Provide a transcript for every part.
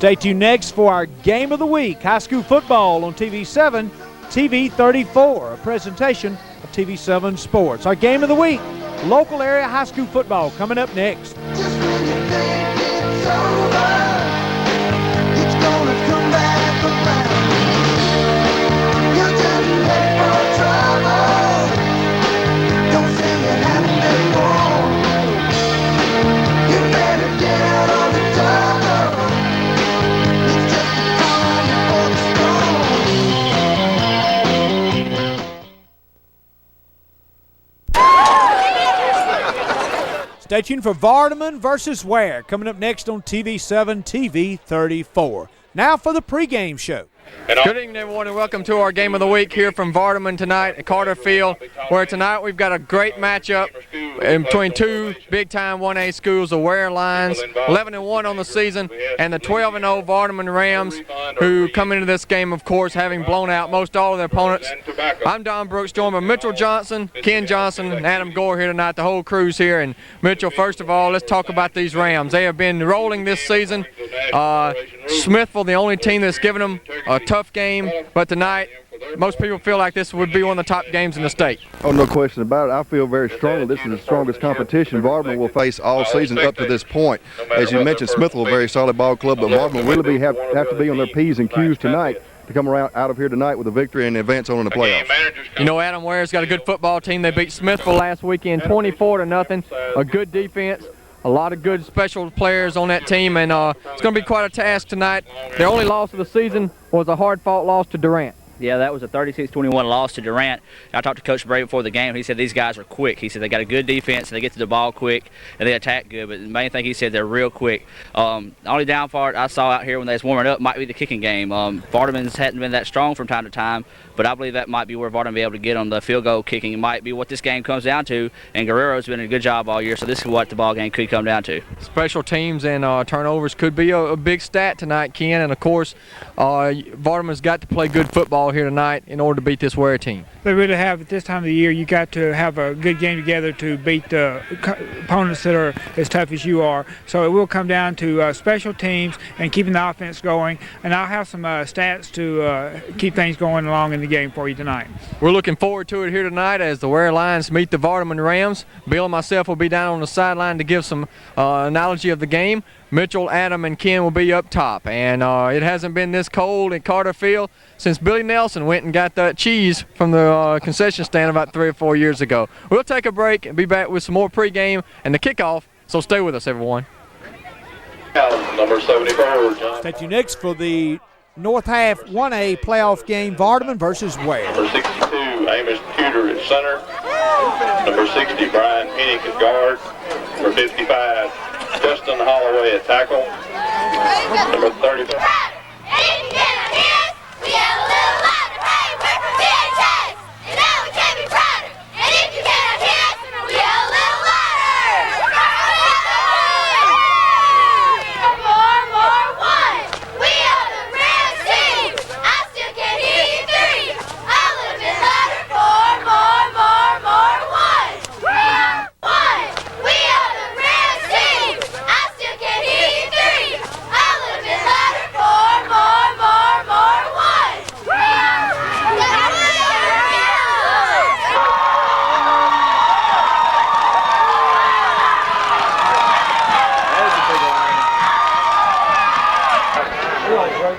Stay tuned next for our Game of the Week, high school football on TV7, TV 34, a presentation of TV7 Sports. Our Game of the Week, local area high school football, coming up next. Just when you think it's over, it's gonna come back around. You didn't look for trouble. Don't say it happened before. You better get out of the trouble. It's just a time for the storm. Stay tuned for Vardaman versus Weir, coming up next on TV7, TV 34. Now for the pregame show. Good evening, everyone, and welcome to our Game of the Week here from Vardaman tonight at Carter Field, where tonight we've got a great matchup in between two big-time 1A schools, the Weir Lions, 11-1 on the season, and the 12-0 Vardaman Rams, who come into this game, of course, having blown out most all of their opponents. I'm Don Brooks, joined by Mitchell Johnson, Ken Johnson, and Adam Gore here tonight. The whole crew's here. And Mitchell, first of all, let's talk about these Rams. They have been rolling this season. Smithville, the only team that's given them a tough game, but tonight most people feel like this would be one of the top games in the state. Oh, no question about it. I feel very strongly this is the strongest competition Vardaman will face all season up to this point. As you mentioned, Smithville, a very solid ball club, but Vardaman really have to be on their P's and Q's tonight to come around out of here tonight with a victory and advance on in the playoffs. You know, Adam Ware's got a good football team. They beat Smithville last weekend 24-0. A good defense. A lot of good special players on that team, and it's going to be quite a task tonight. Their only loss of the season was a hard-fought loss to Durant. Yeah, that was a 36-21 loss to Durant. I talked to Coach Bray before the game. He said these guys are quick. He said they got a good defense, and they get to the ball quick, and they attack good. But the main thing he said, they're real quick. The only downfall I saw out here when they was warming up might be the kicking game. Vardaman's hadn't been that strong from time to time, but I believe that might be where Vardaman will be able to get on the field goal kicking. It might be what this game comes down to, and Guerrero's been a good job all year, so this is what the ball game could come down to. Special teams and turnovers could be a big stat tonight, Ken, and of course Vardaman's got to play good football here tonight in order to beat this Weir team. They really have. At this time of the year, you got to have a good game together to beat the opponents that are as tough as you are. So it will come down to special teams and keeping the offense going. And I'll have some stats to keep things going along in the game for you tonight. We're looking forward to it here tonight as the Weir Lions meet the Vardaman Rams. Bill and myself will be down on the sideline to give some analogy of the game. Mitchell, Adam, and Ken will be up top. And it hasn't been this cold at Carter Field since Billy Nelson went and got that cheese from the concession stand about 3 or 4 years ago. We'll take a break and be back with some more pregame and the kickoff, so stay with us, everyone. Number 74, John. Stay tuned next for the North Half 1A playoff game, Vardaman versus Weir. Number 62, Amos Tudor at center. Number 60, Brian Penick at guard. Number 55, Justin Holloway at tackle. Number 35.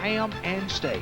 Ham and steak.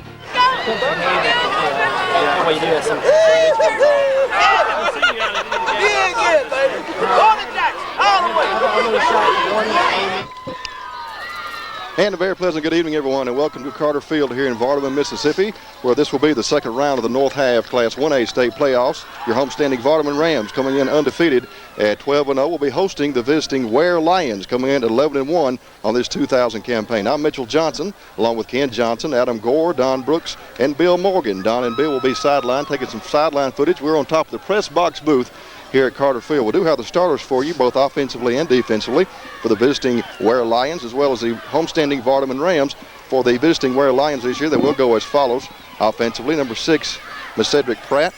And a very pleasant good evening, everyone, and welcome to Carter Field here in Vardaman, Mississippi, where this will be the second round of the North Half Class 1A state playoffs. Your homestanding Vardaman Rams, coming in undefeated at 12-0, will be hosting the visiting Weir Lions, coming in at 11-1 on this 2000 campaign. I'm Mitchell Johnson, along with Ken Johnson, Adam Gore, Don Brooks, and Bill Morgan. Don and Bill will be sideline, taking some sideline footage. We're on top of the press box booth here at Carter Field. We do have the starters for you, both offensively and defensively, for the visiting Weir Lions, as well as the homestanding Vardaman Rams. For the visiting Weir Lions this year, they will go as follows. Offensively, number 6, Miss Cedric Pratt,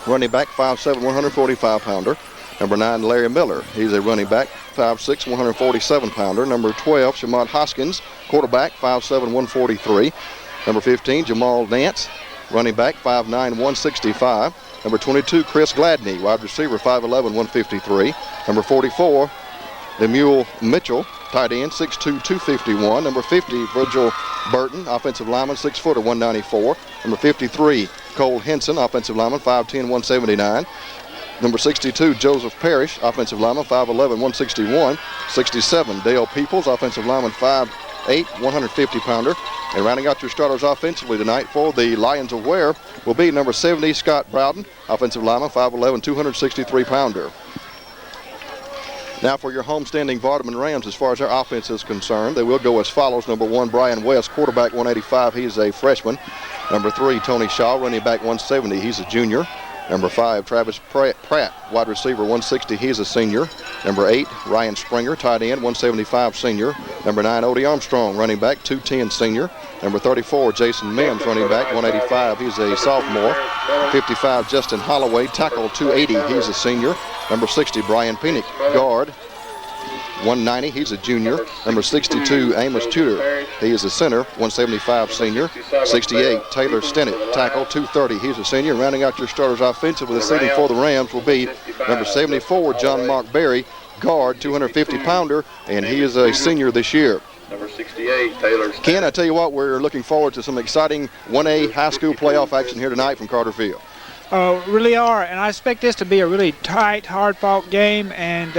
running back, 5'7", 145-pounder. Number 9, Larry Miller. He's a running back, 5'6", 147-pounder. Number 12, Shamont Hoskins, quarterback, 5'7", 143. Number 15, Jamal Nance, running back, 5'9", 165. Number 22, Chris Gladney, wide receiver, 5'11", 153. Number 44, Lemuel Mitchell, tight end, 6'2", 251. Number 50, Virgil Burton, offensive lineman, 6 footer, 194. Number 53, Cole Henson, offensive lineman, 5'10", 179. Number 62, Joseph Parrish, offensive lineman, 5'11", 161. 67, Dale Peoples, offensive lineman, 5'8", 150-pounder. And rounding out your starters offensively tonight for the Lions of Weir will be number 70, Scott Broughton, offensive lineman, 5'11", 263-pounder. Now for your homestanding Vardaman Rams, as far as their offense is concerned, they will go as follows. Number 1, Brian West, quarterback, 185. He is a freshman. Number 3, Tony Shaw, running back, 170. He's a junior. Number 5, Travis Pratt, wide receiver, 160. He's a senior. Number 8, Ryan Springer, tight end, 175, senior. Number 9, Odie Armstrong, running back, 210, senior. Number 34, Jason Mims, running back, 185. He's a sophomore. 55, Justin Holloway, tackle, 280. He's a senior. Number 60, Brian Pinnick, guard, 190. He's a junior. Number 62, Amos Tudor. He is a center, 175, senior. 68, Taylor Stennett, tackle, 230. He's a senior. Rounding out your starters offensively this evening for the Rams will be number 74, John Mark Berry, guard, 250-pounder, and he is a senior this year. Number 68, Taylor Stennett. Ken, I tell you what, we're looking forward to some exciting 1A high school playoff action here tonight from Carter Field. Really are, and I expect this to be a really tight, hard-fought game, and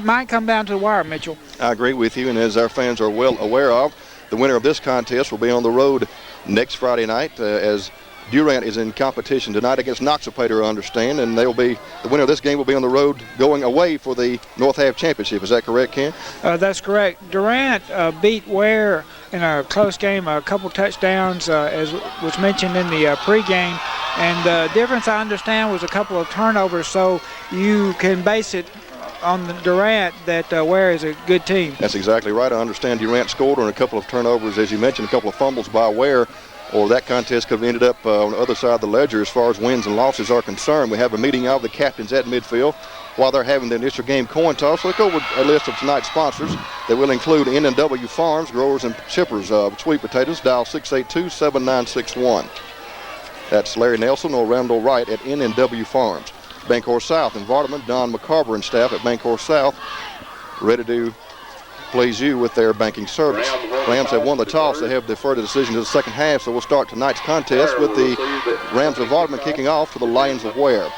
might come down to the wire, Mitchell. I agree with you, and as our fans are well aware of, the winner of this contest will be on the road next Friday night as Durant is in competition tonight against Noxapater, I understand, and the winner of this game will be on the road going away for the North Half Championship. Is that correct, Ken? That's correct. Durant beat Weir in a close game, a couple touchdowns, as was mentioned in the pregame. And the difference, I understand, was a couple of turnovers, so you can base it on Durant that Weir is a good team. That's exactly right. I understand Durant scored on a couple of turnovers, as you mentioned, a couple of fumbles by Weir, or that contest could have ended up on the other side of the ledger as far as wins and losses are concerned. We have a meeting of the captains at midfield while they're having the initial game coin toss. Let's go over a list of tonight's sponsors that will include N&W Farms, growers and shippers of sweet potatoes. Dial 682-7961. That's Larry Nelson or Randall Wright at N&W Farms. Bancorp South in Vardaman, Don McCarver and staff at Bancorp South, ready to please you with their banking service. Rams have won the toss. They have deferred the decision to the second half, so we'll start tonight's contest with the Rams of Vardaman kicking off for the Lions of Weir.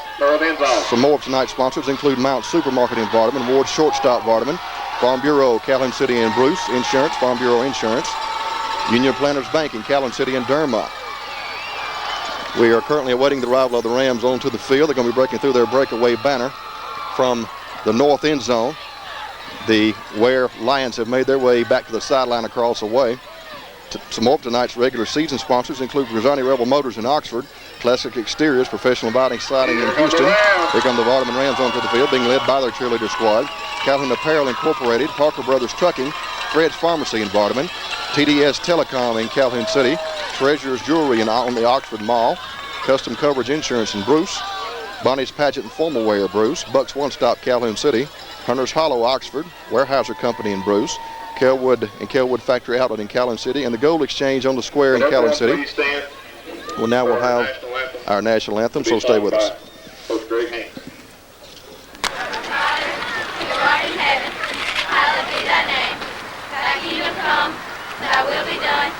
Some more of tonight's sponsors include Mount Supermarket in Vardaman, Ward Shortstop Vardaman, Farm Bureau, Calhoun City and Bruce, Insurance, Farm Bureau Insurance, Union Planters Bank in Calhoun City and Dermot. We are currently awaiting the arrival of the Rams onto the field. They're going to be breaking through their breakaway banner from the north end zone. The Weir Lions have made their way back to the sideline across the way. Some more of tonight's regular season sponsors include Grisani Rebel Motors in Oxford, Classic Exteriors, Professional Lighting Siding in Houston. Here come the Vardaman Rams onto the field, being led by their cheerleader squad. Calhoun Apparel Incorporated, Parker Brothers Trucking, Fred's Pharmacy in Vardaman, TDS Telecom in Calhoun City, Treasurer's Jewelry on the Oxford Mall, Custom Coverage Insurance in Bruce, Bonnie's Pageant and Formal Wear Bruce, Bucks One Stop Calhoun City, Hunter's Hollow Oxford, Warehouser Company in Bruce, Kelwood and Kelwood Factory Outlet in Calhoun City, and the Gold Exchange on the Square in Calhoun City. Well, now we'll have our national anthem, so stay with us. Thy will be done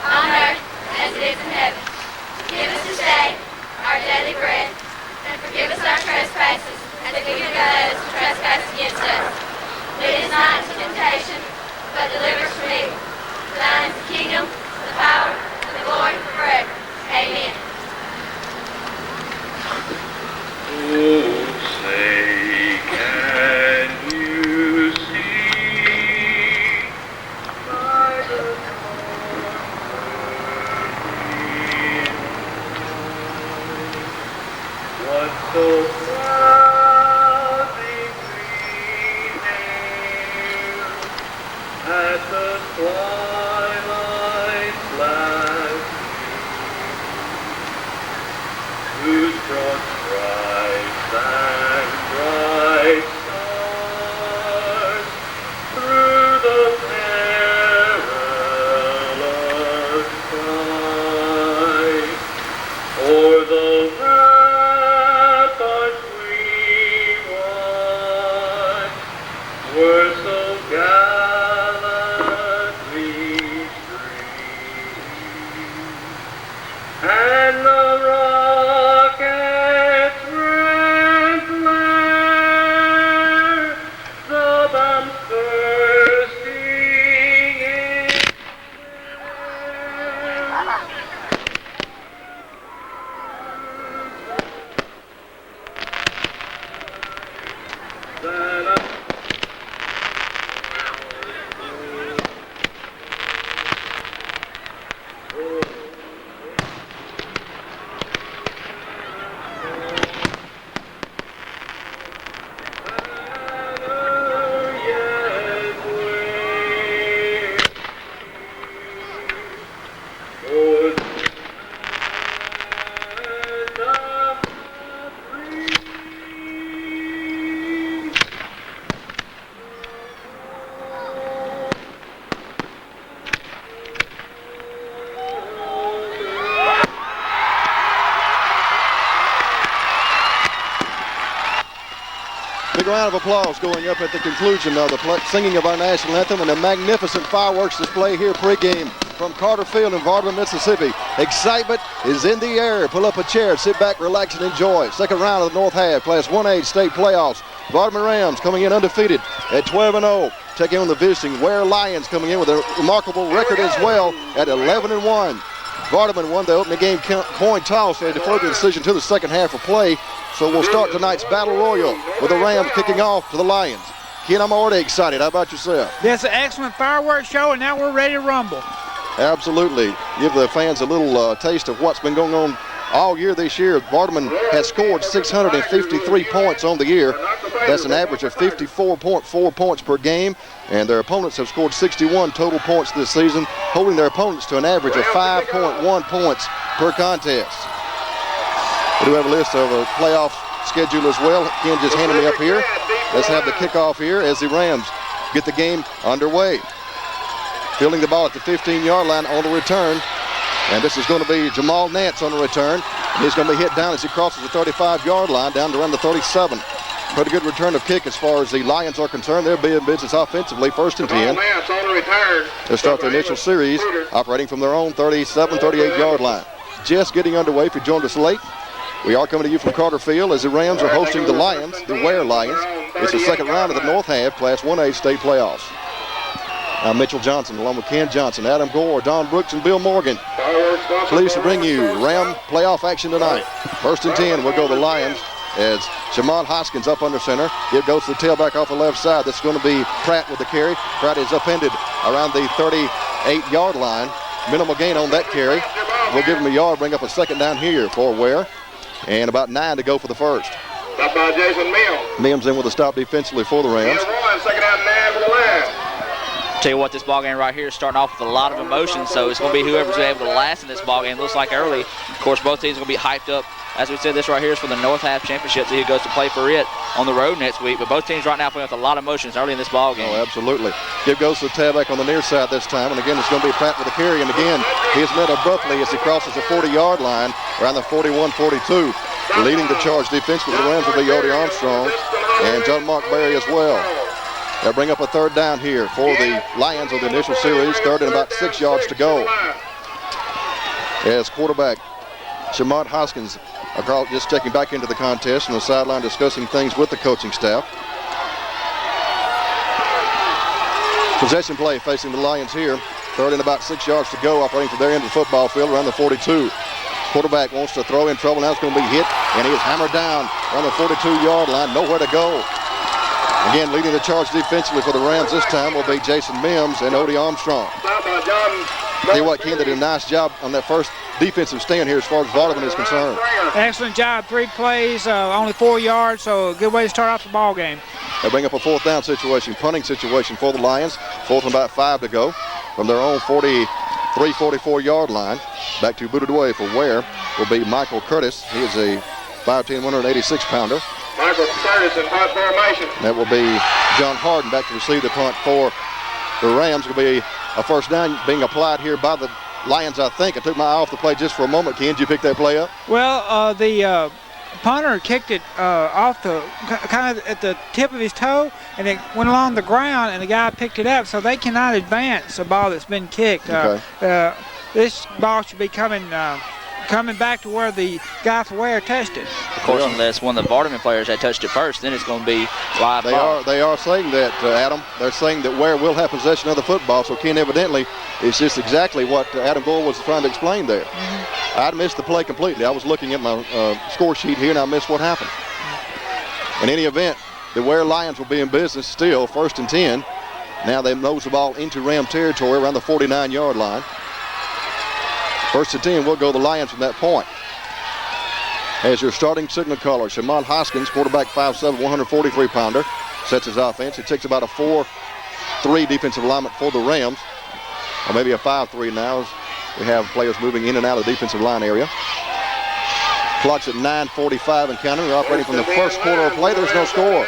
on earth as it is in heaven. Give us this day our daily bread, and forgive us our trespasses, as we forgive those who trespass against us. Lead us not into temptation, but deliver us from evil. For thine is the kingdom, the power, and the glory forever. Amen. Oh, say, can you see by the what so proudly we hail at the twilight's last gleam, whose broad stripes and bright stars through the perilous and the rocket's red flare, the bombs bursting in Big round of applause going up at the conclusion of the singing of our national anthem and a magnificent fireworks display here pregame from Carter Field in Vardaman, Mississippi. Excitement is in the air. Pull up a chair, sit back, relax, and enjoy. Second round of the North Half Class 1A state playoffs. Vardaman Rams coming in undefeated at 12-0. Taking on the visiting Weir Lions coming in with a remarkable record as well at 11-1. Vardaman won the opening game coin toss. They deferred the decision to the second half of play. So we'll start tonight's battle royal with the Rams kicking off to the Lions. Ken, I'm already excited. How about yourself? That's an excellent fireworks show, and now we're ready to rumble. Absolutely. Give the fans a little taste of what's been going on all year this year. Vardaman has scored 653 points on the year. That's an average of 54.4 points per game. And their opponents have scored 61 total points this season, holding their opponents to an average of 5.1 points per contest. We do have a list of a playoff schedule as well. Ken just handed me up here. Let's have the kickoff here as the Rams get the game underway. Fielding the ball at the 15-yard line on the return. And this is going to be Jamal Nance on the return. And he's going to be hit down as he crosses the 35-yard line down to around the 37. Pretty good return of kick as far as the Lions are concerned. They're being business offensively, 1st and 10. They'll start the initial series operating from their own 37, 38-yard line. Just getting underway if you joined us late. We are coming to you from Carter Field as the Rams are hosting the Lions, the Weir Lions. It's the second round of the North Half Class 1A state playoffs. I'm Mitchell Johnson along with Ken Johnson, Adam Gore, Don Brooks, and Bill Morgan. Pleased to bring you Ram playoff action tonight. 1st and 10, we'll go the Lions as Shamon Hoskins up under center. It goes to the tailback off the left side. That's going to be Pratt with the carry. Pratt is upended around the 38-yard line. Minimal gain on that carry. We'll give him a yard, bring up a second down here for Weir. And about 9 to go for the first. Stop by Jason Mims. Mims in with a stop defensively for the Rams. Second out 9 for the Lions. Tell you what, this ball game right here is starting off with a lot of emotion, so it's going to be whoever's able to last in this ball game. Looks like early. Of course, both teams are going to be hyped up. As we said, this right here is for the North Half Championship, so who goes to play for it on the road next week. But both teams right now playing with a lot of emotions early in this ball game. Oh, absolutely. Give goes to the tailback on the near side this time, and again, it's going to be Pratt with the carry, and again, he is met abruptly as he crosses the 40-yard line around the 41-42. Leading the charge defense with the Rams will be Yodi Armstrong and John Mark Berry as well. They'll bring up a third down here for the Lions of the initial series. Third and about 6 yards to go. As quarterback Shamon Hoskins just checking back into the contest on the sideline discussing things with the coaching staff. Possession play facing the Lions here. Third and about 6 yards to go, operating from their end of the football field around the 42. Quarterback wants to throw in trouble. Now it's going to be hit, and he is hammered down on the 42-yard line. Nowhere to go. Again, leading the charge defensively for the Rams this time will be Jason Mims and Odie Armstrong. Tell you what, Ken, they did a nice job on that first defensive stand here as far as Vardaman is concerned. Excellent job. 3 plays, only 4 yards, so a good way to start off the ball game. They bring up a fourth down situation, punting situation for the Lions. Fourth and about 5 to go from their own 43-44-yard line. Back to booted away for Weir will be Michael Curtis. He is a 5'10", 186-pounder. Michael Curtis in punt formation. That will be John Harden back to receive the punt for the Rams. It will be a first down being applied here by the Lions, I think. I took my eye off the play just for a moment. Ken, did you pick that play up? Well, the punter kicked it off the kind of at the tip of his toe, and it went along the ground, and the guy picked it up. So they cannot advance a ball that's been kicked. Okay. This ball should be coming coming back to where the guy for Weir touched it. Of course, unless one of the Vardaman players had touched it first, then it's going to be live ball. They are saying that, Adam. They're saying that Weir will have possession of the football, so Ken evidently is just exactly what Adam Gore was trying to explain there. I'd missed the play completely. I was looking at my score sheet here, and I missed what happened. In any event, the Weir Lions will be in business still, 1st and 10. Now they nose the ball into Ram territory around the 49-yard line. 1st and 10 will go the Lions from that point. As your starting signal caller, Shamon Hoskins, quarterback, 5'7", 143-pounder, sets his offense. It takes about a 4-3 defensive alignment for the Rams, or maybe a 5-3 now as we have players moving in and out of the defensive line area. Clock's at 9:45 and counting. We're operating from the first quarter of play. There's no score.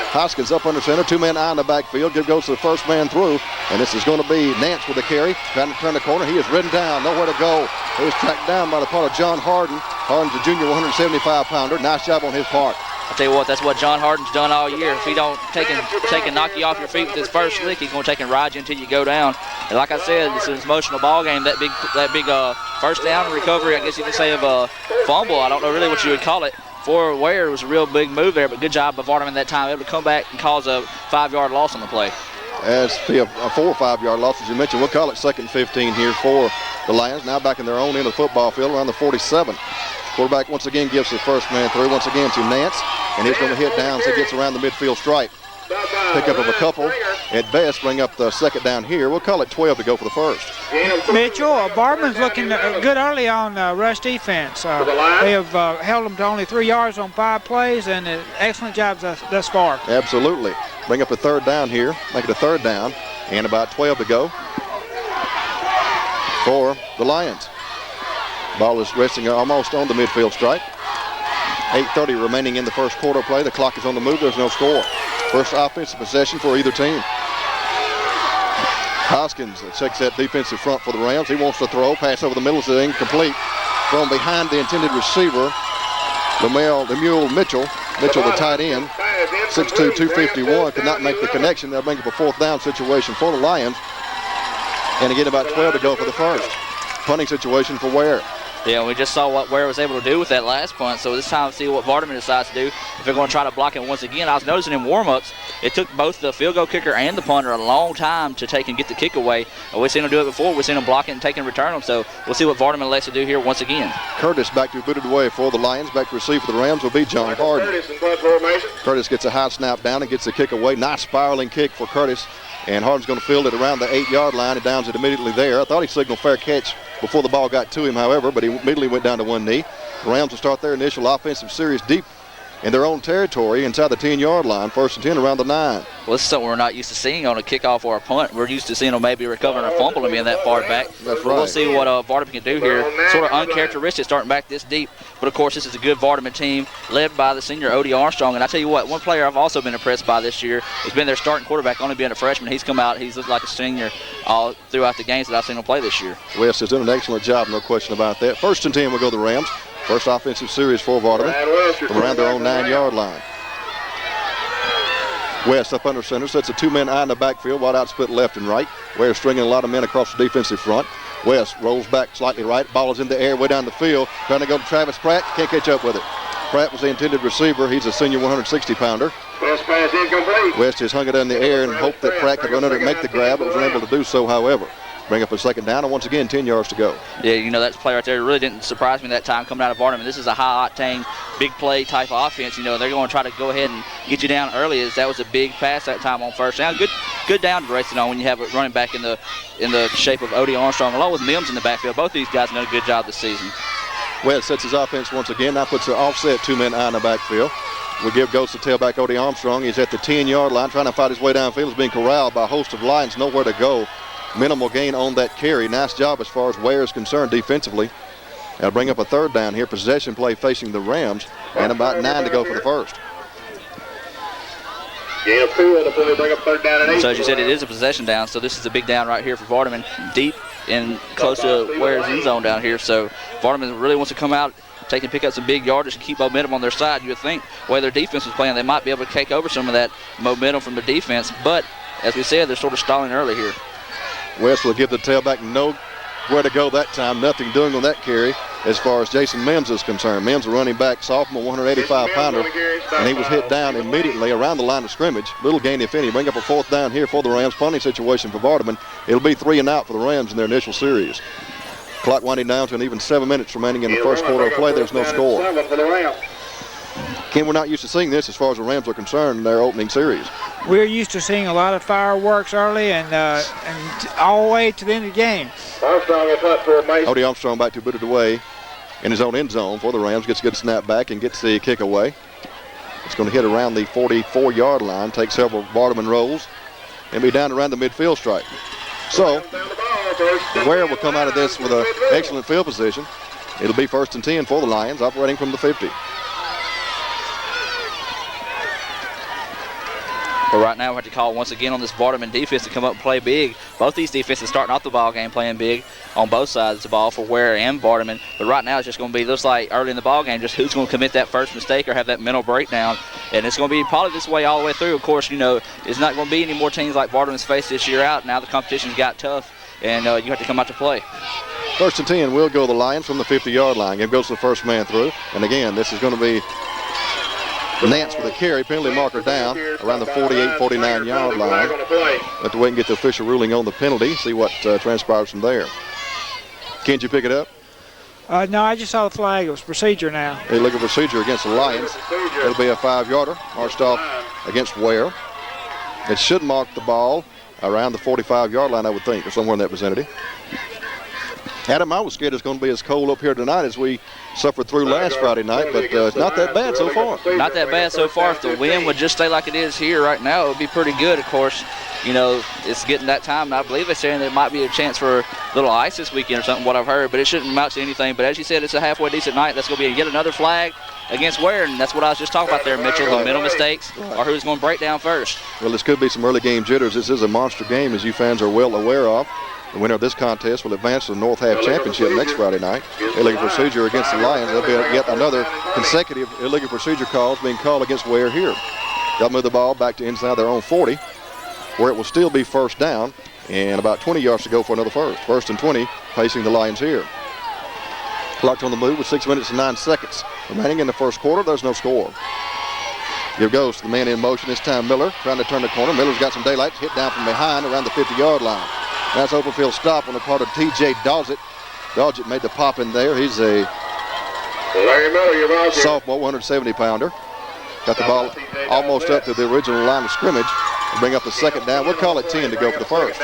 Hoskins up under center, 2-man eye in the backfield. Give goes to the first man through, and this is going to be Nance with the carry. Trying to turn the corner. He is ridden down, nowhere to go. He was tracked down by the part of John Harden. Harden's a junior 175-pounder. Nice job on his part. I'll tell you what, that's what John Harden's done all year. If he don't take and knock you off your feet with his first lick, he's going to take and ride you until you go down. And like I said, it's an emotional ball game. That big first down recovery, I guess you could say, of a fumble. I don't know really what you would call it. For Weir, it was a real big move there, but good job by Vardaman that time, able to come back and cause a 5-yard loss on the play. As a 4 or 5-yard loss, as you mentioned, we'll call it 2nd and 15 here for the Lions. Now back in their own end of the football field around the 47. Quarterback once again gives the first man through once again to Nance, and he's going to hit down as he gets around the midfield stripe. Pick up of a couple at best, bring up the 2nd down here. We'll call it 12 to go for the first. Mitchell, Vardaman's looking good early on rush defense. They have held them to only 3 yards on 5 plays, and excellent job thus far. Absolutely. Bring up a 3rd down here, make it a 3rd down, and about 12 to go for the Lions. Ball is resting almost on the midfield stripe. 8:30 remaining in the first quarter play. The clock is on the move. There's no score. First offensive possession for either team. Hoskins checks that defensive front for the Rams. He wants to throw. Pass over the middle is incomplete. Thrown behind the intended receiver, the mule Mitchell. Mitchell, the tight end, 6'2", 251, could not make the connection. They'll bring up a 4th down situation for the Lions. And again, about 12 to go for the first. Punting situation for Weir. Yeah, we just saw what Weir was able to do with that last punt, so this time see what Vardaman decides to do. If they're going to try to block it once again, I was noticing in warm-ups, it took both the field goal kicker and the punter a long time to take and get the kick away. We've seen them do it before. We've seen them block it and take and return them, so we'll see what Vardaman elects to do here once again. Curtis back to booted away for the Lions. Back to receive for the Rams will be John Harden. Curtis gets a high snap down and gets the kick away. Nice spiraling kick for Curtis. And Harden's going to field it around the 8-yard line and downs it immediately there. I thought he signaled fair catch before the ball got to him, however, but he immediately went down to one knee. The Rams will start their initial offensive series deep in their own territory inside the 10-yard line, 1st and 10 around the 9. Well, this is something we're not used to seeing on a kickoff or a punt. We're used to seeing them maybe recovering a fumble and being that far back. That's right. We'll see what Vardaman can do here. Sort of uncharacteristic starting back this deep. But, of course, this is a good Vardaman team led by the senior Odie Armstrong. And I tell you what, one player I've also been impressed by this year has been their starting quarterback, only being a freshman. He's come out, he's looked like a senior all throughout the games that I've seen him play this year. West has done an excellent job, no question about that. 1st and 10 will go the Rams. First offensive series for Vardaman from around their own 9-yard line. West up under center, sets a 2-man eye in the backfield, wide out split left and right. Weir stringing a lot of men across the defensive front. West rolls back slightly right, ball is in the air way down the field, trying to go to Travis Pratt, can't catch up with it. Pratt was the intended receiver, he's a senior 160-pounder. West has hung it in the air and hoped that Pratt could run under and make the grab, but was unable to do so, however. Bring up a 2nd down, and once again, 10 yards to go. Yeah, you know, that play right there really didn't surprise me that time coming out of Vardaman. This is a high-octane, big play type of offense. You know, they're going to try to go ahead and get you down early. As that was a big pass that time on 1st down. Good down to race it on when you have a running back in the shape of Odie Armstrong, along with Mims in the backfield. Both these guys have done a good job this season. West sets his offense once again. Now puts an offset 2-man eye in the backfield. We give goes to tailback Odie Armstrong. He's at the 10-yard line trying to fight his way downfield. He's being corralled by a host of Lions. Nowhere to go. Minimal gain on that carry. Nice job as far as Weir is concerned defensively. They'll bring up a 3rd down here. Possession play facing the Rams. And about 9 to go for the first. Gain of 2 on the play, bring up 3rd down and 8. So as you said, it is a possession down. So this is a big down right here for Vardaman. Deep and close to Weir's end zone down here. So Vardaman really wants to come out, pick up some big yardage and keep momentum on their side. You would think the way their defense was playing, they might be able to take over some of that momentum from the defense. But as we said, they're sort of stalling early here. West will give the tailback nowhere to go that time. Nothing doing on that carry. as far as Jason Mims is concerned. Mims, a running back, sophomore, 185-pounder, and he was hit down immediately around the line of scrimmage. Little gain, if any. Bring up a 4th down here for the Rams. Punting situation for Vardaman. It'll be 3 and out for the Rams in their initial series. Clock winding down to an even 7 minutes remaining in the first quarter of play. There's no score. Ken, we're not used to seeing this as far as the Rams are concerned in their opening series. We're used to seeing a lot of fireworks early and all the way to the end of the game. Odie Armstrong back to boot it away in his own end zone for the Rams. Gets a good snap back and gets the kick away. It's going to hit around the 44-yard line, take several Vardaman rolls, and be down around the midfield stripe. So, Weir will come out of this with an excellent field position. It'll be 1st and 10 for the Lions, operating from the 50. But right now we have to call once again on this Vardaman defense to come up and play big. Both these defenses starting off the ball game playing big on both sides of the ball for Weir and Vardaman. But right now it's just going to be, looks like early in the ball game, just who's going to commit that first mistake or have that mental breakdown. And it's going to be probably this way all the way through. Of course, you know, it's not going to be any more teams like Vardaman's faced this year out. Now the competition's got tough, and you have to come out to play. 1st and 10 will go the Lions from the 50-yard line. Game goes to the first man through. And again, this is going to be Nance with a carry, penalty marker down around the 48-49-yard line. Have to wait and get the official ruling on the penalty, see what transpires from there. Can't you pick it up? No, I just saw the flag. It was procedure now. Illegal procedure against the Lions. It'll be a 5-yarder, marched off against Weir. It should mark the ball around the 45-yard line, I would think, or somewhere in that vicinity. Adam, I was scared it's going to be as cold up here tonight as we suffered through last Friday night, but it's not that bad so far. Not that bad so far. If the wind would just stay like it is here right now, it would be pretty good. Of course, you know, it's getting that time, and I believe they're saying there might be a chance for a little ice this weekend or something, what I've heard, but it shouldn't amount to anything. But as you said, it's a halfway decent night. That's going to be yet another flag against Weir, and that's what I was just talking about there, Mitchell, the mental mistakes or who's going to break down first. Well, this could be some early game jitters. This is a monster game, as you fans are well aware of. The winner of this contest will advance to the North Half Championship next Friday night. Illegal procedure against the Lions. There'll be yet another consecutive illegal procedure calls being called against Weir here. They'll move the ball back to inside their own 40, where it will still be 1st down and about 20 yards to go for another first. 1st and 20, facing the Lions here. Clock on the move with 6 minutes and 9 seconds remaining in the first quarter. There's no score. Here goes the man in motion. This time Miller trying to turn the corner. Miller's got some daylight. Hit down from behind around the 50-yard line. That's open field stop on the part of T.J. Dodgett. Dodgett made the pop in there. He's a sophomore, 170-pounder. Got the ball almost up to the original line of scrimmage. We'll bring up the 2nd down. We'll call it 10 to go for the first.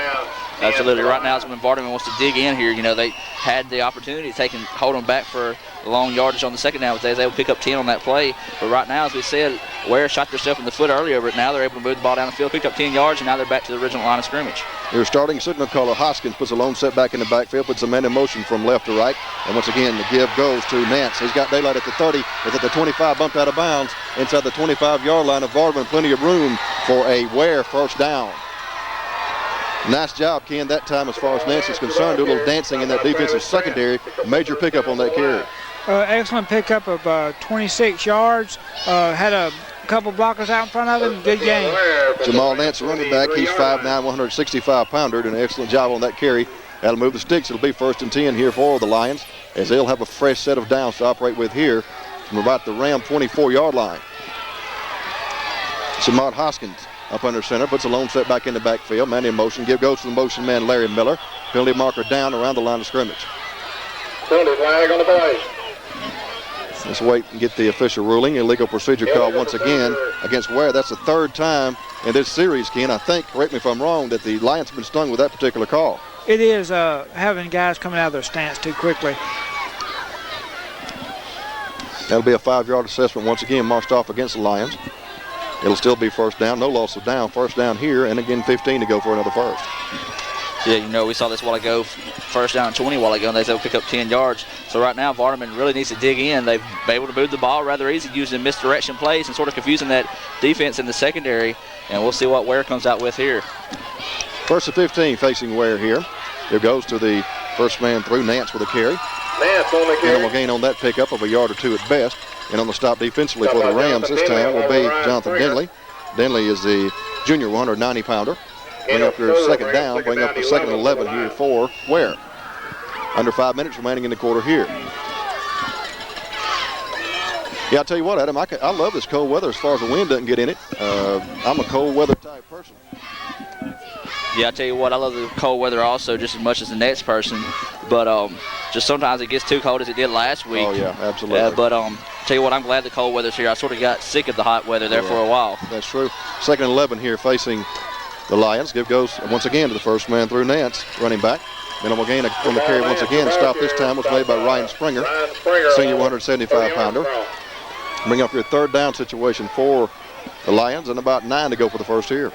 Absolutely. Right now is when Vardaman wants to dig in here. You know, they had the opportunity to hold them back for the long yardage on the 2nd down, but they was able to pick up 10 on that play. But right now, as we said, Weir shot themselves in the foot earlier, but now they're able to move the ball down the field, picked up 10 yards, and now they're back to the original line of scrimmage. Your starting signal caller, Hoskins, puts a lone set back in the backfield, puts a man in motion from left to right. And once again, the give goes to Nance. He's got daylight at the 30, is at the 25, bumped out of bounds. Inside the 25-yard line of Vardaman, plenty of room for a Weir 1st down. Nice job, Ken, that time as far as Nance is concerned. Do a little dancing in that defensive secondary. Major pickup on that carry. Excellent pickup of 26 yards. Had a couple blockers out in front of him. Good game. Jamal Nance, running back. He's 5'9", 165-pounder. Did an excellent job on that carry. That'll move the sticks. It'll be 1st and 10 here for the Lions, as they'll have a fresh set of downs to operate with here from about the Ram 24-yard line. Samad Hoskins up under center, puts a lone set back in the backfield. Man in motion. Give goes to the motion man, Larry Miller. Penalty marker down around the line of scrimmage. Penalty flag on the play. Let's wait and get the official ruling. Illegal procedure call once again against Weir. That's the 3rd time in this series, Ken. I think, correct me if I'm wrong, that the Lions have been stung with that particular call. It is having guys coming out of their stance too quickly. That'll be a 5-yard assessment once again, marched off against the Lions. It'll still be 1st down. No loss of down. 1st down here, and again 15 to go for another first. Yeah, you know, we saw this while ago, 1st down and 20 while ago, and they said we'll pick up 10 yards. So right now, Vardaman really needs to dig in. They've been able to move the ball rather easy, using misdirection plays and sort of confusing that defense in the secondary, and we'll see what Weir comes out with here. 1st and 15 facing Weir here. Here goes to the first man through, Nance with a carry. Nance on the carry. Minimal gain on that pickup of a yard or two at best. And on the stop defensively for the Rams this time will be Jonathan Denley. Denley is the junior 190-pounder. Bring up their 2nd down, bring up the 2nd and 11 here for Weir. Under 5 minutes remaining in the quarter here. Yeah, I'll tell you what, Adam, I love this cold weather as far as the wind doesn't get in it. I'm a cold weather type person. Yeah, I tell you what, I love the cold weather also just as much as the next person. But just sometimes it gets too cold as it did last week. Oh, yeah, absolutely. But tell you what, I'm glad the cold weather's here. I sort of got sick of the hot weather there for a while. That's true. 2nd and 11 here facing the Lions. Give goes once again to the first man through Nance, running back. Minimal gain on the carry once again. The stop this time was made by Ryan Springer, senior 175-pounder. Bring up your 3rd down situation for the Lions and about 9 to go for the first here.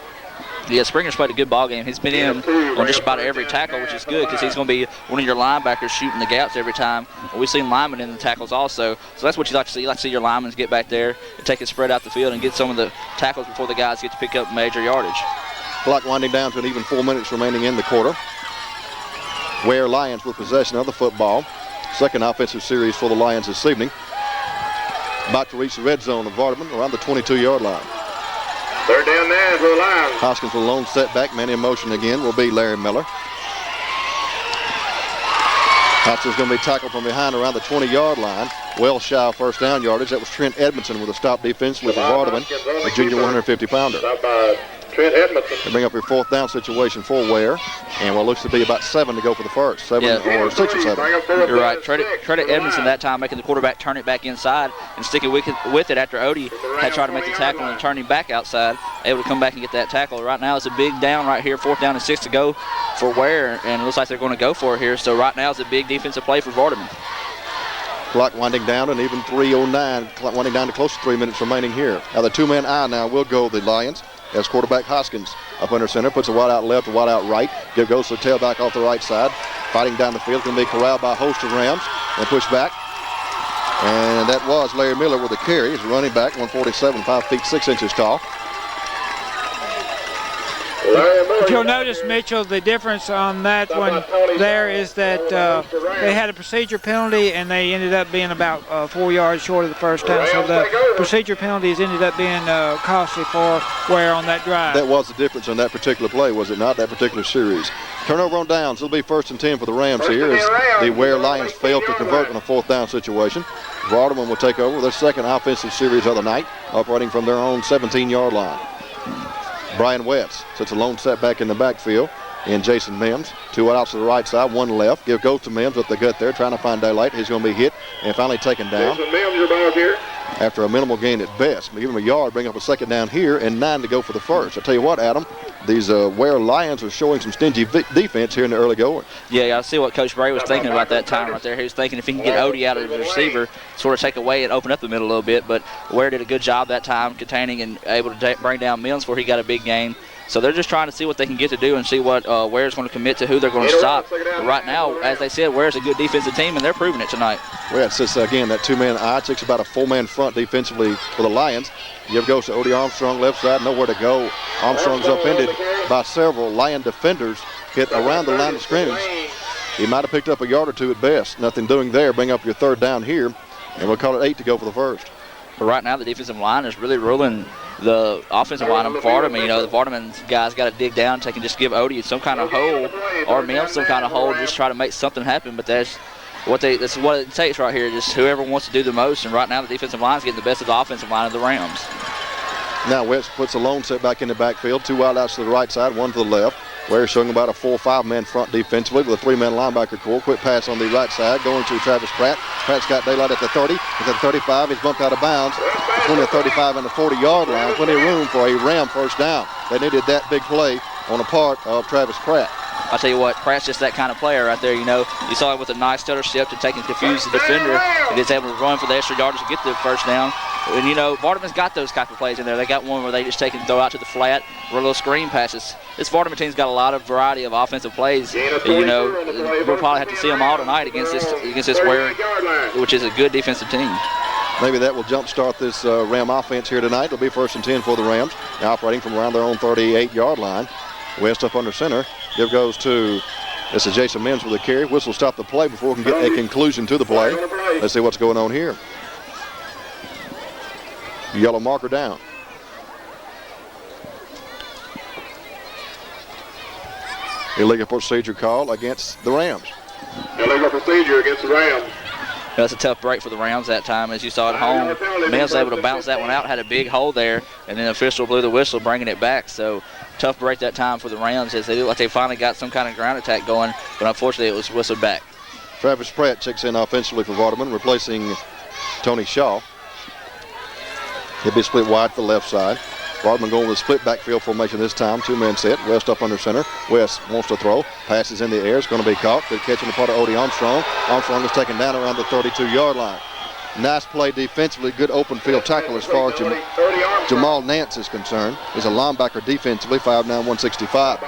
Yeah, Springer's played a good ball game. He's been in on just about every tackle, which is good because he's going to be one of your linebackers shooting the gaps every time. We've seen linemen in the tackles also, so that's what you like to see. You like to see your linemen get back there and take it spread out the field and get some of the tackles before the guys get to pick up major yardage. Clock winding down to an even 4 minutes remaining in the quarter. Weir Lions with possession of the football. 2nd offensive series for the Lions this evening. About to reach the red zone of Vardaman around the 22-yard line. 3rd down there for the Lions. Hoskins with a lone setback. Man in motion again will be Larry Miller. Hoskins going to be tackled from behind around the 20-yard line. Well shy of first down yardage. That was Trent Edmondson with a stop defensively for Vardaman, a junior 150-pounder. Trent Edmondson. They bring up your 4th down situation for Weir, and what looks to be about 7 to go for the first. 7 or 6 or 7. You're right. Credit Edmondson that time making the quarterback turn it back inside and sticking with it after Odie had tried to make the tackle and turn him back outside, able to come back and get that tackle. Right now it's a big down right here, 4th down and 6 to go for Weir, and it looks like they're going to go for it here. So right now it's a big defensive play for Vardaman. Clock winding down and even 3:09. Clock winding down to close to 3 minutes remaining here. Now the 2-man eye now will go the Lions. As quarterback Hoskins up under center, puts a wide out left, a wide out right. Give goes to the tailback off the right side. Fighting down the field, going to be corralled by a host of Rams and pushed back. And that was Larry Miller with the carry. He's running back, 147, 5 feet 6 inches tall. If you'll notice, Mitchell, the difference on that one there is that they had a procedure penalty and they ended up being about 4 yards short of the first down. So the procedure penalties ended up being costly for Weir on that drive. That was the difference on that particular play, was it not? That particular series. Turnover on downs. It'll be 1st and 10 for the Rams here as the Weir Lions failed to convert in a 4th down situation. Vardaman will take over their 2nd offensive series of the night, operating from their own 17-yard line. Brian Wetz sets a lone setback in the backfield. And Jason Mims, 2 outs to the right side, 1 left. Give goes to Mims with the gut there, trying to find daylight. He's going to be hit and finally taken down. Jason Mims, your ball here. After a minimal gain at best. Give him a yard, bring up a 2nd down here, and 9 to go for the first. I tell you what, Adam, these Weir Lions are showing some stingy defense here in the early going. Yeah, I see what Coach Bray was thinking about that time right there. He was thinking if he can get Odie out of the receiver, sort of take away and open up the middle a little bit. But Weir did a good job that time containing and able to bring down Mims before he got a big gain. So they're just trying to see what they can get to do and see what Weir's going to commit to, who they're going to stop. But right now, as they said, Weir's a good defensive team, and they're proving it tonight. Well, it's just, again, that 2-man eye takes about a 4-man front defensively for the Lions. Give goes to Odie Armstrong, left side, nowhere to go. Armstrong's upended by several Lion defenders, hit around the line of scrimmage. He might have picked up a yard or 2 at best. Nothing doing there. Bring up your 3rd down here, and we'll call it 8 to go for the first. But right now, the defensive line is really ruling the offensive line of Vardaman. You know, the Vardaman guys got to dig down, they can just give Odie some kind of hole or Mims some kind of hole, just try to make something happen. But that's what it takes right here, just whoever wants to do the most. And right now, the defensive line is getting the best of the offensive line of the Rams. Now West puts a lone set back in the backfield, 2 wide outs to the right side, 1 to the left. We're showing about a 4 or 5-man front defensively with a 3-man linebacker core. Quick pass on the right side going to Travis Pratt. Pratt's got daylight at the 30. At the 35, he's bumped out of bounds. Between the 35 and the 40-yard line. Plenty of room for a Ram first down. They needed that big play on a part of Travis Pratt. I'll tell you what, Pratt's just that kind of player right there, you know. You saw him with a nice stutter step to take and confuse the defender. And he's able to run for the extra yardage to get the first down. And, you know, Vardaman's got those type of plays in there. They got one where they just take and throw out to the flat, run little screen passes. This Vardaman team's got a lot of variety of offensive plays. You know, we'll probably have to see them all tonight against this Weir, which is a good defensive team. Maybe that will jumpstart this Ram offense here tonight. It'll be 1st and 10 for the Rams, now operating from around their own 38-yard line. West up under center. Give goes to, this is Jason Mims with a carry. Whistle stop the play before we can get a conclusion to the play. Let's see what's going on here. Yellow marker down. Illegal procedure call against the Rams. Illegal procedure against the Rams. That's a tough break for the Rams that time, as you saw at home. Mims was able to bounce that one out, had a big hole there, and then the official blew the whistle, bringing it back. So tough break that time for the Rams, as they look like they finally got some kind of ground attack going, but unfortunately it was whistled back. Travis Pratt checks in offensively for Vardaman, replacing Tony Shaw. He'll be split wide to the left side. Vardaman going with a split backfield formation this time. Two-man set. West up under center. West wants to throw. Passes in the air. It's going to be caught. Good catch on the part of Odie Armstrong. Armstrong is taken down around the 32-yard line. Nice play defensively. Good open field tackle as far as Jamal Nance is concerned. He's a linebacker defensively, 5'9", 165.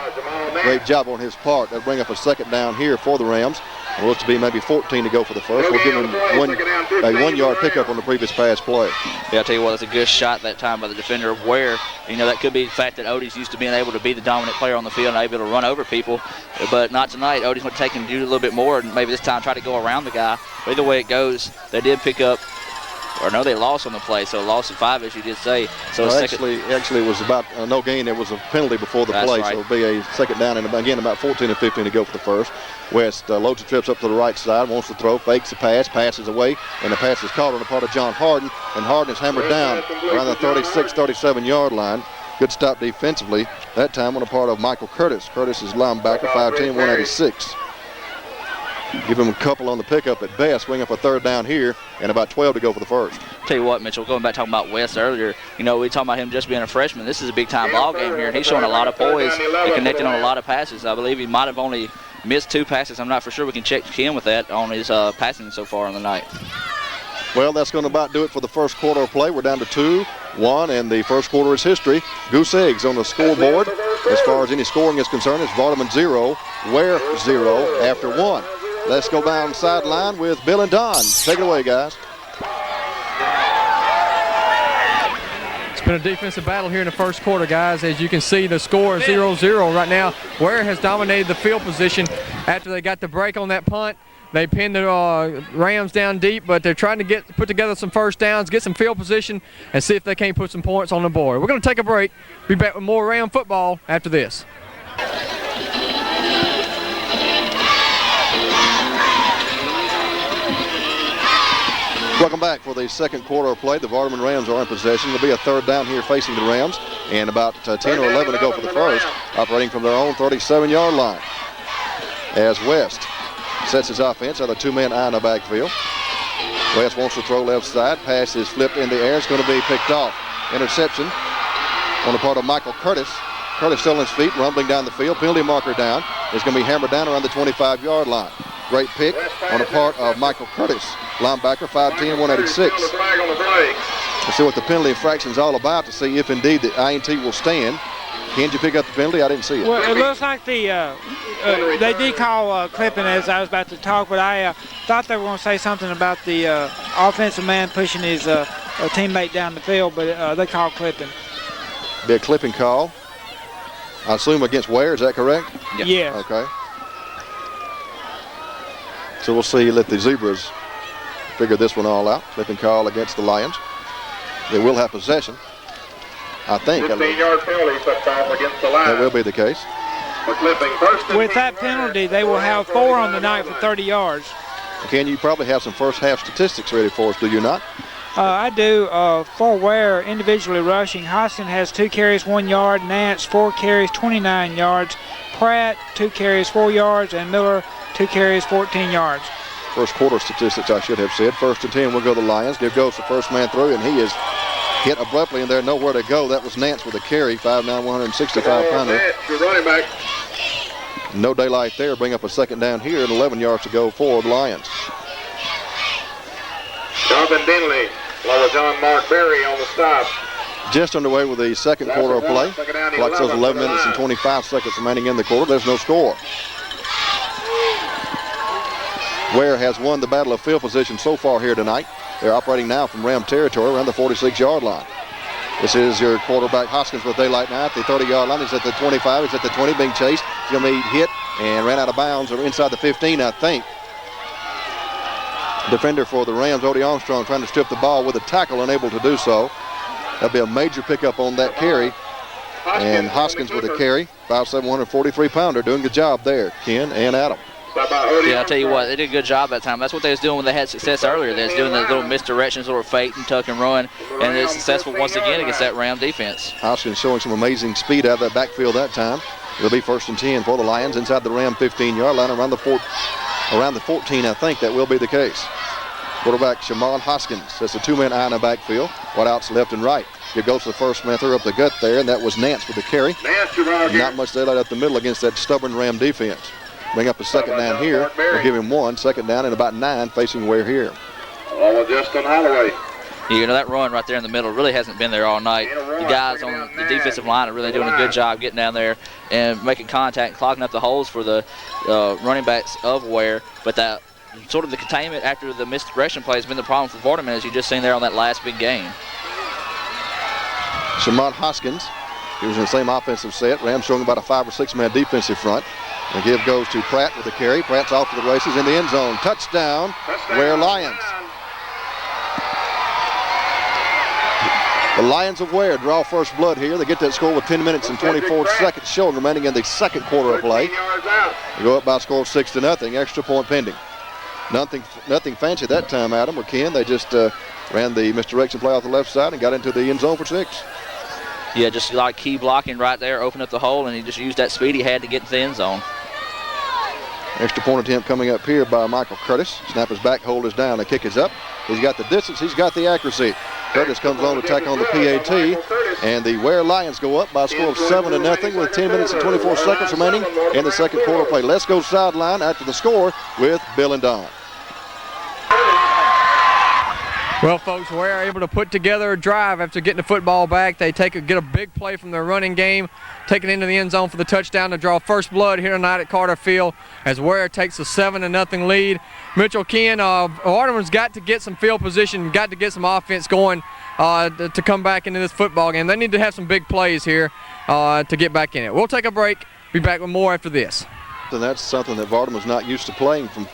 Great job on his part. They'll bring up a second down here for the Rams. It looks to be maybe 14 to go for the first. We'll give him a 1 yard pickup on the previous pass play. Yeah, I'll tell you what, it's a good shot that time by the defender of Weir. You know, that could be the fact that Odie's used to being able to be the dominant player on the field and able to run over people. But not tonight. Odie's going to take and do a little bit more, and maybe this time try to go around the guy. But either way it goes, they did pick up, or no, they lost on the play, so lost at 5, as you did say. So well, actually, it was about no gain. There was a penalty before the play, right. So it'll be a second down, and again, about 14 and 15 to go for the first. West loads the trips up to the right side, wants to throw, fakes the pass, passes away, and the pass is caught on the part of John Harden, and Harden is hammered down around the 36, 37-yard line. Good stop defensively, that time on the part of Michael Curtis. Curtis is linebacker, 5'10", 186. Give him a couple on the pickup at best. Bring up a third down here, and about 12 to go for the first. Tell you what, Mitchell, going back talking about West earlier, you know, we talking about him just being a freshman. This is a big-time ball game here, and he's showing a lot of poise and connecting on a lot of passes. I believe he might have only missed 2 passes. I'm not for sure. We can check him with that on his passing so far on the night. Well, that's going to about do it for the first quarter of play. We're down to 2-1, and the first quarter is history. Goose Eggs on the scoreboard. As far as any scoring is concerned, it's Vardaman 0, Weir 0 after 1. Let's go down the sideline with Bill and Don. Take it away, guys. It's been a defensive battle here in the first quarter, guys. As you can see, the score is 0-0 right now. Weir has dominated the field position after they got the break on that punt. They pinned the Rams down deep, but they're trying to put together some first downs, get some field position, and see if they can't put some points on the board. We're going to take a break. Be back with more Ram football after this. Welcome back for the second quarter of play. The Vardaman Rams are in possession. There'll be a third down here facing the Rams, and about 10 or 11 to go for the first, operating from their own 37-yard line. As West sets his offense out of 2-man eye in the backfield. West wants to throw left side. Pass is flipped in the air. It's going to be picked off. Interception on the part of Michael Curtis. Curtis still on his feet, rumbling down the field. Penalty marker down. It's going to be hammered down around the 25-yard line. Great pick on the part of Michael Curtis, linebacker, 5'10", 186. Let's see what the penalty infraction is all about to see if indeed the INT will stand. Can you pick up the penalty? I didn't see it. Well, it looks like they did call clipping as I was about to talk, but I thought they were going to say something about the offensive man pushing his teammate down the field, but they called clipping. Be a clipping call. I assume against Weir, is that correct? Yeah. Okay. So we'll see, let the Zebras figure this one all out. Clipping call against the Lions. They will have possession, I think. 15-yard penalty sometime against the Lions. That will be the case. With that penalty, they will have 4 on the night for 30 yards. Ken, you probably have some first half statistics ready for us, do you not? I do. For Weir, individually rushing, Hoskins has 2 carries, 1 yard. Nance, 4 carries, 29 yards. Pratt, 2 carries, 4 yards. And Miller, 2 carries, 14 yards. First quarter statistics, I should have said. 1st and 10 will go to the Lions. There goes the first man through, and he is hit abruptly, and there's nowhere to go. That was Nance with a carry, 5'9", 165-pounder. Running back. No daylight there. Bring up a second down here, and 11 yards to go for the Lions. Jonathan Denley, along with John Mark Berry on the stop. Just underway with the second quarter of play. Clock says 11 minutes and 25 seconds remaining in the quarter. There's no score. Weir has won the battle of field position so far here tonight. They're operating now from Ram territory around the 46-yard line. This is your quarterback Hoskins with daylight now at the 30-yard line. He's at the 25, he's at the 20, being chased. He's going to be hit and ran out of bounds or inside the 15, I think. Defender for the Rams, Odie Armstrong, trying to strip the ball with a tackle, unable to do so. That'll be a major pickup on that carry. And Hoskins with a carry, 5'7", 143-pounder, doing the job there, Ken and Adam. Yeah, I'll tell you what, they did a good job that time. That's what they was doing when they had success earlier. They was doing the little misdirections, little fake and tuck and run, and they're successful once again against that Ram defense. Hoskins showing some amazing speed out of that backfield that time. It'll be 1st and 10 for the Lions inside the Ram 15-yard line, around the 14, I think that will be the case. Quarterback Shamon Hoskins. That's a two-man eye in the backfield. Wideouts left and right. It goes to the first man through up the gut there, and that was Nance with the carry. Not much daylight up the middle against that stubborn Ram defense. Bring up a second down here. We'll give him 1. Second down and about 9 facing Weir here. Justin Holloway. You know, that run right there in the middle really hasn't been there all night. The guys on the defensive line are really doing a good job getting down there and making contact, clogging up the holes for the running backs of Weir. But that sort of the containment after the misdirection play has been the problem for Vardaman, as you just seen there on that last big game. Shamon Hoskins, he was in the same offensive set. Rams showing about a 5 or 6 man defensive front. The give goes to Pratt with the carry. Pratt's off to the races in the end zone. Touchdown, Weir Lions. The Lions of Weir draw first blood here. They get that score with 10 minutes and 24 seconds showing remaining in the second quarter of play. They go up by a score of 6-0. Extra point pending. Nothing fancy that time, Adam or Ken. They just ran the misdirection play off the left side and got into the end zone for 6. Yeah, just like key blocking right there, open up the hole, and he just used that speed he had to get to the end zone. Extra point attempt coming up here by Michael Curtis. Snap is back, hold is down, the kick is up. He's got the distance, he's got the accuracy. Curtis comes on to tack on the PAT, and the Weir Lions go up by a score of 7-0 with 10 minutes and 24 seconds remaining in the second quarter play. Let's go sideline after the score with Bill and Don. Well, folks, Weir able to put together a drive after getting the football back. They get a big play from their running game, take it into the end zone for the touchdown to draw first blood here tonight at Carter Field as Weir takes a 7-0 lead. Mitchell Ken, Vardaman's got to get some field position, got to get some offense going to come back into this football game. They need to have some big plays here to get back in it. We'll take a break. Be back with more after this. And that's something that Vardaman's not used to playing from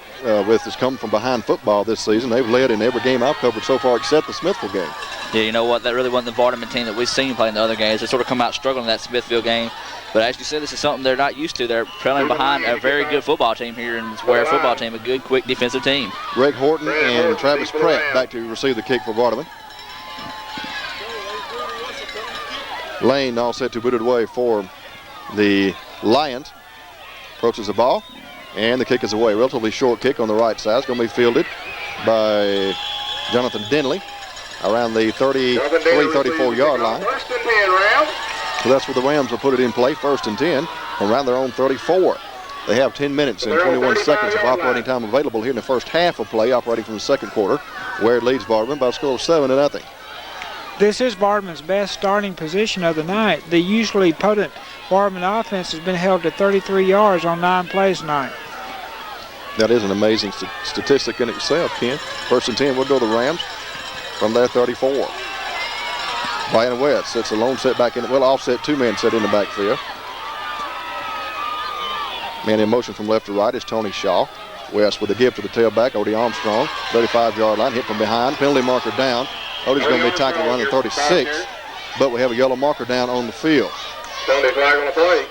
with, has come from behind football this season. They've led in every game I've covered so far except the Smithville game. Yeah, you know what? That really wasn't the Vardaman team that we've seen playing the other games. They sort of come out struggling in that Smithville game. But as you said, this is something they're not used to. They're trailing behind a very good football team here in this Weir football team, a good, quick defensive team. Greg Horton and Travis Pratt back to receive the kick for Vardaman. Lane all set to boot it away for the Lions. Approaches the ball, and the kick is away. Relatively short kick on the right side. It's going to be fielded by Jonathan Denley around the 33-34 line. So that's where the Rams will put it in play, 1st and 10, around their own 34. They have 10 minutes and 21 seconds of operating time available here in the first half of play, operating from the second quarter, where it leads Vardaman by a score of 7-0. This is Vardaman's best starting position of the night. The usually potent Vardaman offense has been held to 33 yards on 9 plays tonight. That is an amazing statistic in itself, Ken. 1st and 10, we'll go to the Rams from their 34. Brian West sets a lone set back in, well, offset 2-man set in the backfield. Man in motion from left to right is Tony Shaw. West with a give to the tailback, Odie Armstrong, 35-yard line, hit from behind, penalty marker down. Odie's going to be tackled around the 36, but we have a yellow marker down on the field. Penalty flag on the play.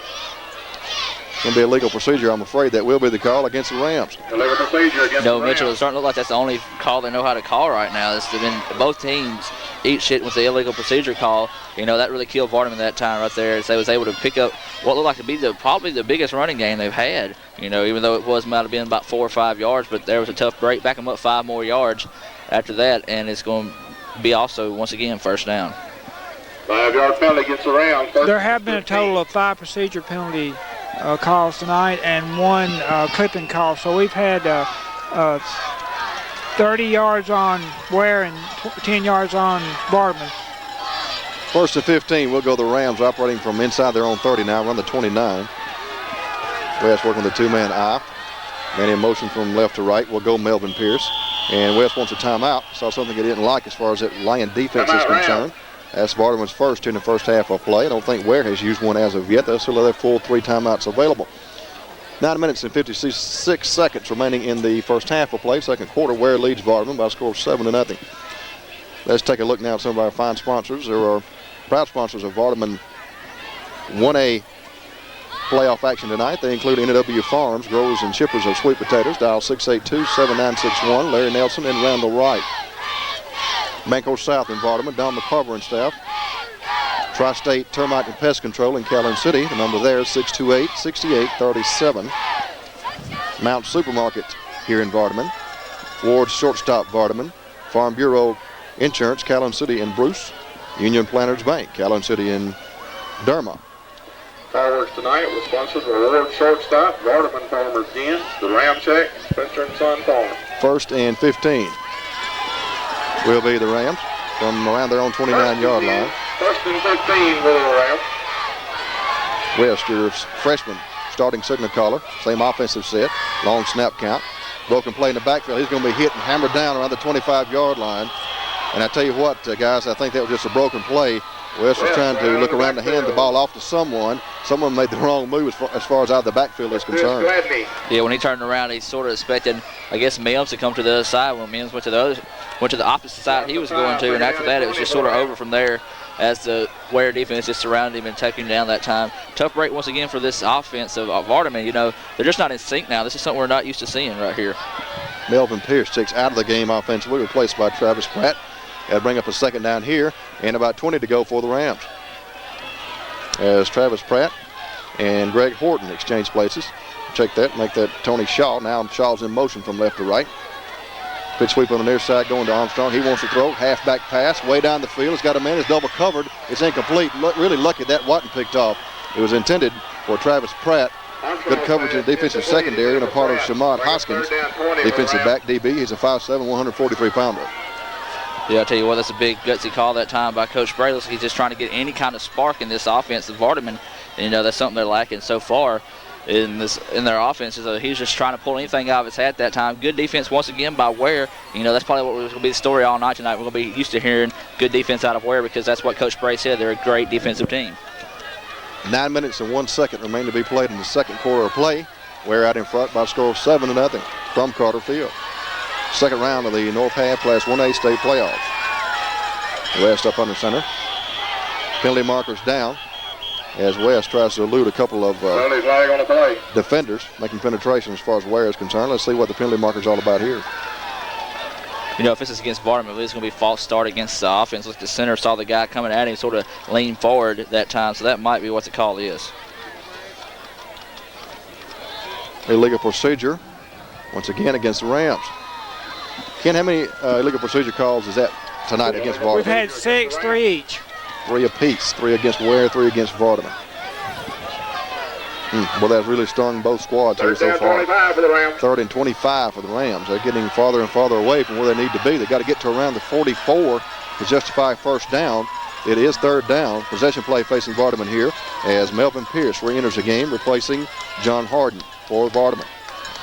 Going to be a legal procedure, I'm afraid. That will be the call against the Rams. Illegal procedure against the Rams. Mitchell, it's starting to look like that's the only call they know how to call right now. It's been both teams each hit with the illegal procedure call. You know, that really killed Vardaman that time right there. As they was able to pick up what looked like to be probably the biggest running game they've had. You know, even though it might have been about 4 or 5 yards, but there was a tough break, back them up 5 more yards after that, and it's going to be also, once again, 1st down. 5-yard penalty against the Rams. There have been a total of 5 procedure penalty calls tonight and 1 clipping call. So we've had 30 yards on Weir and 10 yards on Vardaman. 1st and 15, we'll go the Rams operating from inside their own 30 now, run the 29. West working the 2-man eye. Man in motion from left to right. We'll go Melvin Pierce. And West wants a timeout. Saw something he didn't like as far as that Lion defense is concerned. That's Vardaman's first in the first half of play. I don't think Weir has used one as of yet. They'll still have their full 3 timeouts available. 9 minutes and 56 seconds remaining in the first half of play. Second quarter, Weir leads Vardaman by a score of 7-0. Let's take a look now at some of our fine sponsors. There are proud sponsors of Vardaman 1A playoff action tonight. They include NW Farms, growers and shippers of sweet potatoes. Dial 682-7961. Larry Nelson and Randall Wright. Banco South in Vardaman, Don McCarver and staff. Tri-State Termite and Pest Control in Calhoun City. The number there is 628-6837. Mount Supermarket here in Vardaman. Ward's Shortstop Vardaman. Farm Bureau Insurance, Calhoun City and Bruce. Union Planters Bank, Calhoun City and Derma. Fireworks tonight was sponsored by Ward Shortstop, Vardaman Farmers Inn, the Ramcheck, Spencer & Son Farm. 1st and 15 will be the Rams from around their own 29-yard line. 1st and 15 for the Rams. West, your freshman starting signal caller. Same offensive set. Long snap count. Broken play in the backfield. He's going to be hit and hammered down around the 25-yard line. And I tell you what, guys, I think that was just a broken play. West was trying to look around to hand the ball off to someone. Someone made the wrong move as far as out of the backfield is concerned. Yeah, when he turned around, he sort of expected, I guess, Mims to come to the other side. When Mims went to the opposite side he was going to, and after that, it was just sort of over from there as the Weir defense just surrounded him and taking him down that time. Tough break once again for this offense of Vardaman. You know, they're just not in sync now. This is something we're not used to seeing right here. Melvin Pierce checks out of the game offensively, replaced by Travis Pratt. That'll bring up a second down here, and about 20 to go for the Rams. As Travis Pratt and Greg Horton exchange places. Check that, make that Tony Shaw. Now Shaw's in motion from left to right. Pitch sweep on the near side going to Armstrong. He wants to throw. Halfback pass way down the field. He's got a man. It's double covered. It's incomplete. Really lucky that wasn't picked off. It was intended for Travis Pratt. Good coverage in the defensive secondary and a part of Shamad Hoskins. Defensive back DB. He's a 5'7", 143-pounder. Yeah, I tell you what, that's a big gutsy call that time by Coach Brayless. He's just trying to get any kind of spark in this offense of Vardaman. And, you know, that's something they're lacking so far in their offense. So he's just trying to pull anything out of his hat that time. Good defense once again by Weir. You know, that's probably what was going to be the story all night tonight. We're going to be used to hearing good defense out of Weir because that's what Coach Bray said. They're a great defensive team. 9 minutes and 1 second remain to be played in the second quarter of play. Weir out in front by a score of 7-0 from Carter Field. Second round of the North Half Class 1A state playoffs. West up under center. Penalty markers down as West tries to elude a couple of defenders, making penetration as far as Weir is concerned. Let's see what the penalty marker's all about here. You know, if this is against Vardaman, it's going to be a false start against the offense. Look, the center saw the guy coming at him, sort of leaned forward at that time, so that might be what the call is. Illegal procedure, once again, against the Rams. Ken, how many illegal procedure calls is that tonight against Vardaman? We've had 6, 3 each. 3 apiece, 3 against Weir, 3 against Vardaman. Well, that's really strung both squads here so far. 3rd and 25 for the Rams. They're getting farther and farther away from where they need to be. They've got to get to around the 44 to justify first down. It is 3rd down. Possession play facing Vardaman here as Melvin Pierce re-enters the game, replacing John Harden for Vardaman.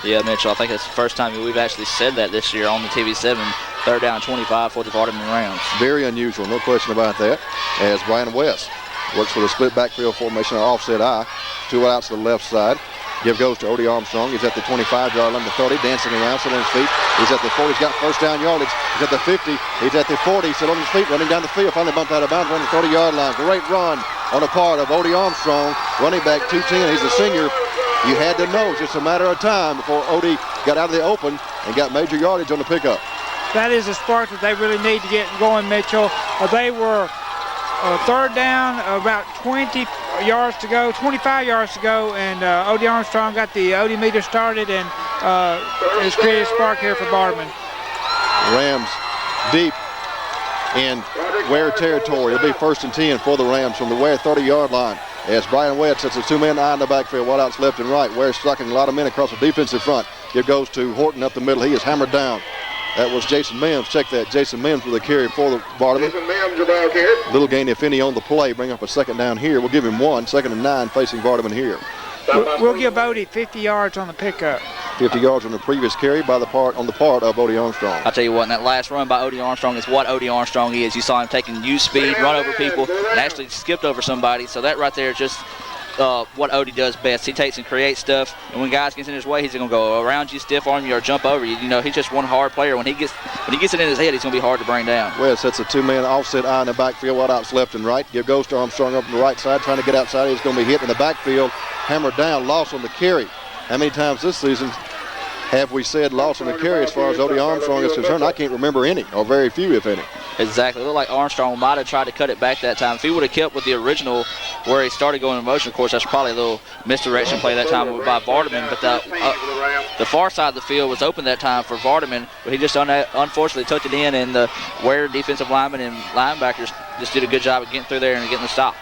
Yeah, Mitchell, I think it's the first time we've actually said that this year on the TV7. 3rd down 25 for the Vardaman Rams. Very unusual, no question about that. As Brian West works with a split backfield formation on offset eye. 2 outs to the left side. Give goes to Odie Armstrong. He's at the 25-yard line, the 30, dancing around, still on his feet. He's at the 40. He's got first down yardage. He's at the 50. He's at the 40, still on his feet, running down the field. Finally bumped out of bounds, running the 30-yard line. Great run on the part of Odie Armstrong, running back 210. He's a senior. You had to know it's just a matter of time before Odie got out of the open and got major yardage on the pickup. That is a spark that they really need to get going, Mitchell. They were 3rd down, about 20 yards to go, 25 yards to go, and Odie Armstrong got the Odie meter started, and it's created a spark here for Vardaman. Rams deep in Weir territory. It'll be 1st and 10 for the Rams from the Weir 30-yard line. As Brian Webb sets a 2-man eye in the backfield, wide outs left and right. Weir sucking a lot of men across the defensive front. It goes to Horton up the middle. He is hammered down. That was Jason Mims. Check that. Jason Mims with a carry for the Vardaman. Jason Mims about here. Little gain, if any, on the play. Bring up a 2nd down here. We'll give him 1. 2nd and 9 facing Vardaman here. We'll give Odie 50 yards on the pickup. 50 yards on the previous carry on the part of Odie Armstrong. I'll tell you what, in that last run by Odie Armstrong is what Odie Armstrong is. You saw him taking U speed, run over people, and actually skipped over somebody. So that right there just what Odie does best. He takes and creates stuff, and when guys get in his way, he's going to go around you, stiff arm you, or jump over you. You know, he's just one hard player. When he gets it in his head, he's going to be hard to bring down. Well, sets a two-man offset eye in the backfield, wide outs left and right. Goes to Armstrong up on the right side, trying to get outside. He's going to be hit in the backfield, hammered down, lost on the carry. How many times this season have we said loss on the carry as far as Odie Armstrong is concerned? I can't remember any, or very few, if any. Exactly. It looked like Armstrong might have tried to cut it back that time. If he would have kept with the original where he started going in motion, of course, that's probably a little misdirection play that time by Vardaman. But the far side of the field was open that time for Vardaman, but he just unfortunately took it in, and the Weir defensive linemen and linebackers just did a good job of getting through there and getting the stop.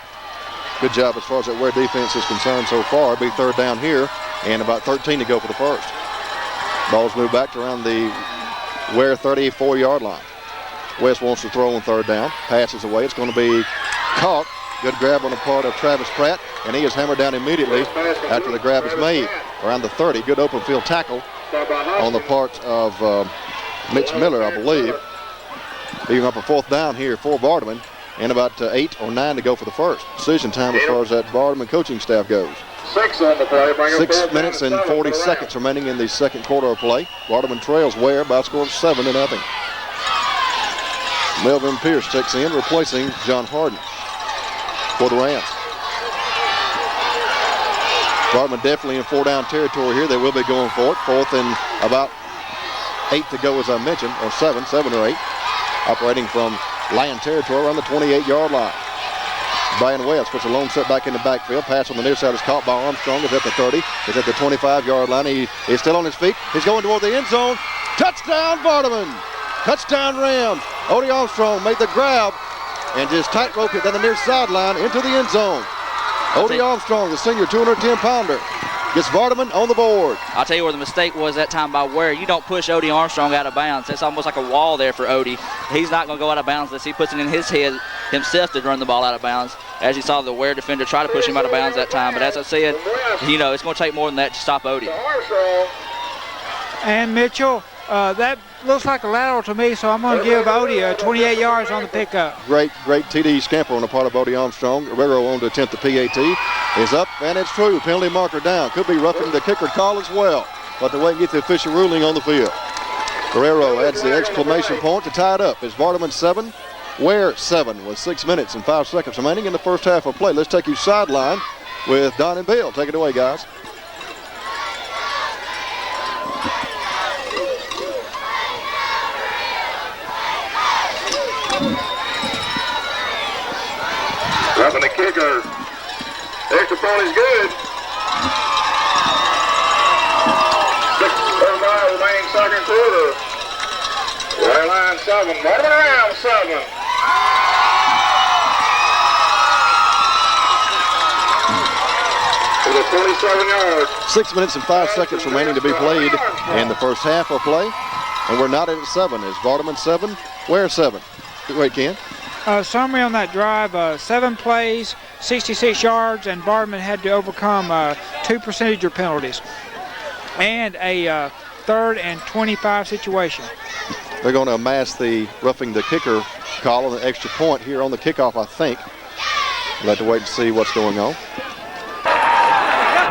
Good job as far as that Weir defense is concerned so far. It'll be third down here, and about 13 to go for the first. Ball's moved back to around the Weir 34-yard line. West wants to throw on third down. Passes away. It's going to be caught. Good grab on the part of Travis Pratt, and he is hammered down immediately after the grab is made. Around the 30. Good open field tackle on the part of Mitch Miller, I believe. Leaving up a fourth down here for Vardaman, and about 8 or 9 to go for the first. Decision time as far as that Vardaman coaching staff goes. 6 on the play. 6 minutes and 40 seconds remaining in the second quarter of play. Vardaman trails Weir by a score of 7-0. Melvin Pierce checks in, replacing John Harden for the Rams. Vardaman definitely in 4-down territory here. They will be going for it. Fourth and about 8 to go, as I mentioned, or 7 or 8. Operating from Lion territory around the 28-yard line. Brian West puts a lone set back in the backfield. Pass on the near side is caught by Armstrong. Is at the 30. Is at the 25-yard line. He is still on his feet. He's going toward the end zone. Touchdown, Vardaman. Touchdown, Rams. Odie Armstrong made the grab and just tightrope it down the near sideline into the end zone. Odie Armstrong, the senior 210-pounder, gets Vardaman on the board. I'll tell you where the mistake was that time by Weir. You don't push Odie Armstrong out of bounds. That's almost like a wall there for Odie. He's not going to go out of bounds unless he puts it in his head himself to run the ball out of bounds. As you saw the Weir defender try to push him out of bounds that time. But as I said, you know, it's going to take more than that to stop Odie. And Mitchell, that looks like a lateral to me, so I'm going to give Odie 28 yards on the pickup. Great TD scamper on the part of Odie Armstrong. Guerrero on to attempt the PAT. Is up, and it's true. Penalty marker down. Could be roughing the kicker call as well. But the way to get the official ruling on the field. Guerrero adds the exclamation point to tie it up. It's Vardaman 7, Weir 7 with 6 minutes and 5 seconds remaining in the first half of play. Let's take you sideline with Don and Bill. Take it away, guys. Roughing the kicker. Extra point is good. 6:05 remaining second quarter. Weir line 7. Vardaman around 7. To the 27 yards. 6 minutes and 5 seconds remaining to be played in the first half of play. And we're not at 7. It's Vardaman 7, Weir 7. Wait, Ken. Summary on that drive, 7 plays, 66 yards, and Vardaman had to overcome 2 procedure penalties and a 3rd and 25 situation. They're going to amass the roughing the kicker call on the extra point here on the kickoff, I think. We'll have to wait and see what's going on.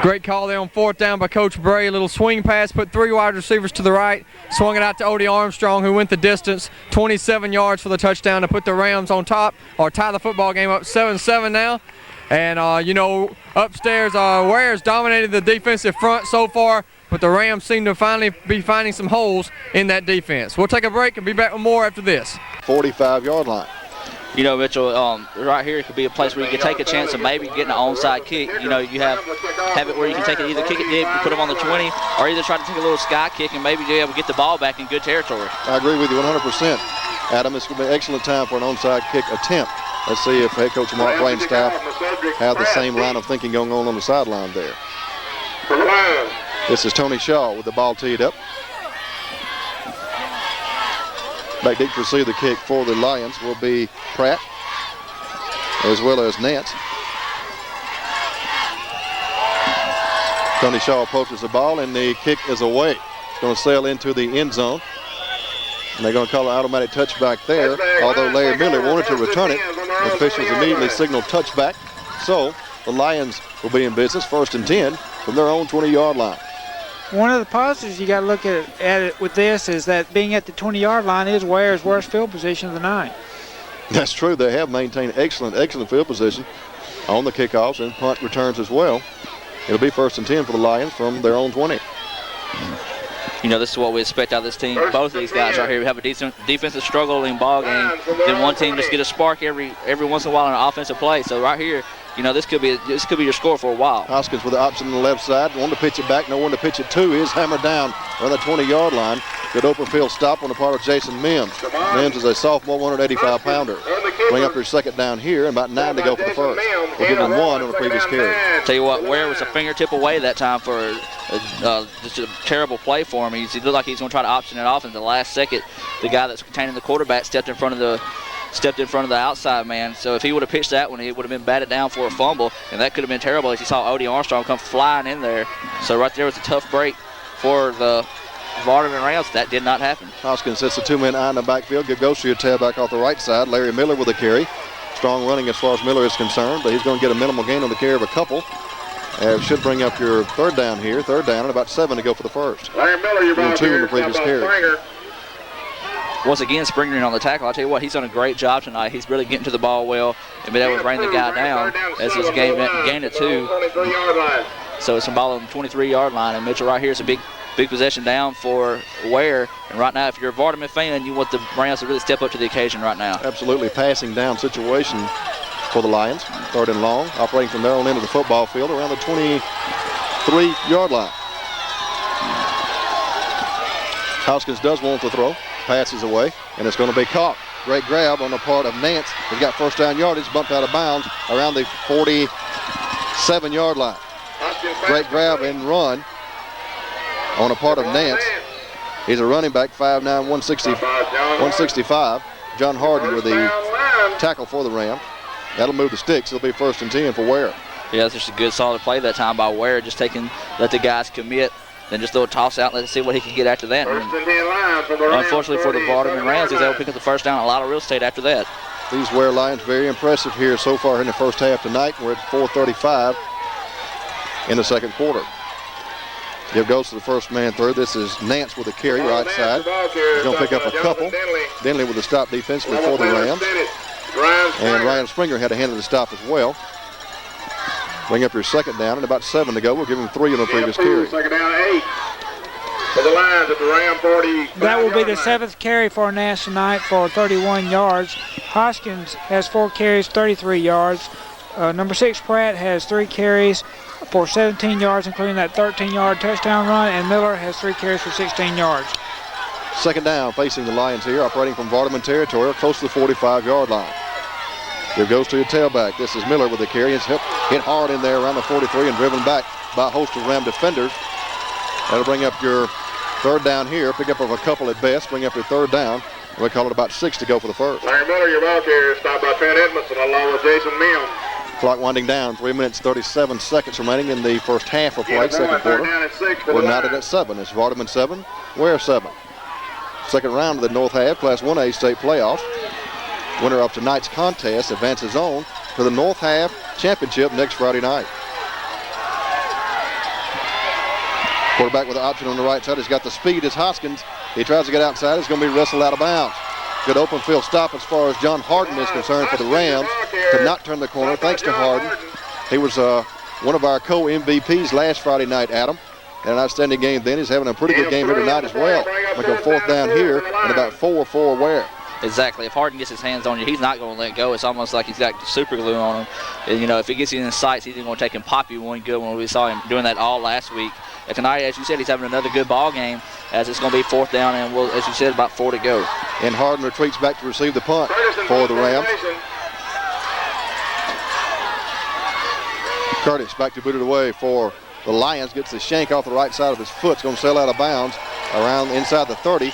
Great call there on fourth down by Coach Bray. A little swing pass, put 3 wide receivers to the right, swung it out to Odie Armstrong, who went the distance, 27 yards for the touchdown to put the Rams on top, or tie the football game up 7-7 now. And, you know, upstairs, Weir's dominated the defensive front so far, but the Rams seem to finally be finding some holes in that defense. We'll take a break and be back with more after this. 45-yard line. You know, Mitchell, right here it could be a place where you can take a chance of maybe getting an onside kick. You know, you have it where you can take it, either kick it deep, put them on the 20, or either try to take a little sky kick and maybe be able to get the ball back in good territory. I agree with you 100%. Adam, it's going to be an excellent time for an onside kick attempt. Let's see if head coach Mark Blaine staff have the same line of thinking going on the sideline there. This is Tony Shaw with the ball teed up. Back deep to receive the kick for the Lions will be Pratt, as well as Nance. Tony Shaw approaches the ball, and the kick is away. It's going to sail into the end zone. And they're going to call an automatic touchback there. Although Larry Miller wanted to return it, officials immediately signaled touchback. So The Lions will be in business, 1st and 10 from their own 20-yard line. One of the positives you got to look at it with this is that being at the 20-yard line is Weir's worst field position of the night. That's true. They have maintained excellent field position on the kickoffs and punt returns as well. It'll be 1st and 10 for the Lions from their own 20. You know, this is what we expect out of this team. Both of these guys right here have a decent defensive struggling ball game. Then one team just get a spark every once in a while on an offensive play. So right here, you know, this could be your score for a while. Hoskins with the option on the left side. One to pitch it back, no one to pitch it to. Is hammered down on the 20-yard line. Good open field stop on the part of Jason Mims. Mims is a sophomore 185-pounder. Bring up your 2nd down here and about 9 to go for the first. We'll give him 1 on the previous carry. Tell you what, Weir was a fingertip away that time for just a terrible play for him. He looked like he's going to try to option it off, and at the last second, the guy that's containing the quarterback stepped in front of the outside man. So if he would have pitched that one, it would have been batted down for a fumble, and that could have been terrible as you saw Odie Armstrong come flying in there. So right there was a tough break for the Vardaman Rams. That did not happen. Hoskins sets a 2-man eye in the backfield. Goes to your tailback off the right side. Larry Miller with a carry. Strong running as far as Miller is concerned, but he's going to get a minimal gain on the carry of a couple. Should bring up your 3rd down here. 3rd down and about 7 to go for the first. Larry Miller, you're about 2 in the previous carry. Once again, Springer on the tackle. I'll tell you what, he's done a great job tonight. He's really getting to the ball well and been able to bring the guy down as his gained it 2. So it's a ball on the 23-yard line, and Mitchell right here is a big possession down for Weir. And right now, if you're a Vardaman fan, you want the Rams to really step up to the occasion right now. Absolutely, passing down situation for the Lions. 3rd and long, operating from their own end of the football field around the 23-yard line. Hoskins does want to throw. Passes away, and it's going to be caught. Great grab on the part of Nance. He's got 1st down yardage, bumped out of bounds around the 47-yard line. Great grab and run on a part of Nance. He's a running back, 5'9", 165. John Harden with the tackle for the Rams. That'll move the sticks. It'll be 1st and 10 for Weir. Yeah, that's just a good solid play that time by Weir, just let the guys commit. Then just throw a toss out and let's see what he can get after that. Unfortunately for the Vardaman Rams, he's able to pick up the first down, a lot of real estate after that. These Weir Lions very impressive here so far in the first half tonight. We're at 4:35 in the 2nd quarter. Give goes to the first man through. This is Nance with a carry right side. He's going to pick up a couple. Denley with a stop defensively for the Rams. And Ryan Springer had a hand in the stop as well. Bring up your 2nd down and about 7 to go. We'll give him 3 on the previous carry. 2nd down, 8. For the Lions at the Ram 40. That will be the 7th carry for Nance tonight for 31 yards. Hoskins has 4 carries, 33 yards. Number 6, Pratt, has 3 carries for 17 yards, including that 13-yard touchdown run, and Miller has 3 carries for 16 yards. 2nd down facing the Lions here, operating from Vardaman territory, close to the 45-yard line. Here goes to your tailback. This is Miller with the carry. It's hit hard in there around the 43 and driven back by a host of Ram defenders. That'll bring up your 3rd down here. Pick up of a couple at best. Bring up your 3rd down. We'll call it about 6 to go for the first. Larry Miller, your ball carrier, stopped by Trent Edmondson along with Jason Mims. Clock winding down. 3 minutes, 37 seconds remaining in the first half of play, 2nd quarter. We're knotted at 7. It's Vardaman 7, Weir 7. 2nd round of the North Half Class 1A state playoffs. Winner of tonight's contest advances on to the North Half Championship next Friday night. Quarterback with the option on the right side. He's got the speed as Hoskins. He tries to get outside. It's going to be wrestled out of bounds. Good open field stop as far as John Harden is concerned for the Rams. Could not turn the corner thanks to Harden. He was one of our co-MVPs last Friday night, Adam. And an outstanding game then. He's having a pretty good game here tonight as well. Like a 4th down here and about 4 for Weir. Exactly. If Harden gets his hands on you, he's not going to let go. It's almost like he's got super glue on him. And, you know, if he gets you in the sights, he's going to take and pop you one good one. We saw him doing that all last week. And tonight, as you said, he's having another good ball game as it's going to be 4th down and, as you said, about 4 to go. And Harden retreats back to receive the punt for the Rams. Curtis back to boot it away for the Lions. Gets the shank off the right side of his foot. It's going to sail out of bounds around inside the 30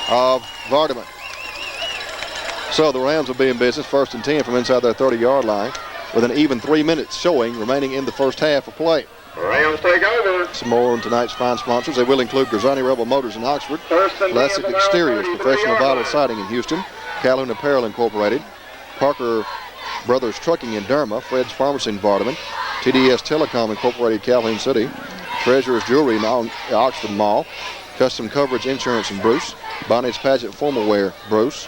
of Vardaman. So the Rams will be in business, 1st and 10 from inside their 30-yard line with an even 3 minutes showing remaining in the first half of play. Rams take over. Some more on tonight's fine sponsors. They will include Grisani Rebel Motors in Oxford, Classic Exteriors, Professional Vinyl Siding in Houston, Calhoun Apparel Incorporated, Parker Brothers Trucking in Derma, Fred's Pharmacy in Vardaman, TDS Telecom Incorporated, Calhoun City. Treasurer's Jewelry in Oxford Mall. Custom Coverage Insurance in Bruce. Bonnie's Pageant Formal Wear, Bruce.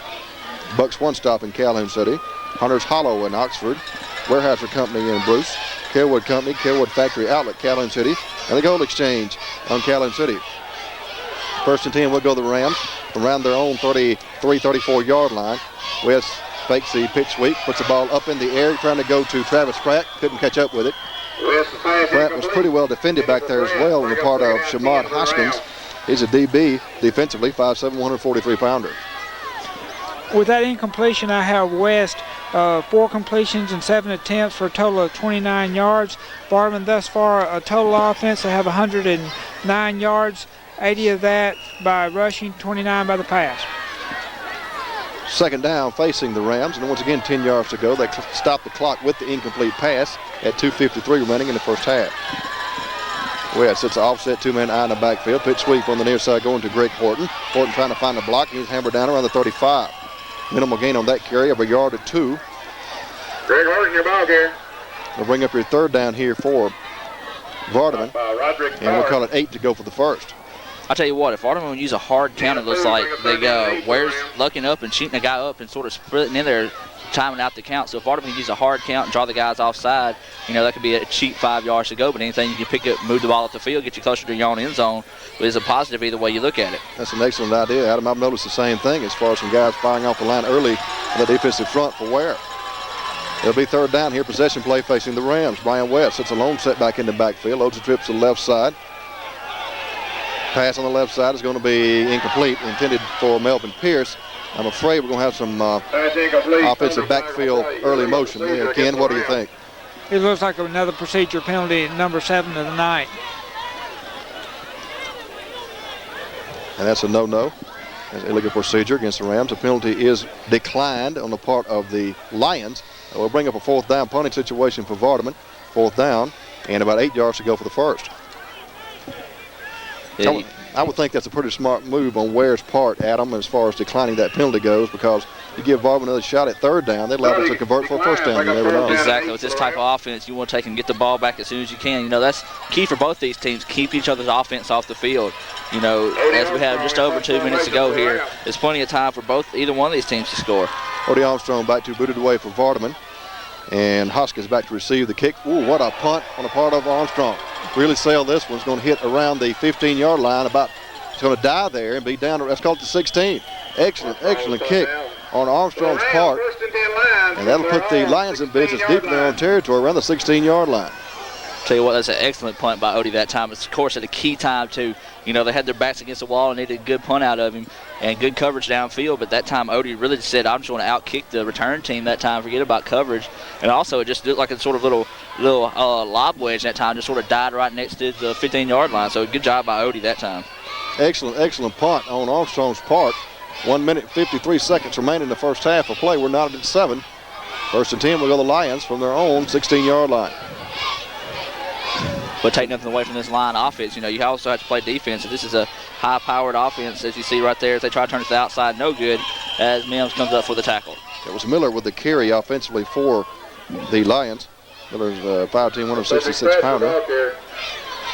Bucks One Stop in Calhoun City. Hunter's Hollow in Oxford. Weyerhaeuser Company in Bruce. Kelwood Company, Kelwood Factory Outlet, Calhoun City. And the Gold Exchange on Calhoun City. First and 10 will go the Rams around their own 34-yard line. West fakes the pitch sweep, puts the ball up in the air, trying to go to Travis Pratt. Couldn't catch up with it. Pratt was pretty well defended back there as well on the part of Shamad Hoskins. He's a DB defensively, 5'7", 143-pounder. With that incompletion, I have West 4 completions and 7 attempts for a total of 29 yards. Vardaman thus far, a total offense, they have 109 yards, 80 of that by rushing, 29 by the pass. Second down facing the Rams, and once again 10 yards to go. They stop the clock with the incomplete pass at 2:53 remaining in the first half. West sits an offset two-man eye in the backfield. Pitch sweep on the near side going to Greg Horton. Horton trying to find a block. He's hammered down around the 35. Minimal gain on that carry of a yard or 2. Greg Horton, your ball here. We'll bring up your third down here for Vardaman, and we'll call it 8 to go for the first. I'll tell you what, if Vardaman would use a hard count, it looks like they go Ware's looking up and shooting a guy up and sort of splitting in there, timing out the count. So if Vardaman can use a hard count and draw the guys offside, you know, that could be a cheap 5 yards to go, but anything you can pick up, move the ball up the field, get you closer to your own end zone is a positive either way you look at it. That's an excellent idea, Adam. I've noticed the same thing as far as some guys firing off the line early on the defensive front for Weir. It'll be third down here, possession play facing the Rams. Brian West sits a lone setback in the backfield, loads the trips to the left side. Pass on the left side is going to be incomplete, intended for Melvin Pierce. I'm afraid we're going to have some offensive backfield early motion. Yeah, Ken, what do you think? It looks like another procedure penalty, number 7 of the night. And that's a no-no. That's illegal procedure against the Rams. A penalty is declined on the part of the Lions. We'll bring up a fourth down punting situation for Vardaman. Fourth down and about 8 yards to go for the first. Yeah. I would think that's a pretty smart move on Ware's part, Adam, as far as declining that penalty goes, because you give Vardaman another shot at third down, they're liable to convert for a first down. You never know. Exactly. With this type of offense, you want to take and get the ball back as soon as you can. You know, that's key for both these teams, keep each other's offense off the field. You know, as we have just over 2 minutes to go here, there's plenty of time for either one of these teams to score. Odie Armstrong back to booted away for Vardaman. And Hoskins back to receive the kick. Ooh, what a punt on the part of Armstrong. Really sail this one's going to hit around the 15-yard line. It's going to die there and be down. Let's call it the 16. Excellent kick on Armstrong's part. And that'll put the Lions in business deep in their own territory around the 16-yard line. Tell you what, that's an excellent punt by Odie that time. It's, of course, at a key time, too. You know, they had their backs against the wall and needed a good punt out of him and good coverage downfield. But that time, Odie really said, I'm just going to out-kick the return team that time, forget about coverage. And also, it just looked like a sort of little lob wedge that time, just sort of died right next to the 15-yard line. So good job by Odie that time. Excellent punt on Armstrong's part. 1 minute, 53 seconds remaining in the first half of play. We're not at 7. First and 10 will go the Lions from their own 16-yard line. But take nothing away from this line offense. You know, you also have to play defense. And this is a high-powered offense, as you see right there. As they try to turn it to the outside, no good, as Mims comes up for the tackle. It was Miller with the carry offensively for the Lions. Miller's 5'10", 166-pounder.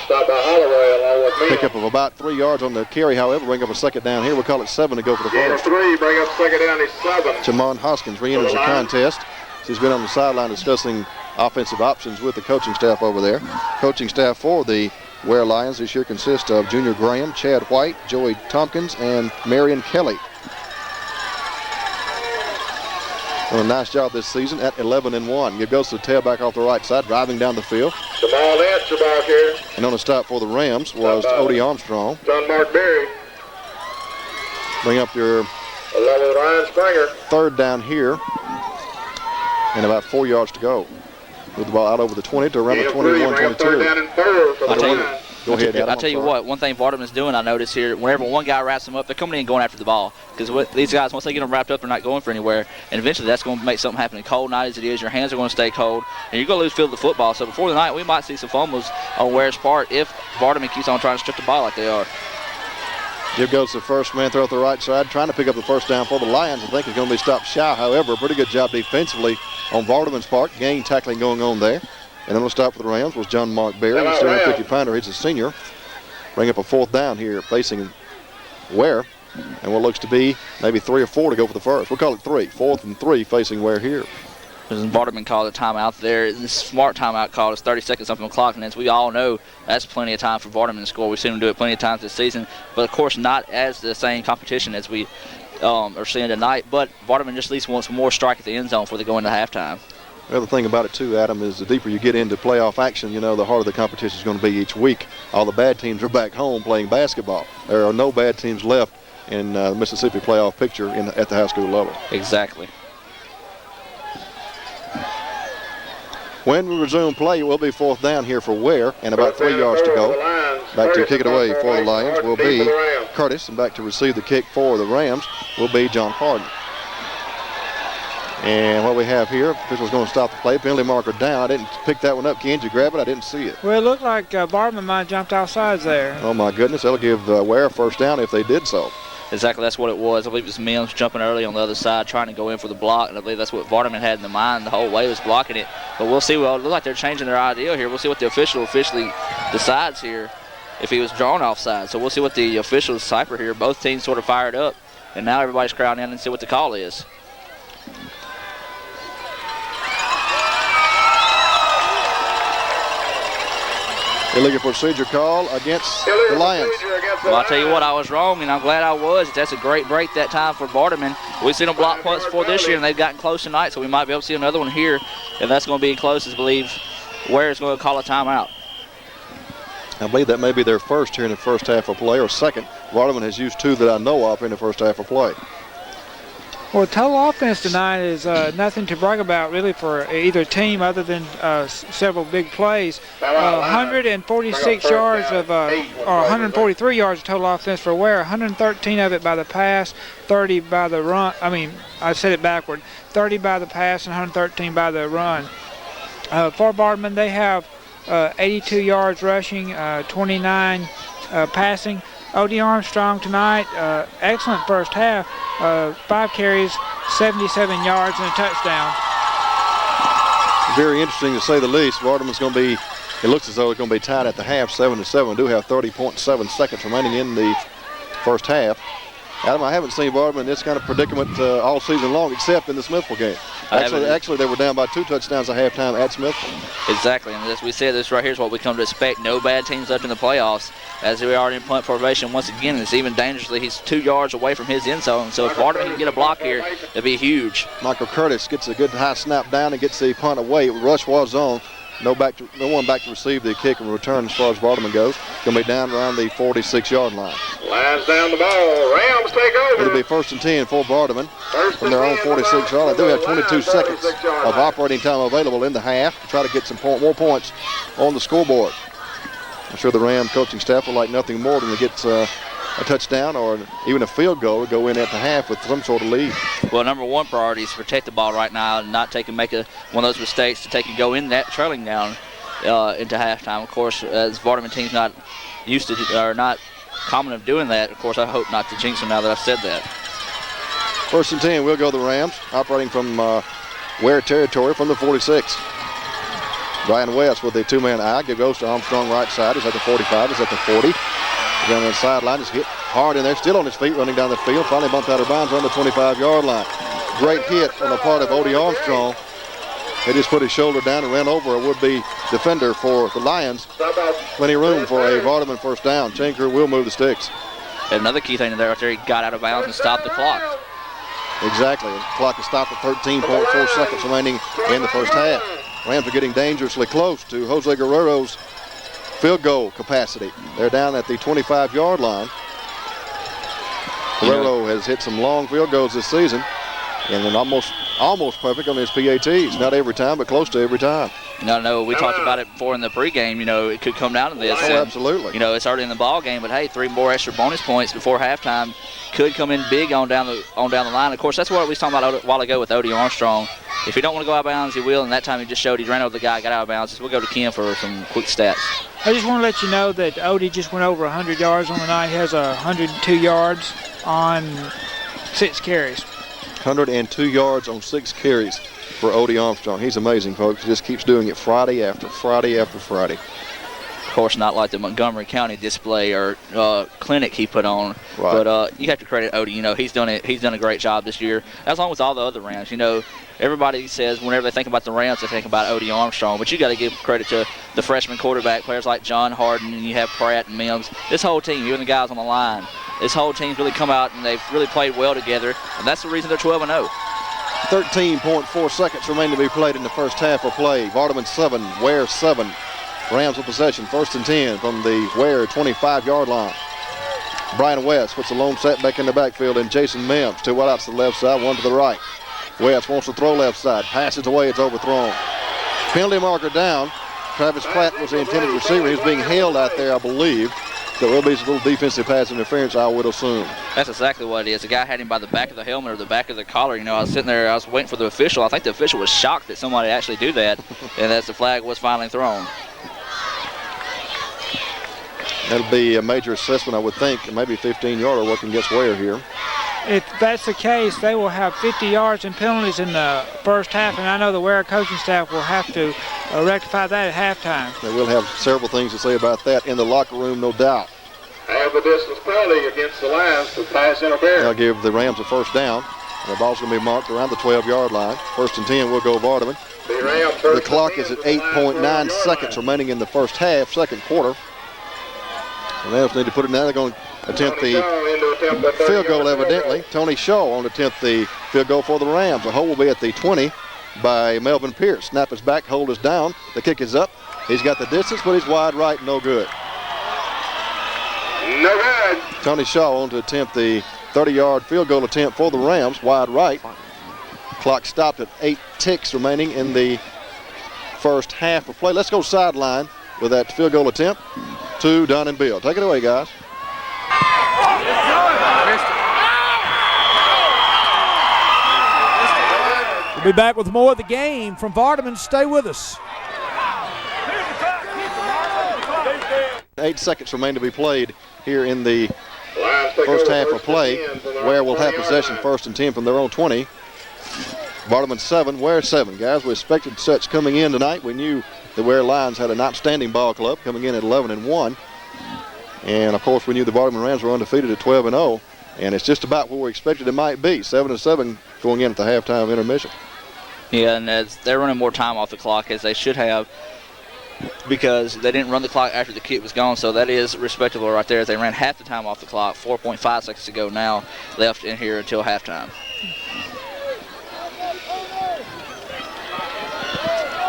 Stop by Holloway along with me. Pickup of about 3 yards on the carry, however. Bring up a second down here. We'll call it 7 to go for the first. 3, bring up second down, he's 7. Jamon Hoskins re-enters the contest. He's been on the sideline discussing offensive options with the coaching staff over there. Coaching staff for the Weir Lions this year consists of Junior Graham, Chad White, Joey Tompkins, and Marion Kelly. Done a nice job this season at 11-1. It goes to the tailback off the right side, driving down the field. Jamal Nance back here. And on the stop for the Rams was Odie Armstrong. John Mark Berry. Bring up your 11 Ryan Springer. third down here. And about 4 yards to go. Move the ball out over the 20 to around the 21, 22. Go ahead, Adam. I'll tell you what, one thing Vardaman's doing, I notice here, whenever one guy wraps them up, they're coming in and going after the ball. Because these guys, once they get them wrapped up, they're not going for anywhere. And eventually that's going to make something happen. Cold night as it is, your hands are going to stay cold, and you're going to lose field of the football. So before the night, we might see some fumbles on Weir's part if Vardaman keeps on trying to strip the ball like they are. Here goes the first man throw at the right side, trying to pick up the first down for the Lions. I think it's going to be stopped shy. However, a pretty good job defensively on Vardaman's part. Gang tackling going on there. And then we'll stop for the Rams was John Mark Berry, the 750-pounder. He's a senior. Bring up a 4th down here facing Weir. And what looks to be maybe 3 or 4 to go for the first. We'll call it 3. 4th and 3 facing Weir here. Vardaman called a timeout there. The smart timeout call is 30 seconds up on the clock, and as we all know, that's plenty of time for Vardaman to score. We've seen him do it plenty of times this season, but of course not as the same competition as we are seeing tonight. But Vardaman just at least wants more strike at the end zone before they go into halftime. The other thing about it too, Adam, is the deeper you get into playoff action, you know, the harder the competition is going to be each week. All the bad teams are back home playing basketball. There are no bad teams left in the Mississippi playoff picture at the high school level. Exactly. When we resume play, it will be 4th down here for Weir and about 3 yards to go. Back to kick it away for the Lions will be Curtis, and back to receive the kick for the Rams will be John Harden. And what we have here, official's going to stop the play. Penalty marker down. I didn't pick that one up. Ken, did you grab it? I didn't see it. Well, it looked like Vardaman might have jumped offsides there. Oh, my goodness. That'll give Weir a first down if they did so. Exactly, that's what it was. I believe it was Mims jumping early on the other side, trying to go in for the block, and I believe that's what Vardaman had in the mind the whole way, was blocking it. But we'll see. Well, it looks like they're changing their idea here. We'll see what the official officially decides here if he was drawn offside. So we'll see what the officials cipher here. Both teams sort of fired up, and now everybody's crowding in and see what the call is. Illegal procedure call against the Lions. Well, I'll tell you what, I was wrong, and I'm glad I was. That's a great break that time for Vardaman. We've seen them block punts before this year, and they've gotten close tonight, so we might be able to see another one here. And that's going to be close, as I believe Weir is going to call a timeout. I believe that may be their first here in the first half of play, or second. Vardaman has used 2 that I know of in the first half of play. Well, total offense tonight is nothing to brag about really for either team other than several big plays. 146 yards of, or 143 yards of total offense for Weir, 113 of it by the pass, 30 by the run. I mean, I said it backward. 30 by the pass and 113 by the run. For Vardaman, they have 82 yards rushing, 29 passing. O.D. Armstrong tonight, excellent first half, 5 carries, 77 yards and a touchdown. Very interesting to say the least. Vardaman's going to be, it looks as though it's going to be tied at the half, 7-7. We do have 30.7 seconds remaining in the first half. Adam, I haven't seen Vardaman in this kind of predicament all season long, except in the Smithville game. Actually, they were down by 2 touchdowns at halftime at Smithville. Exactly, and as we said, this right here is what we come to expect. No bad teams left in the playoffs. As we are in punt formation once again, it's even dangerously. He's 2 yards away from his end zone, so if Vardaman can get a block here, it'd be huge. Michael Curtis gets a good high snap down and gets the punt away. Rush was on. No one back to receive the kick and return as far as Vardaman goes. Going to be down around the 46-yard line. Lions down the ball. Rams take over. It'll be 1st and 10 for Vardaman from their own 46-yard line. They do have 22 seconds of operating time available in the half to try to get some more points on the scoreboard. I'm sure the Ram coaching staff would like nothing more than to get a touchdown or even a field goal to go in at the half with some sort of lead. Well, number one priority is to protect the ball right now and not make one of those mistakes to take and go in that trailing down into halftime. Of course, as Vardaman team's not used to or not common of doing that, of course, I hope not to jinx them now that I've said that. 1st and 10, we'll go the Rams, operating from Weir territory from the 46. Brian West with the 2-man eye. Goes to Armstrong right side. He's at the 45. He's at the 40. Down the sideline, just hit hard in there, still on his feet, running down the field. Finally bumped out of bounds on the 25-yard line. Great hit on the part of O.D. Armstrong. He just put his shoulder down and ran over a would-be defender for the Lions. Plenty of room for a Vardaman first down. Chain crew will move the sticks. And another key thing there, he got out of bounds and stopped the clock. Exactly. The clock is stopped at 13.4 seconds remaining in the first half. Rams are getting dangerously close to Jose Guerrero's field goal capacity. They're down at the 25-yard line. Guerrero has hit some long field goals this season, and then almost perfect on his PATs. Not every time, but close to every time. No, we talked about it before in the pregame. It could come down to this. Oh, absolutely. It's already in the ball game, but hey, 3 more extra bonus points before halftime could come in big on down the line. Of course, that's what we was talking about a while ago with O.D. Armstrong. If he don't want to go out of bounds, he will, and that time he just showed he ran over the guy, got out of bounds. We'll go to Ken for some quick stats. I just want to let you know that O.D. just went over 100 yards on the night. He has 102 yards on 6 carries. 102 yards on 6 carries for Odie Armstrong. He's amazing, folks. He just keeps doing it Friday after Friday after Friday. Of course, not like the Montgomery County display or clinic he put on, Right. but you have to credit Odie. You know, he's done it. He's done a great job this year, as long as all the other Rams. You know, everybody says whenever they think about the Rams, they think about Odie Armstrong, but you got to give credit to the freshman quarterback players like John Harden, and you have Pratt and Mims. This whole team, even the guys on the line, this whole team's really come out and they've really played well together, and that's the reason they're 12-0. 13.4 seconds remain to be played in the first half of play. Vardaman 7, Weir 7. Rams with possession, 1st and 10 from the Weir 25-yard line. Brian West puts a lone set back in the backfield, and Jason Mims, 2 wideouts to the left side, 1 to the right. West wants to throw left side, passes away, it's overthrown. Penalty marker down. Travis Pratt was the intended receiver. He was being held out there, I believe. So there'll be some little defensive pass interference, I would assume. That's exactly what it is. The guy had him by the back of the helmet or the back of the collar. You know, I was sitting there, I was waiting for the official. I think the official was shocked that somebody actually do that, and as the flag was finally thrown. That'll be a major assessment, I would think, maybe 15-yarder working against Weir here. If that's the case, they will have 50 yards in penalties in the first half, and I know the Weir coaching staff will have to rectify that at halftime. They will have several things to say about that in the locker room, no doubt. Have a distance penalty against the Lions for pass interference. They'll give the Rams a first down. The ball's going to be marked around the 12-yard line. 1st and 10 will go Vardaman. The clock is at 8.9 seconds remaining in the first half, second quarter. The Rams need to put it down. They're going to attempt the field goal, evidently. Tony Shaw on to attempt the field goal for the Rams. The hole will be at the 20 by Melvin Pierce. Snap is back, hold is down. The kick is up. He's got the distance, but he's wide right, no good. No good. Tony Shaw on to attempt the 30-yard field goal attempt for the Rams, wide right. Clock stopped at 8 ticks remaining in the first half of play. Let's go sideline with that field goal attempt to Don and Bill. Take it away, guys. We'll be back with more of the game from Vardaman. Stay with us. 8 seconds remain to be played here in the first half of play. Weir will have possession, 1st and 10 from their own 20. Vardaman 7, Weir 7. Guys, we expected such coming in tonight. We knew the Weir Lions had an outstanding ball club coming in at 11-1. And, of course, we knew the Vardaman Rams were undefeated at 12-0. And it's just about what we expected it might be, 7-7 going in at the halftime intermission. Yeah, and as they're running more time off the clock, as they should have, because they didn't run the clock after the kick was gone, so that is respectable right there. As they ran half the time off the clock, 4.5 seconds to go now left in here until halftime.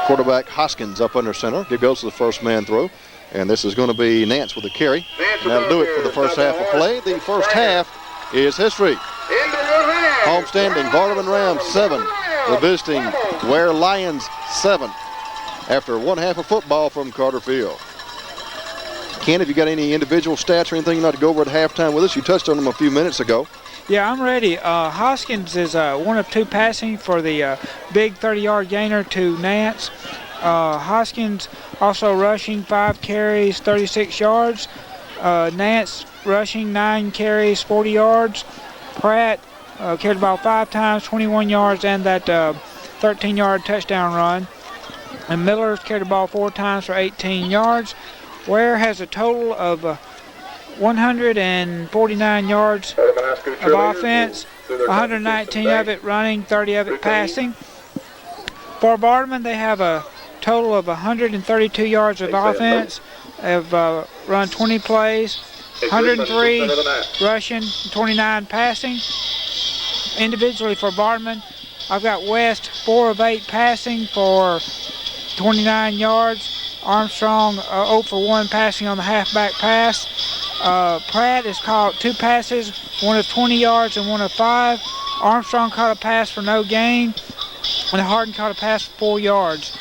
Quarterback Hoskins up under center. He goes to the first man throw. And this is going to be Nance with a carry. And that'll do it for the first half of play. The first half is history. Homestanding Vardaman Rams 7. The visiting Weir Lions 7. After one half of football from Carter Field. Ken, have you got any individual stats or anything you'd like to go over at halftime with us? You touched on them a few minutes ago. Yeah, I'm ready. Hoskins is 1 of 2 passing for the big 30-yard gainer to Nance. Hoskins also rushing 5 carries, 36 yards. Nance rushing 9 carries, 40 yards. Pratt carried the ball 5 times, 21 yards, and that 13-yard touchdown run. And Miller's carried the ball 4 times for 18 yards. Weir has a total of 149 yards of offense, 119 of it running, 30 of it passing. For Vardaman, they have a total of 132 yards of offense, have run 20 plays, 103 rushing, 29 passing. Individually for Vardaman, I've got West 4 of 8 passing for 29 yards. Armstrong 0 for 1 passing on the halfback pass. Pratt has caught 2 passes, 1 of 20 yards and 1 of 5. Armstrong caught a pass for no gain, and Harden caught a pass for 4 yards.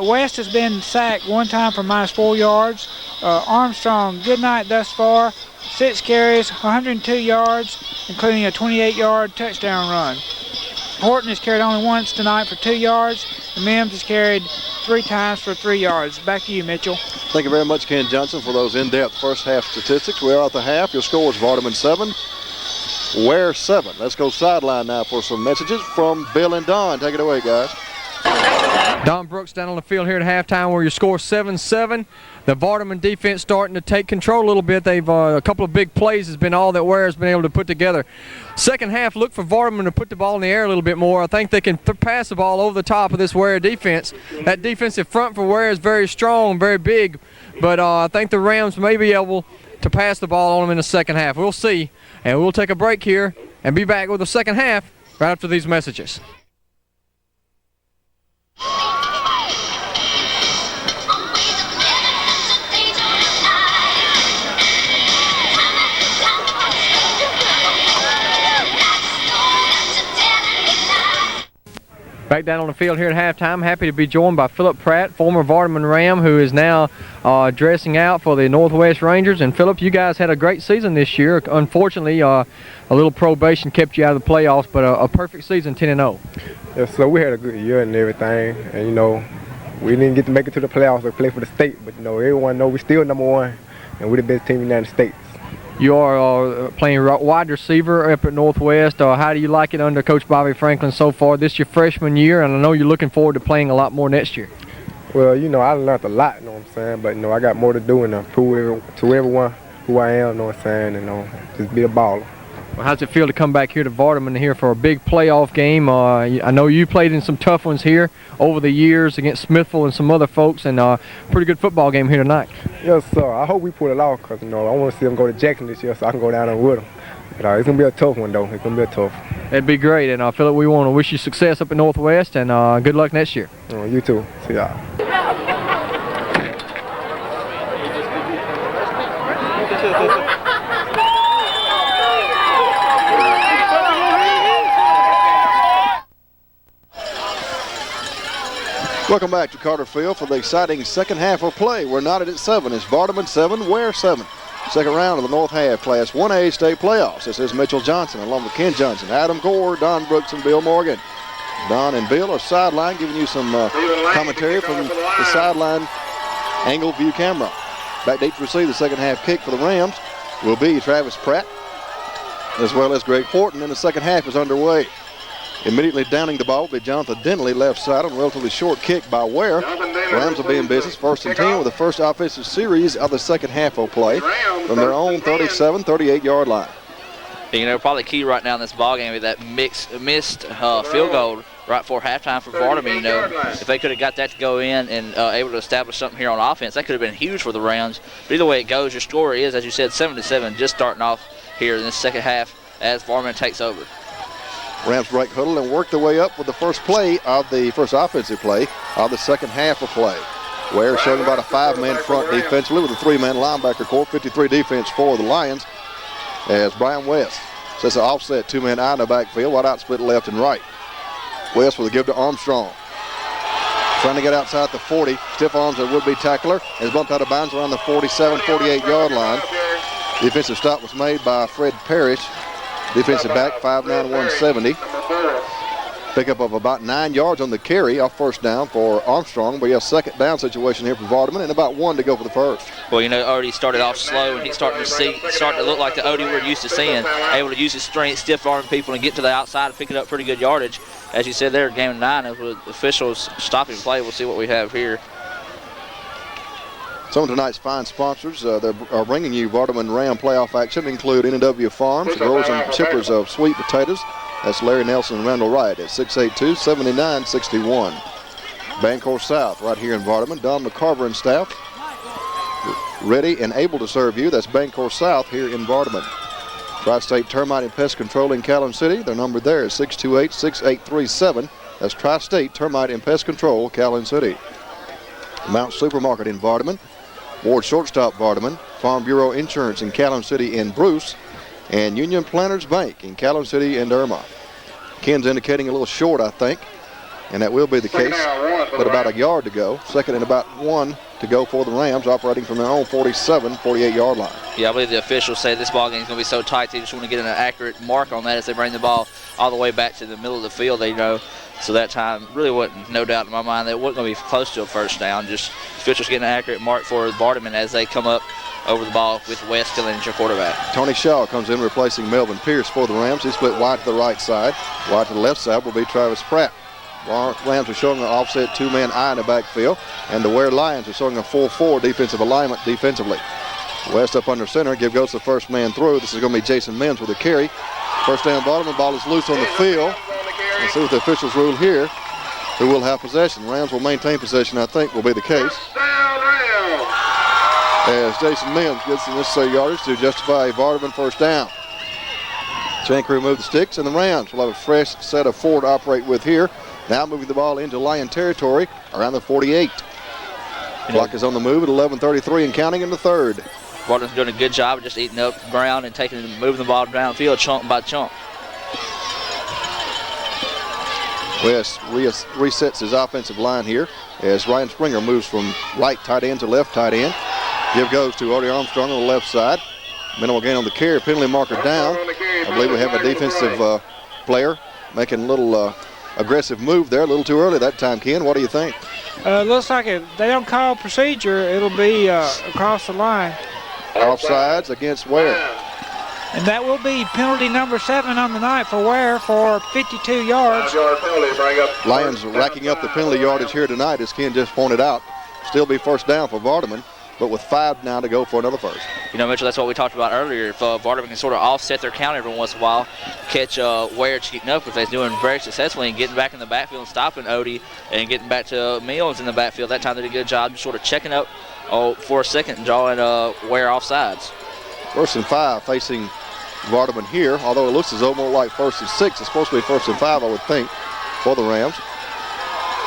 West has been sacked 1 time for -4 yards. Armstrong, good night thus far. 6 carries, 102 yards, including a 28-yard touchdown run. Horton has carried only once tonight for 2 yards, and Mims has carried 3 times for 3 yards. Back to you, Mitchell. Thank you very much, Ken Johnson, for those in-depth first half statistics. We are at the half. Your score is Vardaman 7, Weir 7. Let's go sideline now for some messages from Bill and Don. Take it away, guys. Don Brooks down on the field here at halftime where your score 7-7. The Vardaman defense starting to take control a little bit. They've a couple of big plays has been all that Weir has been able to put together. Second half, look for Vardaman to put the ball in the air a little bit more. I think they can pass the ball over the top of this Weir defense. That defensive front for Weir is very strong, very big, but I think the Rams may be able to pass the ball on them in the second half. We'll see, and we'll take a break here and be back with the second half right after these messages. Back down on the field here at halftime, happy to be joined by Philip Pratt, former Vardaman Ram, who is now dressing out for the Northwest Rangers. And Philip, you guys had a great season this year. Unfortunately, a little probation kept you out of the playoffs, but a perfect season, 10-0. Yes, so we had a good year and everything, and you know, we didn't get to make it to the playoffs or play for the state, but you know, everyone knows we still number one, and we're the best team in the United States. You are playing wide receiver up at Northwest. How do you like it under Coach Bobby Franklin so far? This is your freshman year, and I know you're looking forward to playing a lot more next year. Well, you know, I learned a lot, you know what I'm saying, but you know, I got more to do and to prove to everyone who I am, you know what I'm saying, and you know, just be a baller. Well, how's it feel to come back here to Vardaman here for a big playoff game? I know you played in some tough ones here over the years against Smithville and some other folks, and pretty good football game here tonight. Yes, sir. I hope we pull it off because, you know, I want to see them go to Jackson this year so I can go down there with them. But it's going to be a tough one, though. It's going to be a tough. It'd be great, and Philip, we want to wish you success up at Northwest, and good luck next year. You too. See y'all. Welcome back to Carter Field for the exciting second half of play. We're knotted at 7. It's Vardaman 7, Weir 7. Second round of the North Half Class 1A State Playoffs. This is Mitchell Johnson along with Ken Johnson, Adam Gore, Don Brooks, and Bill Morgan. Don and Bill are sideline giving you some commentary from the sideline angle view camera. Back deep to receive the second half kick for the Rams will be Travis Pratt as well as Greg Horton, and the second half is underway. Immediately downing the ball will be Jonathan Denley, left side, on a relatively short kick by Weir. Rams will be in business, 1st and 10 with the first offensive series of the second half of play from their own 37, 38-yard line. You know, probably key right now in this ball game is that missed field goal right before halftime for Vardaman. You know, if they could have got that to go in and able to establish something here on offense, that could have been huge for the Rams. But either way it goes, your score is, as you said, 7-7, just starting off here in this second half as Vardaman takes over. Rams break huddle and work their way up with the first play of the first offensive play of the second half of play. Weir showing about a 5-man front defensively with a 3-man linebacker core, 53 defense for the Lions as Brian West sets an offset 2-man eye in the backfield, wide out split left and right. West with a give to Armstrong. Trying to get outside the 40. Stiff arms that would-be tackler is bumped out of bounds around the 47, 48-yard line. Defensive stop was made by Fred Parrish. Defensive back, 5'9", 170. Pickup of about 9 yards on the carry off first down for Armstrong. But a second down situation here for Vardaman and about 1 to go for the first. Well, you know, Odie started off slow and he's starting to look like the Odie we're used to seeing, able to use his strength, stiff-arming people and get to the outside and picking up pretty good yardage. As you said there, game 9, as with officials stopping play, we'll see what we have here. Some of tonight's fine sponsors that are bringing you Vardaman Ram playoff action include N&W Farms, growers and shippers of sweet potatoes. That's Larry Nelson and Randall Wright at 682-7961. Bancorp South right here in Vardaman. Don McCarver and staff ready and able to serve you. That's Bancorp South here in Vardaman. Tri-State Termite and Pest Control in Calhoun City. Their number there is 628-6837. That's Tri-State Termite and Pest Control, Calhoun City. Mount Supermarket in Vardaman. Ward Shortstop Vardaman, Farm Bureau Insurance in Calhoun City and Bruce, and Union Planters Bank in Calhoun City and Irma. Ken's indicating a little short, I think, and that will be the case, but about a yard to go. Second and about 1 to go for the Rams, operating from their own 47, 48-yard line. Yeah, I believe the officials say this ball game is going to be so tight they just want to get an accurate mark on that as they bring the ball all the way back to the middle of the field. They know So that time really wasn't no doubt in my mind that it wasn't going to be close to a first down. Just officials getting an accurate mark for Vardaman as they come up over the ball with West still in as your quarterback. Tony Shaw comes in replacing Melvin Pierce for the Rams. He split wide to the right side. Wide to the left side will be Travis Pratt. Rams are showing an offset two-man eye in the backfield, and the Weir Lions are showing a 4-4 defensive alignment defensively. West up under center. Give goes the first man through. This is going to be Jason Mims with a carry. First down, Vardaman. Ball is loose on the field. Let's see what the officials rule here. Who will have possession? Rams will maintain possession, I think, will be the case. As Jason Mims gets the necessary yardage to justify a Vardaman first down. Shank remove the sticks, and the Rams will have a fresh set of four to operate with here. Now moving the ball into Lion territory around the 48. Clock is on the move at 11:33 and counting in the third. Vardaman's doing a good job of just eating up ground and moving the ball downfield chunk by chunk. West resets his offensive line here as Ryan Springer moves from right tight end to left tight end. Give goes to Odie Armstrong on the left side. Minimal gain on the carry, penalty marker down. I believe we have a defensive player making a little aggressive move there, a little too early that time, Ken. What do you think? Looks like if they don't call procedure, it'll be across the line. Offsides against Weir. And that will be penalty number 7 on the night for Weir for 52 yards. Lions racking up the penalty yardage here tonight, as Ken just pointed out. Still be first down for Vardaman, but with 5 now to go for another first. You know, Mitchell, that's what we talked about earlier. If Vardaman can sort of offset their count every once in a while, catch Weir cheating up, which they're doing very successfully, and getting back in the backfield and stopping Odie and getting back to Mills in the backfield. That time they did a good job just sort of checking up for a second and drawing Weir off sides. 1st and 5 facing Vardaman here, although it looks as though more like 1st and 6. It's supposed to be 1st and 5, I would think, for the Rams.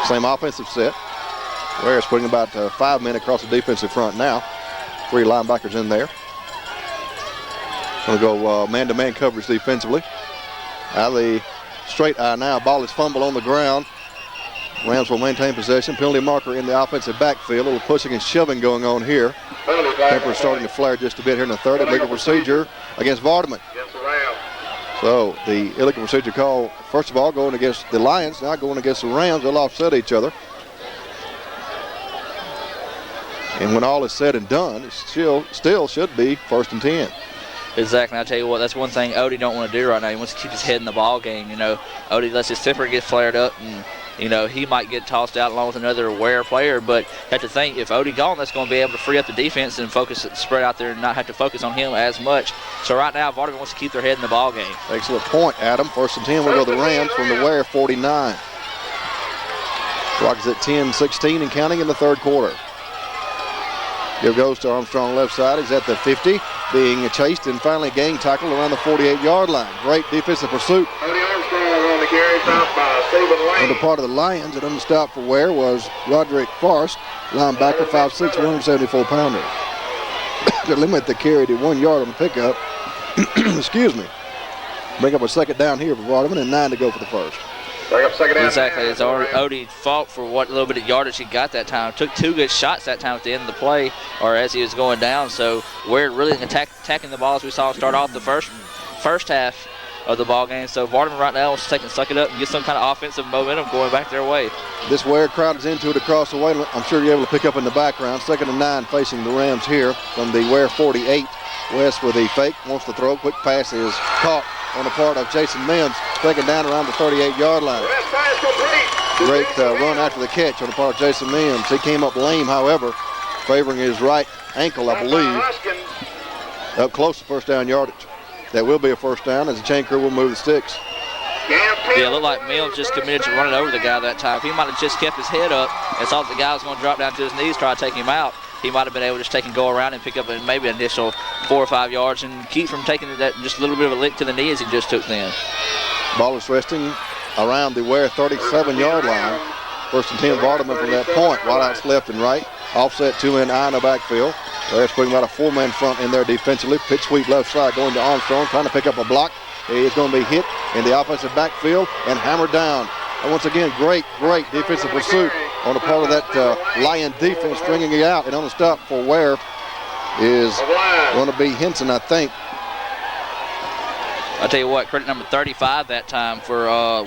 Same offensive set. Weir's putting about 5 men across the defensive front now. 3 linebackers in there. Going to go man-to-man coverage defensively. Out of the straight eye now. Ball is fumbled on the ground. Rams will maintain possession. Penalty marker in the offensive backfield. A little pushing and shoving going on here. Temper starting to flare just a bit here in the third. Illegal procedure against Vardaman. So the illegal procedure call, first of all, going against the Lions, now going against the Rams. They'll offset each other. And when all is said and done, it still should be 1st and 10. Exactly. I'll tell you what, that's one thing Odie don't want to do right now. He wants to keep his head in the ball game. You know, Odie lets his temper get flared up, and you know, he might get tossed out along with another Weir player, but you have to think if Odie gone, that's going to be able to free up the defense and focus, spread out there and not have to focus on him as much. So right now, Vardaman wants to keep their head in the ball game. Excellent point, Adam. 1st and 10, we'll go to the Rams from the Weir 49. Clock is at 10:16 and counting in the third quarter. Give goes to Armstrong left side. He's at the 50, being chased and finally gang tackled around the 48-yard line. Great defensive pursuit. On the part of the Lions, and on the stop for Weir was Roderick Forrest, linebacker, 5'6", 174-pounder. To limit the carry to 1 yard on the pickup. Excuse me. Bring up a second down here for Vardaman and 9 to go for the first. Exactly. As Odie fought for what little bit of yardage he got that time. Took 2 good shots that time at the end of the play, or as he was going down. So Weir really attacking the ball as we saw start off the first half of the ball game. So Vardaman right now is suck it up and get some kind of offensive momentum going back their way. This Weir crowd is into it across the way. I'm sure you're able to pick up in the background. 2nd and 9 facing the Rams here from the Weir 48. West with a fake, wants to throw. Quick pass is caught on the part of Jason Mims, taken down around the 38-yard line. Great run after the catch on the part of Jason Mims. He came up lame, however, favoring his right ankle, I believe. Up close to first down yardage. That will be a first down as the chain crew will move the sticks. Yeah, it looked like Mills just committed to running over the guy that time. If he might have just kept his head up and thought the guy was going to drop down to his knees, try to take him out, he might have been able to just take and go around and pick up maybe an initial 4 or 5 yards and keep from taking that just a little bit of a lick to the knee as he just took then. Ball is resting around the Weir 37-yard line. 1st and 10 Vardaman from that point. Wideouts left and right. Offset 2-man eye in the backfield. Weir's putting about a 4-man front in there defensively. Pitch sweep left side going to Armstrong, trying to pick up a block. He is going to be hit in the offensive backfield and hammered down. And once again, great defensive pursuit on the part of that Lion defense, stringing it out. And on the stop for Weir is going to be Henson, I think. I'll tell you what, credit number 35 that time for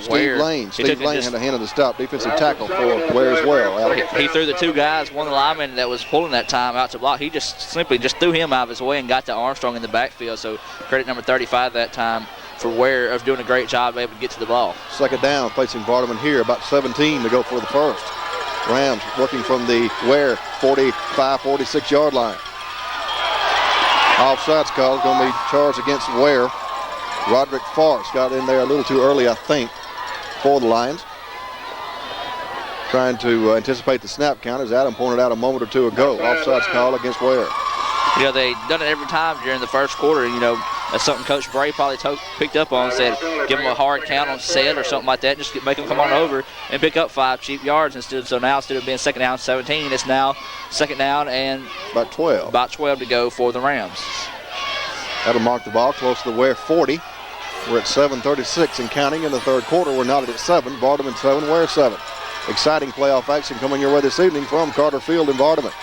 Weir. Steve Lane had a hand on the stop defensive tackle for Weir as well. He threw the two guys, one of the linemen that was pulling that time out to block. He just simply threw him out of his way and got to Armstrong in the backfield. So credit number 35 that time for Weir of doing a great job able to get to the ball. Second down facing Vardaman here, about 17 to go for the first. Rams working from the Weir 45, 46-yard line. Offsides call is going to be charged against Weir. Roderick Forrest got in there a little too early, I think, for the Lions. Trying to anticipate the snap count, as Adam pointed out a moment or two ago. Offsides call against Weir. You know, they've done it every time during the first quarter. You know, that's something Coach Bray probably picked up on and said, give them a hard count on set or something like that. Just make them come on over and pick up 5 cheap yards. So now instead of being second down 17, it's now second down and about 12. About 12 to go for the Rams. That'll mark the ball close to the Weir 40. We're at 7:36 and counting in the third quarter. We're knotted at 7. Vardaman 7, Weir 7. Exciting playoff action coming your way this evening from Carter Field in Vardaman.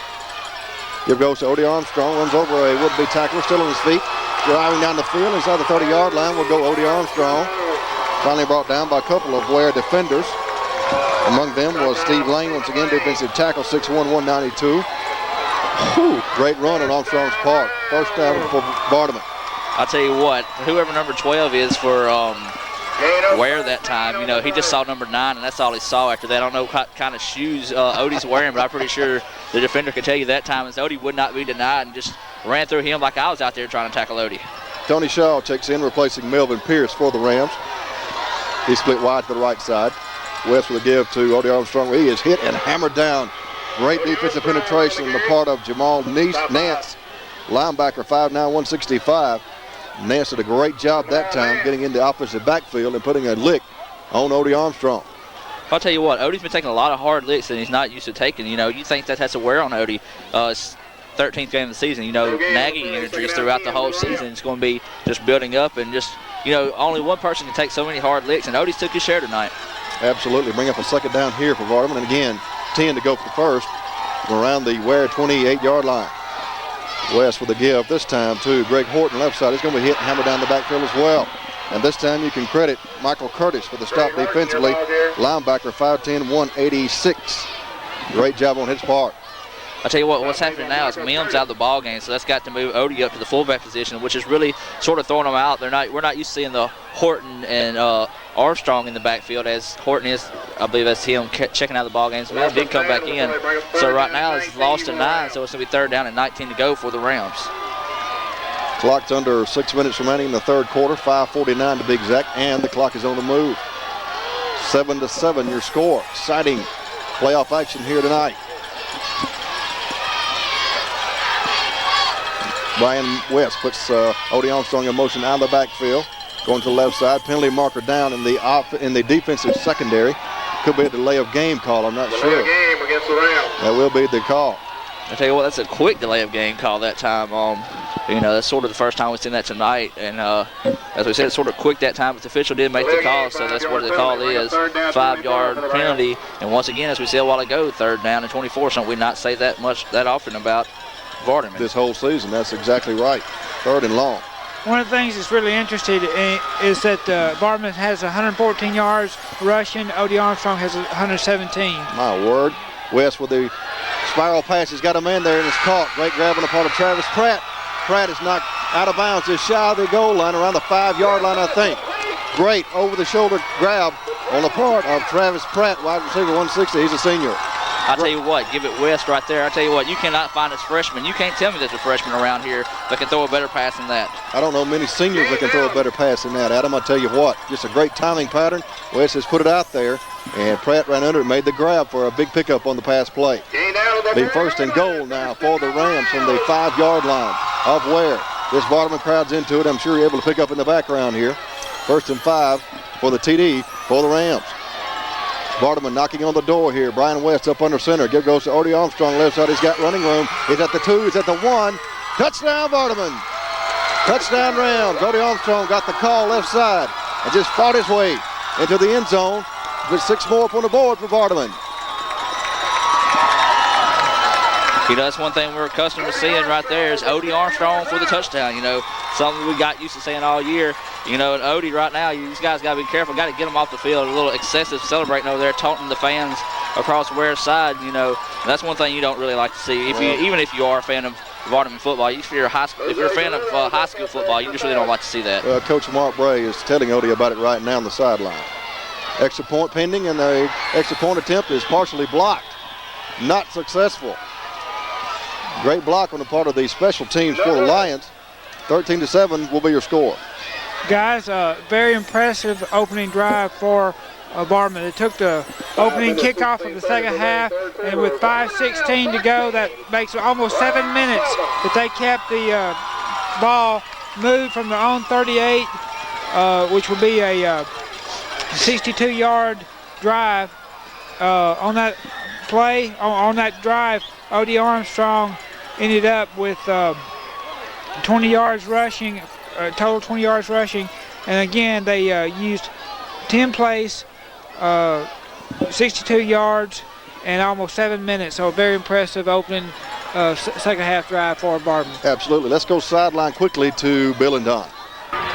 Give goes to Odie Armstrong, runs over a would-be tackler, still on his feet. Driving down the field inside the 30-yard line will go Odie Armstrong. Finally brought down by a couple of Weir defenders. Among them was Steve Lane, once again, defensive tackle, 6'1", 192. Great run on Armstrong's part. First down for Vardaman. I'll tell you what, whoever number 12 is for Weir that time, you know, he just saw number 9, and that's all he saw after that. I don't know what kind of shoes Odie's wearing, but I'm pretty sure the defender could tell you that time is Odie would not be denied and just ran through him like I was out there trying to tackle Odie. Tony Shaw checks in, replacing Melvin Pierce for the Rams. He split wide to the right side. West with a give to Odie Armstrong. He is hit and hammered down. Great defensive penetration on the part of Jamal Nance, linebacker, 5'9", 165. Nance did a great job that time getting in the opposite backfield and putting a lick on Odie Armstrong. I'll tell you what, Odie's been taking a lot of hard licks and he's not used to taking. You know, you think that has to wear on Odie. It's 13th game of the season. You know, nagging injuries throughout the whole season. It's going to be just building up and just, you know, only one person can take so many hard licks, and Odie's took his share tonight. Absolutely. Bring up a second down here for Vardaman, and again, 10 to go for the first from around the Weir 28-yard line. West with a give this time to Greg Horton, left side. He's going to be hit and hammered down the backfield as well. And this time you can credit Michael Curtis for the stop defensively. Linebacker, 5'10", 186. Great job on his part. I'll tell you what, what's happening now is Mims out of the ball game, so that's got to move Odie up to the fullback position, which is really sort of throwing them out. We're not used to seeing the Horton and Armstrong in the backfield, as Horton is, I believe that's him checking out the ball game. So Mims did come back in. So right now it's lost to 9, so it's going to be third down and 19 to go for the Rams. Clock's under 6 minutes remaining in the third quarter, 5:49 to be exact, and the clock is on the move. 7-7 your score. Exciting playoff action here tonight. Brian West puts Odie Armstrong in motion out of the backfield, going to the left side. Penalty marker down in the defensive secondary. Could be a delay of game call. I'm not sure. Delay of game against the Rams. That will be the call. I tell you what, that's a quick delay of game call that time. You know, that's sort of the first time we've seen that tonight. And as we said, it's sort of quick that time, but the official did make the call, so that's what the call is. 5-yard penalty. And once again, as we said a while ago, third down and 24, something we not say that often about Vardaman. This whole season, that's exactly right. Third and long. One of the things that's really interesting is that Vardaman has 114 yards rushing. Odie Armstrong has 117. My word. West with the spiral pass. He's got a man there and it's caught. Great grab on the part of Travis Pratt. Pratt is knocked out of bounds, just shy of the goal line, around the 5-yard line, I think. Great over-the-shoulder grab on the part of Travis Pratt, wide receiver 160. He's a senior. I'll tell you what, give it West right there. I'll tell you what, you cannot find this freshman. You can't tell me there's a freshman around here that can throw a better pass than that. I don't know many seniors that can throw a better pass than that, Adam. I'll tell you what, just a great timing pattern. West has put it out there, and Pratt ran under it, made the grab for a big pickup on the pass play. Be first and goal now for the Rams from the 5-yard line of Weir. This Vardaman crowd's into it. I'm sure you're able to pick up in the background here. First and 5 for the TD for the Rams. Vardaman knocking on the door here. Brian West up under center. Give goes to Odie Armstrong, left side. He's got running room. He's at the 2. He's at the 1. Touchdown, Vardaman. Touchdown, Rams. Odie Armstrong got the call left side and just fought his way into the end zone with 6 more up on the board for Vardaman. You know, that's one thing we're accustomed to seeing right there is Odie Armstrong for the touchdown. You know, something we got used to saying all year. You know, and Odie right now, these guys got to be careful. Got to get them off the field. A little excessive celebrating over there, taunting the fans across Weir's side. You know, and that's one thing you don't really like to see. Even if you are a fan of Vardaman football, if you're a fan of high school football, you just really don't like to see that. Well, Coach Mark Bray is telling Odie about it right now on the sideline. Extra point pending, and the extra point attempt is partially blocked. Not successful. Great block on the part of the special teams for the Lions. 13-7 will be your score. Guys, very impressive opening drive for Vardaman. They took the opening kickoff of the second half, and with 5:16 to go, that makes almost 7 minutes that they kept the ball moved from their own 38, which will be a 62-yard drive. On that play, on that drive, O.D. Armstrong ended up with 20 yards rushing, total 20 yards rushing, and again they used 10 plays, 62 yards, and almost 7 minutes. So a very impressive opening second half drive for Vardaman. Absolutely. Let's go sideline quickly to Bill and Don.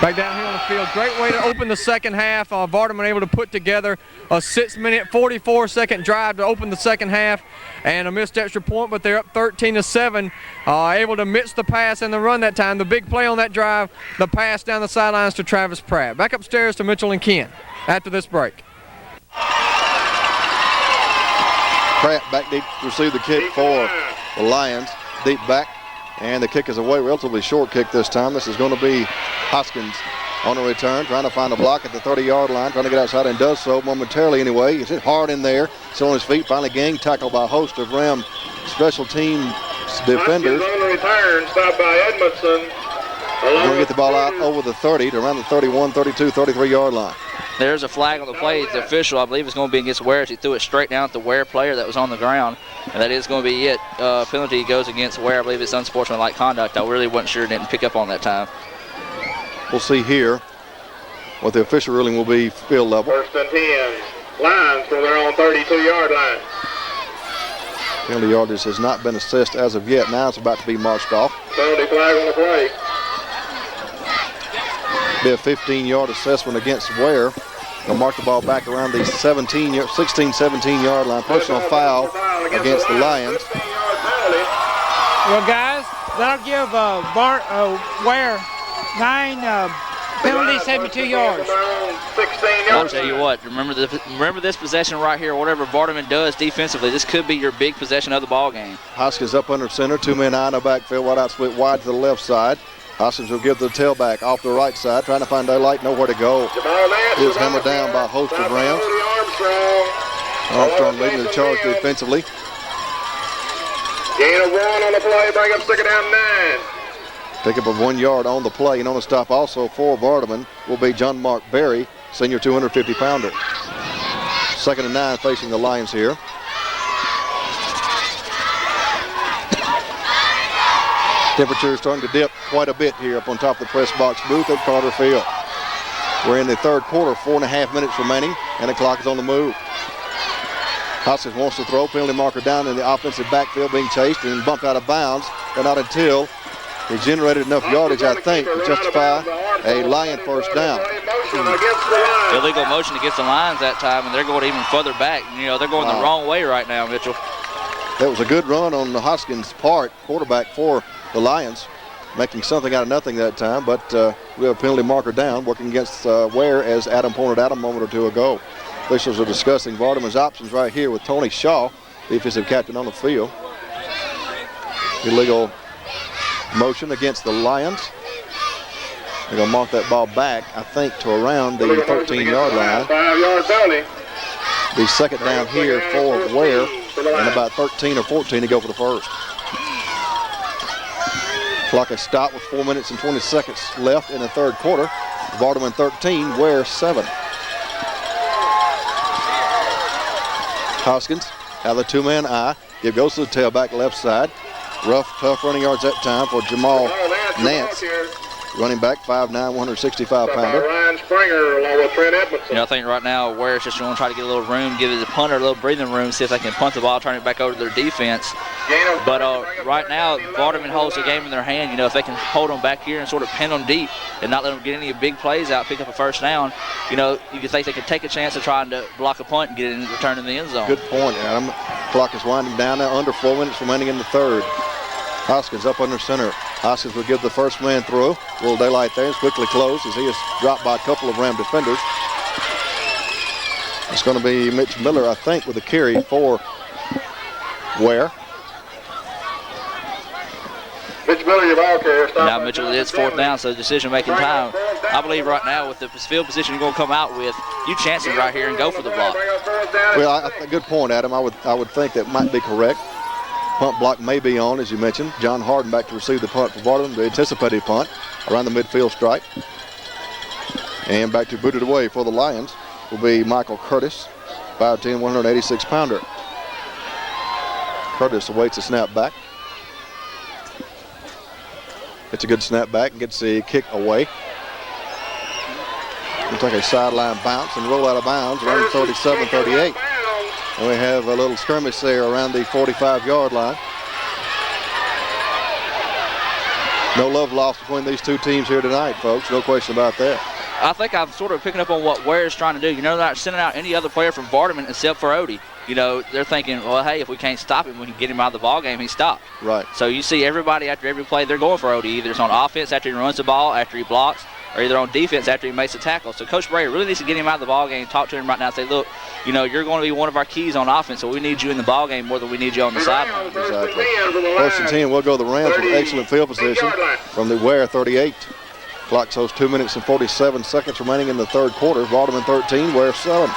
Back down here on the field. Great way to open the second half. Vardaman able to put together a 6-minute, 44-second drive to open the second half, and a missed extra point, but they're up 13-7. Able to mix the pass and the run that time. The big play on that drive, the pass down the sidelines to Travis Pratt. Back upstairs to Mitchell and Ken after this break. Pratt back deep to receive the kick for the Lions. Deep back, and the kick is away. Relatively short kick this time. This is going to be Hoskins on a return, trying to find a block at the 30-yard line, trying to get outside, and does so momentarily anyway. He's hit hard in there, still on his feet, finally gang tackled by a host of Ram special team defenders. On the return, stopped by Edmondson. We're going to get the ball out over the 30 to around the 31, 32, 33-yard line. There's a flag on the play. The official, I believe, is going to be against Weir. He threw it straight down at the Weir player that was on the ground, and that is going to be it. Penalty goes against Weir. I believe it's unsportsmanlike conduct. I really wasn't sure, didn't pick up on that time. We'll see here what the official ruling will be field level. 1st and 10. Lions for their own 32-yard line. Penalty yardage has not been assessed as of yet. Now it's about to be marched off. Penalty flag on the play. Be a 15-yard assessment against Weir. They'll mark the ball back around the 16, 17-yard line. Personal foul against the Lions. Well, guys, that'll give Weir 9 penalties, 72 yards. I'll tell you what, remember this possession right here. Whatever Vardaman does defensively, this could be your big possession of the ball game. Hoskins up under center, 2 men eye in the backfield, wide out split wide to the left side. Hoskins will give the tailback off the right side, trying to find daylight, nowhere to go. Is hammered down by a host of Rams. Armstrong leading the charge defensively. Gain of 1 on the play, bring up 2nd down 9. Pick up of 1 yard on the play, and on the stop also for Vardaman will be John Mark Berry, senior 250-pounder. 2nd and 9 facing the Lions here. Temperature is starting to dip quite a bit here up on top of the press box booth at Carter Field. We're in the third quarter, 4.5 minutes remaining, and the clock is on the move. Hoskins wants to throw, penalty marker down in the offensive backfield, being chased and bumped out of bounds, but not until he generated enough yardage, I think, to justify a Lion first down. Illegal motion against the Lions that time, and they're going even further back. You know, they're going the wrong way right now, Mitchell. That was a good run on the Hoskins' part, quarterback for the Lions, making something out of nothing that time, but we have a penalty marker down, working against Weir, as Adam pointed out a moment or two ago. Officials are discussing Vardaman's options right here with Tony Shaw, defensive captain, on the field. Illegal motion against the Lions. They're going to mark that ball back, I think, to around the 13-yard line. 5-yard penalty. The 2nd down here for Weir, and about 13 or 14 to go for the first. Clock has stopped with 4 minutes and 20 seconds left in the third quarter. Vardaman 13, Weir 7. Hoskins out of the 2-man eye. It goes to the tailback left side. Rough, tough running yards that time for Jamal Nance. Running back, 5'9", 165-pounder. Springer along with Trent Edmondson. You know, I think right now Weir's just going to try to get a little room, give the punter a little breathing room, see if they can punt the ball, turn it back over to their defense. But right now, Vardaman holds the game in their hand. You know, if they can hold them back here and sort of pin them deep and not let them get any big plays out, pick up a first down, you know, you could think they could take a chance of trying to block a punt and get it in return in the end zone. Good point, Adam. Clock is winding down now, under 4 minutes remaining in the third. Hoskins up under center. Hoskins will give the first man through. A little daylight there. It's quickly closed as he is dropped by a couple of Ram defenders. It's going to be Mitch Miller, I think, with a carry for Weir. Mitch Miller, your ball carrier. Now Mitchell, it's fourth down, so decision-making time. I believe right now with the field position you're going to come out with, you chance it right here and go for the block. Well, good point, Adam. I would think that might be correct. Punt block may be on, as you mentioned. John Harden back to receive the punt for Vardaman, the anticipated punt around the midfield stripe. And back to boot it away for the Lions will be Michael Curtis, 5'10", 186-pounder. Curtis awaits a snap back. It's a good snap back and gets the kick away. Looks like a sideline bounce and roll out of bounds around 37-38. And we have a little skirmish there around the 45-yard line. No love lost between these two teams here tonight, folks. No question about that. I think I'm sort of picking up on what Weir's trying to do. You know, they're not sending out any other player from Vardaman except for Odie. You know, they're thinking, well, hey, if we can't stop him, we can get him out of the ball game, he stopped. Right. So you see everybody after every play, they're going for Odie. Either it's on offense after he runs the ball, after he blocks, or either on defense after he makes a tackle. So Coach Bray really needs to get him out of the ball game, talk to him right now and say, look, you know, you're going to be one of our keys on offense, so we need you in the ball game more than we need you on the sideline. Exactly. First and 10, we'll go to the Rams with excellent field position from the Weir 38. Clock shows 2 minutes and 47 seconds remaining in the third quarter. Vardaman 13, Weir 7.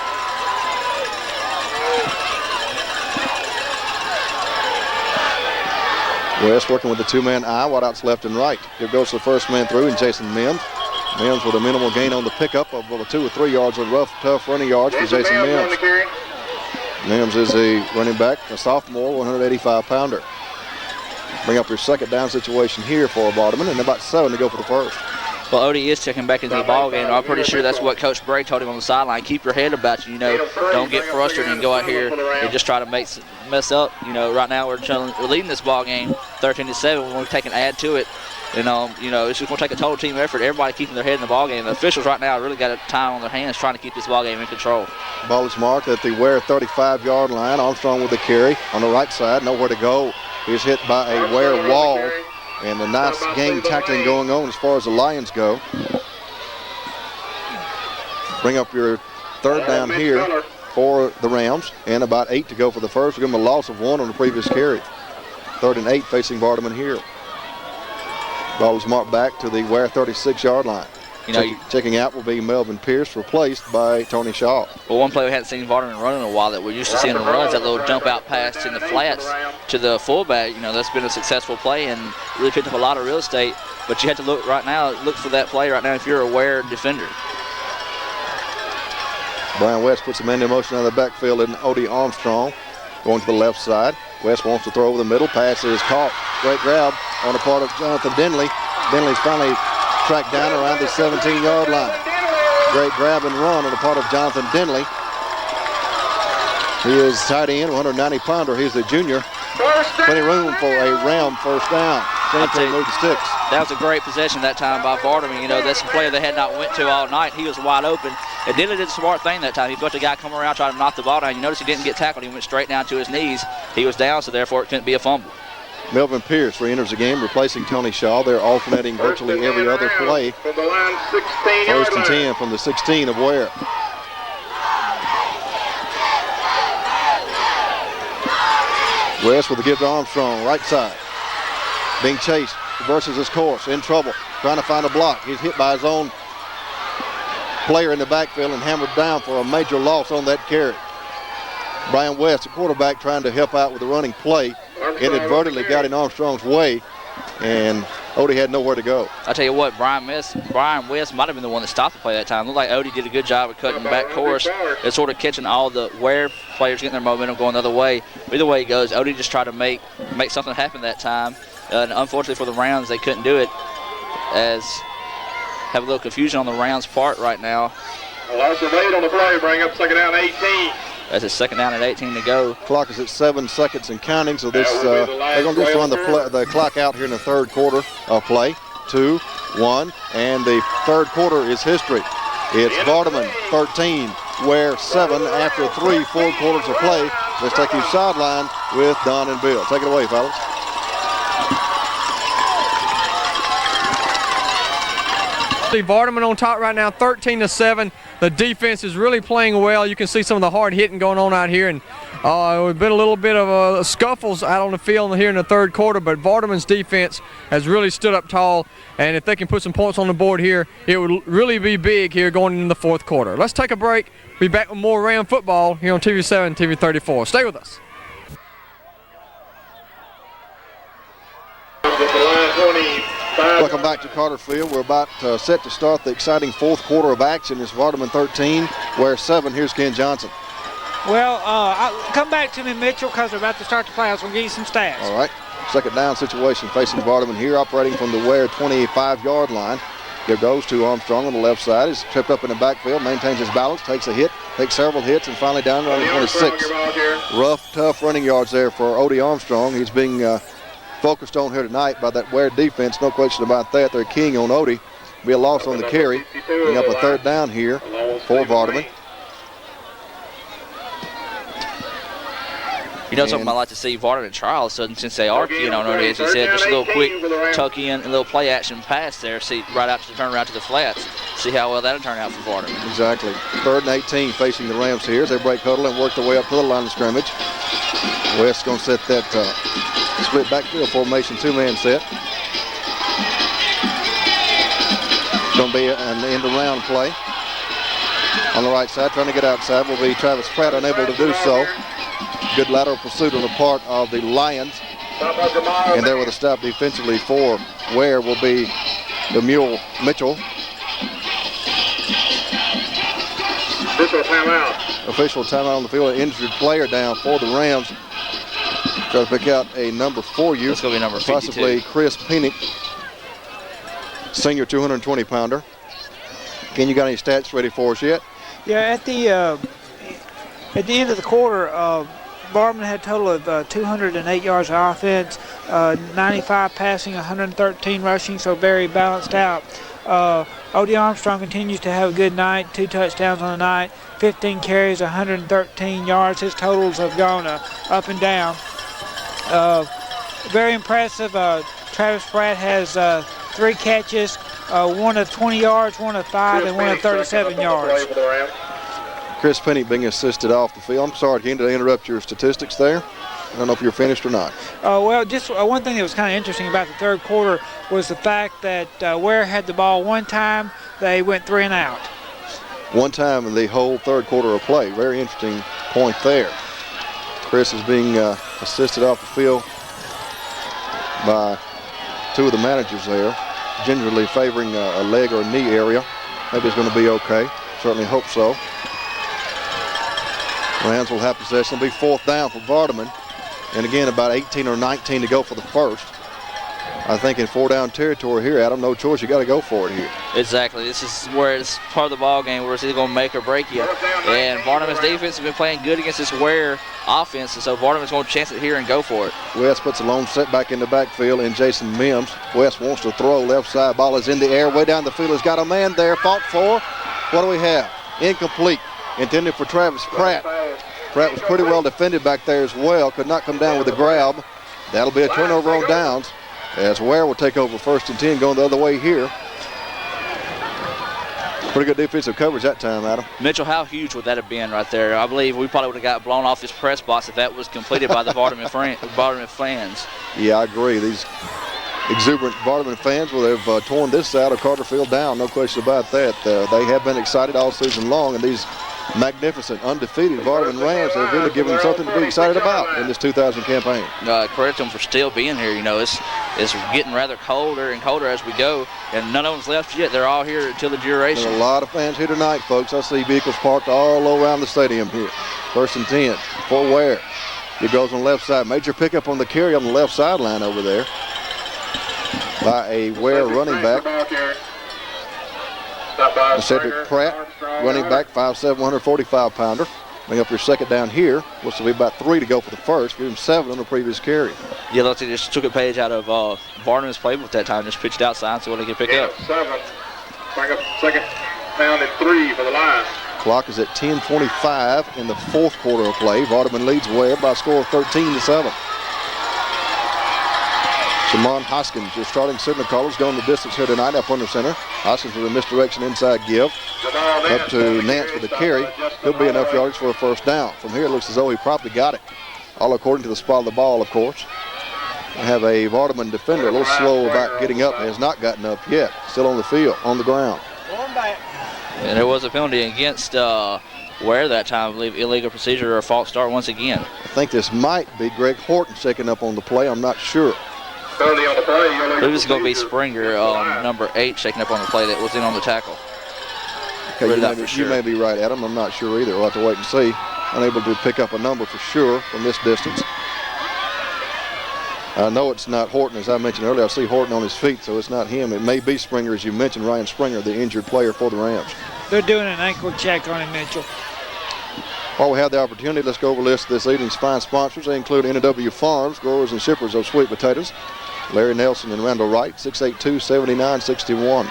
West working with the two-man eye, wideouts left and right. Here goes the first man through, and Jason Mims. Mims with a minimal gain on the pickup of 2 or 3 yards of rough, tough running yards for Jason Mims. Mims is a running back, a sophomore, 185-pounder. Bring up your second down situation here for Vardaman, and about 7 to go for the first. Well, Odie is checking back into the ball game. I'm pretty sure that's what Coach Bray told him on the sideline. Keep your head about you, you know. Don't get frustrated and go out here and just try to mess up. You know, right now we're leading this ball game 13-7. We're going to take an add to it. And, you know, it's just going to take a total team effort. Everybody keeping their head in the ball game. The officials right now really got a time on their hands trying to keep this ball game in control. Ball is marked at the Weir 35-yard line. Armstrong with the carry on the right side. Nowhere to go. He's hit by a Weir wall. And a nice game tackling going on as far as the Lions go. Bring up your third down here for the Rams. And about 8 to go for the first. We'll give them a loss of 1 on the previous carry. 3rd and 8 facing Vardaman here. Ball is marked back to the Weir 36-yard line. You know, checking out will be Melvin Pierce, replaced by Tony Shaw. Well, one play we hadn't seen Vardaman run in a while that we're used to seeing him run is that little jump out pass in the flats to the fullback. You know, that's been a successful play and really picked up a lot of real estate. But you have to look right now, look for that play right now if you're a Weir defender. Brian West puts a man in motion out of the backfield and Odie Armstrong going to the left side. West wants to throw over the middle. Pass is caught. Great grab on the part of Jonathan Denley. Denley's finally tracked down around the 17-yard line. Great grab and run on the part of Jonathan Denley. He is tight end, 190-pounder. He's a junior. Plenty of room for a Ram first down. Move the sticks. That was a great possession that time by Vardaman. You know, that's a player they had not went to all night. He was wide open. And Denley did a smart thing that time. He felt the guy come around trying to knock the ball down. You notice he didn't get tackled. He went straight down to his knees. He was down, so therefore it couldn't be a fumble. Melvin Pierce re-enters the game, replacing Tony Shaw. They're alternating virtually every other play. First and 10 from the 16 of Weir. West with the give to Armstrong, right side. Being chased, reverses his course, in trouble, trying to find a block. He's hit by his own player in the backfield and hammered down for a major loss on that carry. Brian West, the quarterback, trying to help out with the running play, inadvertently got in Armstrong's way, and Odie had nowhere to go. I tell you what, Brian West might have been the one that stopped the play that time. Looked like Odie did a good job of cutting back course and sort of catching all the Weir players getting their momentum going the other way. Either way it goes, Odie just tried to make something happen that time. And unfortunately for the Rams, they couldn't do it as have a little confusion on the Rams' part right now. Loss of 8 on the play, bring up second down 18. That's a second down at 18 to go. Clock is at 7 seconds and counting, so this they're going to just run the clock out here in the third quarter of play. 2, 1, and the third quarter is history. It's Vardaman 13, Weir 7 after 4 quarters of play. Let's take you sideline with Don and Bill. Take it away, fellas. Vardaman on top right now, 13-7. The defense is really playing well. You can see some of the hard hitting going on out here, and it's been a little bit of scuffles out on the field here in the third quarter, but Vardaman's defense has really stood up tall, and if they can put some points on the board here, it would really be big here going into the fourth quarter. Let's take a break. Be back with more Ram football here on TV 7, TV 34. Stay with us. Welcome back to Carter Field. We're about set to start the exciting fourth quarter of action. It's Vardaman 13, Weir 7. Here's Ken Johnson. Well, come back to me, Mitchell, because we're about to start the play. I was going to give you some stats. All right. Second down situation facing Vardaman here, operating from the Weir 25-yard line. Here goes to Armstrong on the left side. He's tripped up in the backfield, maintains his balance, takes a hit, takes several hits, and finally down around 26. Rough, tough running yards there for Odie Armstrong. He's being focused on here tonight by that Weir defense. No question about that. They're keying on Odie. Be a loss on the carry. Bring up a third down here for Vardaman. You know, something I'd like to see Vardaman try all of a sudden, since they are keying on Odie, as he said, just a little quick tuck in, a little play action pass there, see right out to turn around to the flats. See how well that'll turn out for Vardaman. Exactly. 3rd and 18 facing the Rams here. They break huddle and work their way up to the line of scrimmage. West's going to set that split backfield formation, 2-man set. It's going to be an end around play. On the right side, trying to get outside will be Travis Pratt, unable to do so. Good lateral pursuit on the part of the Lions. And there with a stop defensively for Weir will be the Mule Mitchell. Official timeout on the field. An injured player down for the Rams. Try to pick out a number for you. It's going to be number 52. Possibly Chris Pennick, senior 220-pounder. Ken, you got any stats ready for us yet? Yeah, at the end of the quarter, Vardaman had a total of 208 yards of offense, 95 passing, 113 rushing, so very balanced out. Odie Armstrong continues to have a good night, 2 touchdowns on the night, 15 carries, 113 yards. His totals have gone up and down. Very impressive. Travis Pratt has 3 catches, one of 20 yards, one of 5, and one of 37 yards. Chris Penny being assisted off the field. I'm sorry, Ken, to interrupt your statistics there. I don't know if you're finished or not. Well, just one thing that was kind of interesting about the third quarter was the fact that Weir had the ball one time, they went 3 and out. One time in the whole third quarter of play. Very interesting point there. Chris is being assisted off the field by 2 of the managers there, gingerly favoring a leg or a knee area. Maybe it's going to be okay. Certainly hope so. Rams will have possession. It'll be 4th down for Vardaman. And again, about 18 or 19 to go for the first. I think in 4-down territory here, Adam, no choice. You got to go for it here. Exactly. This is where it's part of the ball game where it's either going to make or break you. And Vardaman's defense has been playing good against this Weir offense, and so Vardaman's going to chance it here and go for it. West puts a lone setback in the backfield in Jason Mims. West wants to throw left side. Ball is in the air, way down the field. He's got a man there, fought for. What do we have? Incomplete. Intended for Travis Pratt. Pratt was pretty well defended back there as well. Could not come down with a grab. That'll be a turnover on downs as Weir will take over 1st and 10 going the other way here. Pretty good defensive coverage that time, Adam. Mitchell, how huge would that have been right there? I believe we probably would have got blown off this press box if that was completed by the Vardaman fans. Yeah, I agree. These exuberant Vardaman fans will have torn this side of Carter Field down. No question about that. They have been excited all season long, and these magnificent, undefeated Vardaman Rams have really given them something to be excited about in this 2000 campaign. Credit to them for still being here. You know, it's getting rather colder and colder as we go, and none of them's left yet. They're all here until the duration. There's a lot of fans here tonight, folks. I see vehicles parked all around the stadium here. 1st and 10 for Weir. He goes on the left side. Major pickup on the carry on the left sideline over there by a Weir running back. Cedric Pratt, running back, 5'7", 145-pounder. Bring up your second down here, which will be about 3 to go for the first. Give him 7 on the previous carry. Yeah, looks like they just took a page out of Vardaman's playbook that time, just pitched outside, so what they can pick up. 7. Bring up second down at 3 for the Lions. Clock is at 10:25 in the fourth quarter of play. Vardaman leads Weir by a score of 13-7. Jamon Hoskins, your starting signal caller, is going the distance here tonight up under center. Hoskins with a misdirection inside give. Up to Nance with the carry. Could be enough yards for a first down. From here, it looks as though he probably got it. All according to the spot of the ball, of course. We have a Vardaman defender a little slow about getting up. Has not gotten up yet. Still on the field, on the ground. And there was a penalty against Weir that time, I believe, illegal procedure or a false start once again. I think this might be Greg Horton checking up on the play. I'm not sure. Penalty on the play. I believe it's going to be Springer, number 8, shaking up on the play that was in on the tackle. Okay, you may be right, Adam. I'm not sure either. We'll have to wait and see. Unable to pick up a number for sure from this distance. I know it's not Horton, as I mentioned earlier. I see Horton on his feet, so it's not him. It may be Springer, as you mentioned, Ryan Springer, the injured player for the Rams. They're doing an ankle check on him, Mitchell. While we have the opportunity, let's go over the list of this evening's fine sponsors. They include NW Farms, growers and shippers of sweet potatoes. Larry Nelson and Randall Wright, 682-7961.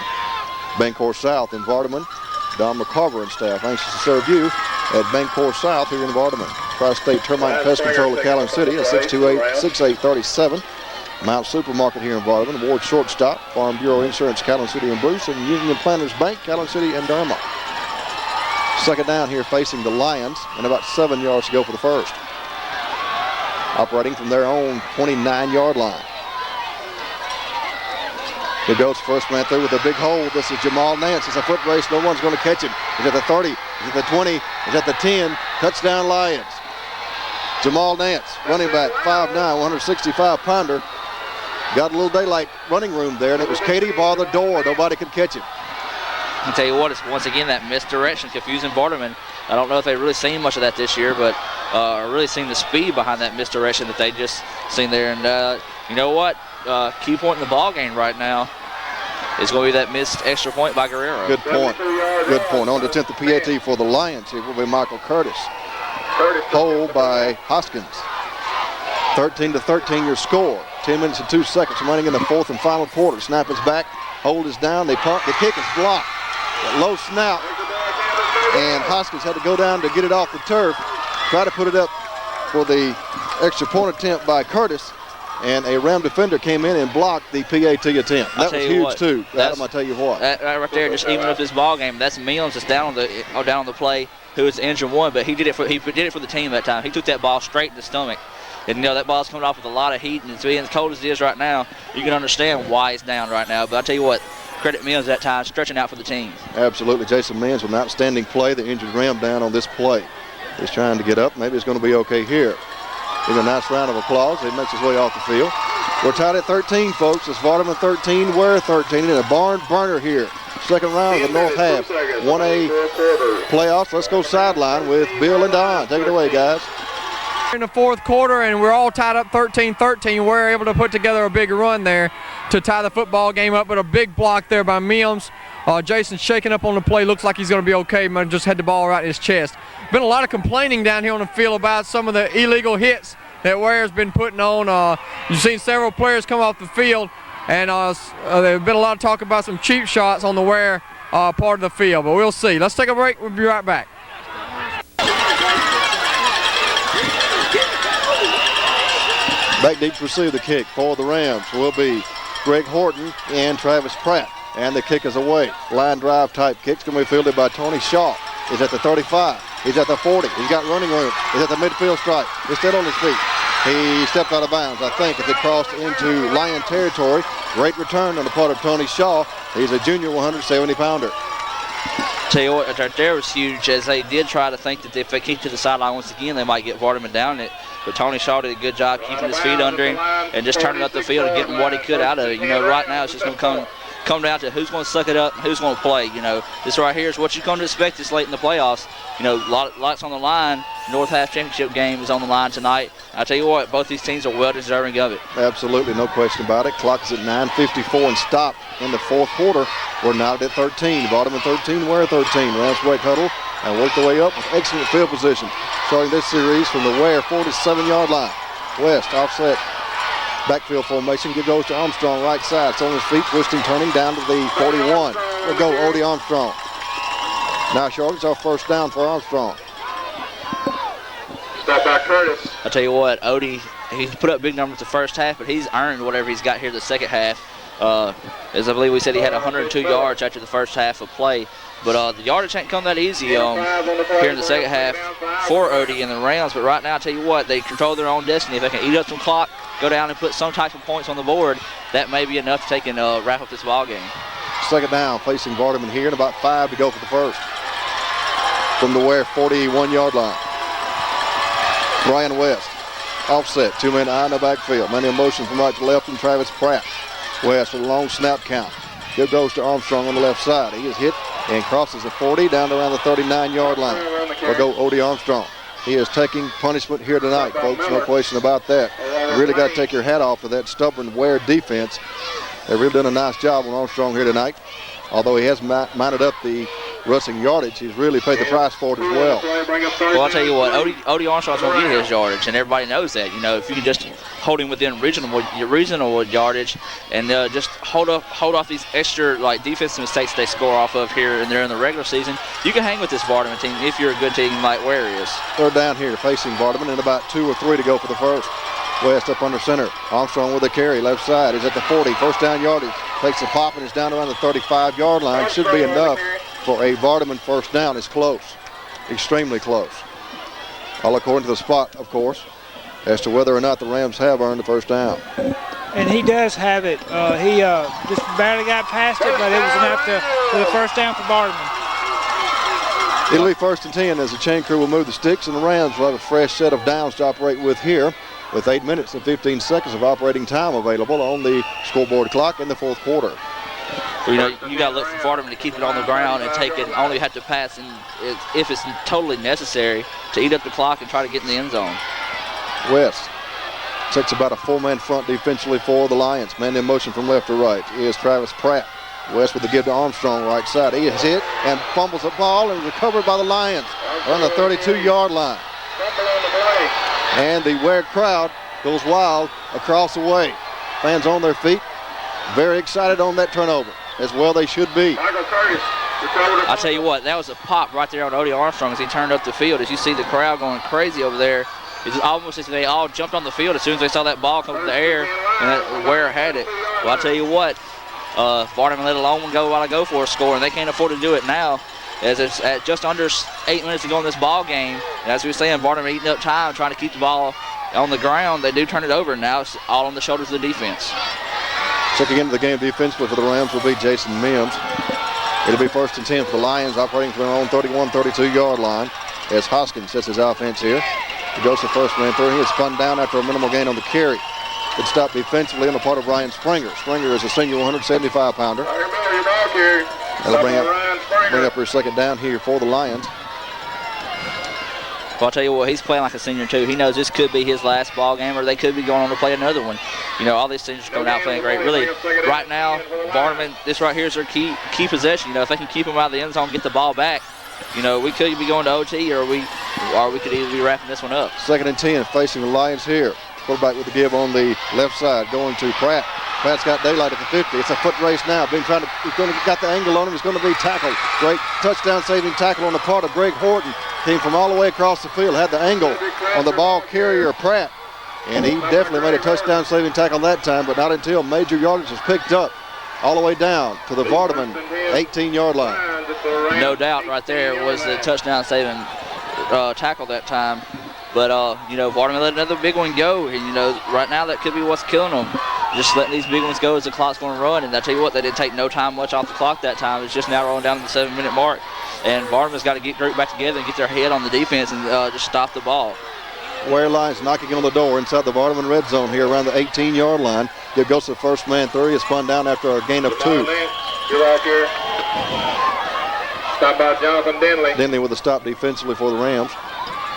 Bancorp South in Vardaman. Don McCarver and staff anxious to serve you at Bancorp South here in Vardaman. Tri-State Termite Pest Control of Callan City at 628-6837. Mount Supermarket here in Vardaman. Ward Shortstop, Farm Bureau Insurance, Callan City and Bruce, and Union Planners Bank, Callan City and Dermot. Second down here facing the Lions, and about 7 yards to go for the first. Operating from their own 29-yard line. Here goes first man through with a big hole. This is Jamal Nance. It's a foot race. No one's going to catch him. He's at the 30. He's at the 20. He's at the 10. Touchdown Lions. Jamal Nance, running back, 5'9", 165-pounder. Got a little daylight running room there, and it was Katie bar the door. Nobody could catch him. I'll tell you what, it's once again that misdirection confusing Vardaman. I don't know if they've really seen much of that this year, but really seen the speed behind that misdirection that they just seen there. And you know what? Key point in the ball game right now is going to be that missed extra point by Guerrero. Good point. Good point. On to 10th the PAT for the Lions. Here will be Michael Curtis. Hole by Hoskins. 13-13 your score. 10 minutes and 2 seconds remaining in the fourth and final quarter. Snap is back. Hold is down. They punt. The kick is blocked. That low snap. And Hoskins had to go down to get it off the turf. Try to put it up for the extra point attempt by Curtis. And a Ram defender came in and blocked the PAT attempt. That was huge too. Adam, I'll tell you what. That right there, just even up this ball game. That's Mills just down on the play, who was the injured one, but he did it for the team that time. He took that ball straight in the stomach. And you know that ball's coming off with a lot of heat, and it's being as cold as it is right now. You can understand why it's down right now. But I'll tell you what, credit Mills that time, stretching out for the team. Absolutely. Jason Mills with an outstanding play. The injured Ram down on this play. He's trying to get up. Maybe it's going to be okay here. Here's a nice round of applause. He makes his way off the field. We're tied at 13, folks. It's Vardaman 13, Weir 13, and a barn burner here. Second round of the North half. 1A playoffs. Let's go sideline with Bill and Don. Take it away, guys. In the fourth quarter, and we're all tied up 13-13. We're able to put together a big run there to tie the football game up, but a big block there by Mims. Jason shaking up on the play. Looks like he's going to be okay. Man, just had the ball right in his chest. Been a lot of complaining down here on the field about some of the illegal hits that Weir's been putting on. You've seen several players come off the field, and there's been a lot of talk about some cheap shots on the Weir part of the field, but we'll see. Let's take a break. We'll be right back. Back deep to receive the kick for the Rams will be Greg Horton and Travis Pratt. And the kick is away. Line drive type kick's going to be fielded by Tony Shaw. He's at the 35. He's at the 40. He's got running room. He's at the midfield stripe. He's still on his feet. He stepped out of bounds, I think, as it crossed into Lion territory. Great return on the part of Tony Shaw. He's a junior 170-pounder. Tell you what, right there was huge, as they did try to think that if they kick to the sideline once again, they might get Vardaman down it. But Tony Shaw did a good job keeping his feet under him and just turning up the field and getting what he could out of it. You know, right now it's just going to come come down to who's going to suck it up and who's going to play. You know, this right here is what you're going to expect this late in the playoffs. You know, lots on the line. North Half Championship game is on the line tonight. I tell you what, both these teams are well deserving of it. Absolutely, no question about it. Clock is at 9:54 and stopped in the fourth quarter. We're now at 13. Vardaman 13, Weir 13. Rams break huddle and work their way up with excellent field position. Starting this series from the Weir 47-yard line. West offset backfield formation. It goes to Armstrong right side. It's on his feet, twisting, turning down to the 41. We'll go Odie Armstrong. Now short, our first down for Armstrong. Step back, Curtis. I tell you what, Odie, he's put up big numbers the first half, but he's earned whatever he's got here the second half. As I believe we said, he had 102 yards after the first half of play. But the yardage ain't come that easy here in the second half for Odie and the Rams. But right now, I tell you what, they control their own destiny. If they can eat up some clock, go down and put some type of points on the board, that may be enough to take and wrap up this ball game. Second down, facing Vardaman here, and about 5 to go for the first. From the Weir 41-yard line. Brian West, offset, two-man eye in the backfield. Man in motion from right to left, and Travis Pratt. West with a long snap count. It goes to Armstrong on the left side. He is hit and crosses the 40 down to around the 39-yard line. We'll go Odie Armstrong. He is taking punishment here tonight, folks. No question about that. You really got to take your hat off to that stubborn Weir defense. They've really done a nice job on Armstrong here tonight. Although he has mounted up the rushing yardage, he's really paid the price for it as well. Well, I'll tell you what, Odie Armstrong's going to get his yardage, and everybody knows that. You know, if you can just hold him within reasonable yardage and just hold off these extra defensive mistakes they score off of here and there in the regular season, you can hang with this Vardaman team if you're a good team like Weir is. Third down here facing Vardaman, and about 2 or 3 to go for the first. West up under center. Armstrong with a carry, left side. He's at the 40, first down yardage. Takes the pop and is down around the 35-yard line. Should be enough for a Vardaman first down. It's close, extremely close. All according to the spot, of course, as to whether or not the Rams have earned the first down. And he does have it. He just barely got past it, but it was enough for the first down for Vardaman. It'll be 1st and 10 as the chain crew will move the sticks, and the Rams will have a fresh set of downs to operate with here, with 8 minutes and 15 seconds of operating time available on the scoreboard clock in the fourth quarter. You know, you got to look for Vardaman to keep it on the ground and take it. Only have to pass if it's totally necessary to eat up the clock and try to get in the end zone. West takes about a 4-man front defensively for the Lions. Man in motion from left to right is Travis Pratt. West with the give to Armstrong right side. He is hit and fumbles the ball and recovered by the Lions on the 32-yard line. And the Weir crowd goes wild across the way. Fans on their feet, very excited on that turnover, as well they should be. I tell you what, that was a pop right there on Odie Armstrong as he turned up the field. As you see the crowd going crazy over there, it's almost as if they all jumped on the field as soon as they saw that ball come through the air and that Weir had it. Well, I tell you what, Vardaman let a long one go while I go for a score, and they can't afford to do it now. As it's at just under 8 minutes to go in this ball game, and as we were saying, Vardaman eating up time, trying to keep the ball on the ground. They do turn it over, and now it's all on the shoulders of the defense. Checking into the game defensively for the Rams will be Jason Mims. It'll be 1st and 10 for the Lions, operating from their own 32-yard line, as Hoskins sets his offense here. He goes to first man through. He is spun down after a minimal gain on the carry. Good stop defensively on the part of Ryan Springer. Springer is a senior 175-pounder. That'll bring up her second down here for the Lions. Well, I'll tell you what, he's playing like a senior too. He knows this could be his last ball game, or they could be going on to play another one. You know, all these seniors are coming out playing great. Really, right now, Vardaman, this right here is their key possession. You know, if they can keep them out of the end zone and get the ball back, you know, we could be going to OT, or we could either be wrapping this one up. 2nd and 10 facing the Lions here. Quarterback with the give on the left side, going to Pratt. Pratt's got daylight at the 50. It's a foot race now. He's going to got the angle on him. He's going to be tackled. Great touchdown-saving tackle on the part of Greg Horton. Came from all the way across the field. Had the angle on the ball carrier, Pratt. And he definitely made a touchdown-saving tackle that time, but not until major yardage was picked up all the way down to the Vardaman 18-yard line. No doubt right there was the touchdown-saving tackle that time. But, you know, Vardaman let another big one go. And, you know, right now that could be what's killing them. Just letting these big ones go as the clock's going to run. And I tell you what, they didn't take no time much off the clock that time. It's just now rolling down to the 7-minute mark. And Vardaman's got to get group back together and get their head on the defense and just stop the ball. Weir Lions knocking on the door inside the Vardaman red zone here around the 18-yard line. It goes to the first man through. He is spun down after a gain of 2. You're off here. Stop by Jonathan Denley. Denley with a stop defensively for the Rams.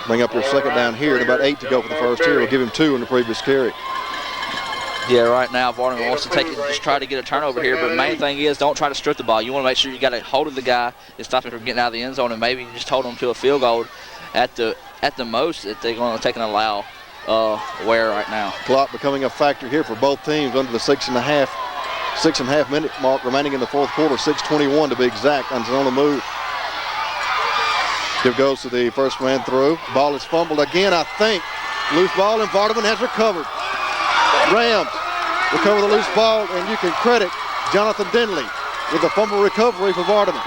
Bring up your second down here, and about 8 to go for the first here. We'll give him 2 in the previous carry. Yeah, right now Vardaman wants to take it, just try to get a turnover here, but the main thing is don't try to strip the ball. You want to make sure you got a hold of the guy and stop him from getting out of the end zone, and maybe just hold him to a field goal at the most that they're going to take and allow Weir right now. Clock becoming a factor here for both teams under the 6.5 minute mark remaining in the fourth quarter. 6:21 to be exact. And on the move. Give goes to the first man through. Ball is fumbled again, I think. Loose ball, and Vardaman has recovered. Rams recover the loose ball, and you can credit Jonathan Denley with the fumble recovery for Vardaman.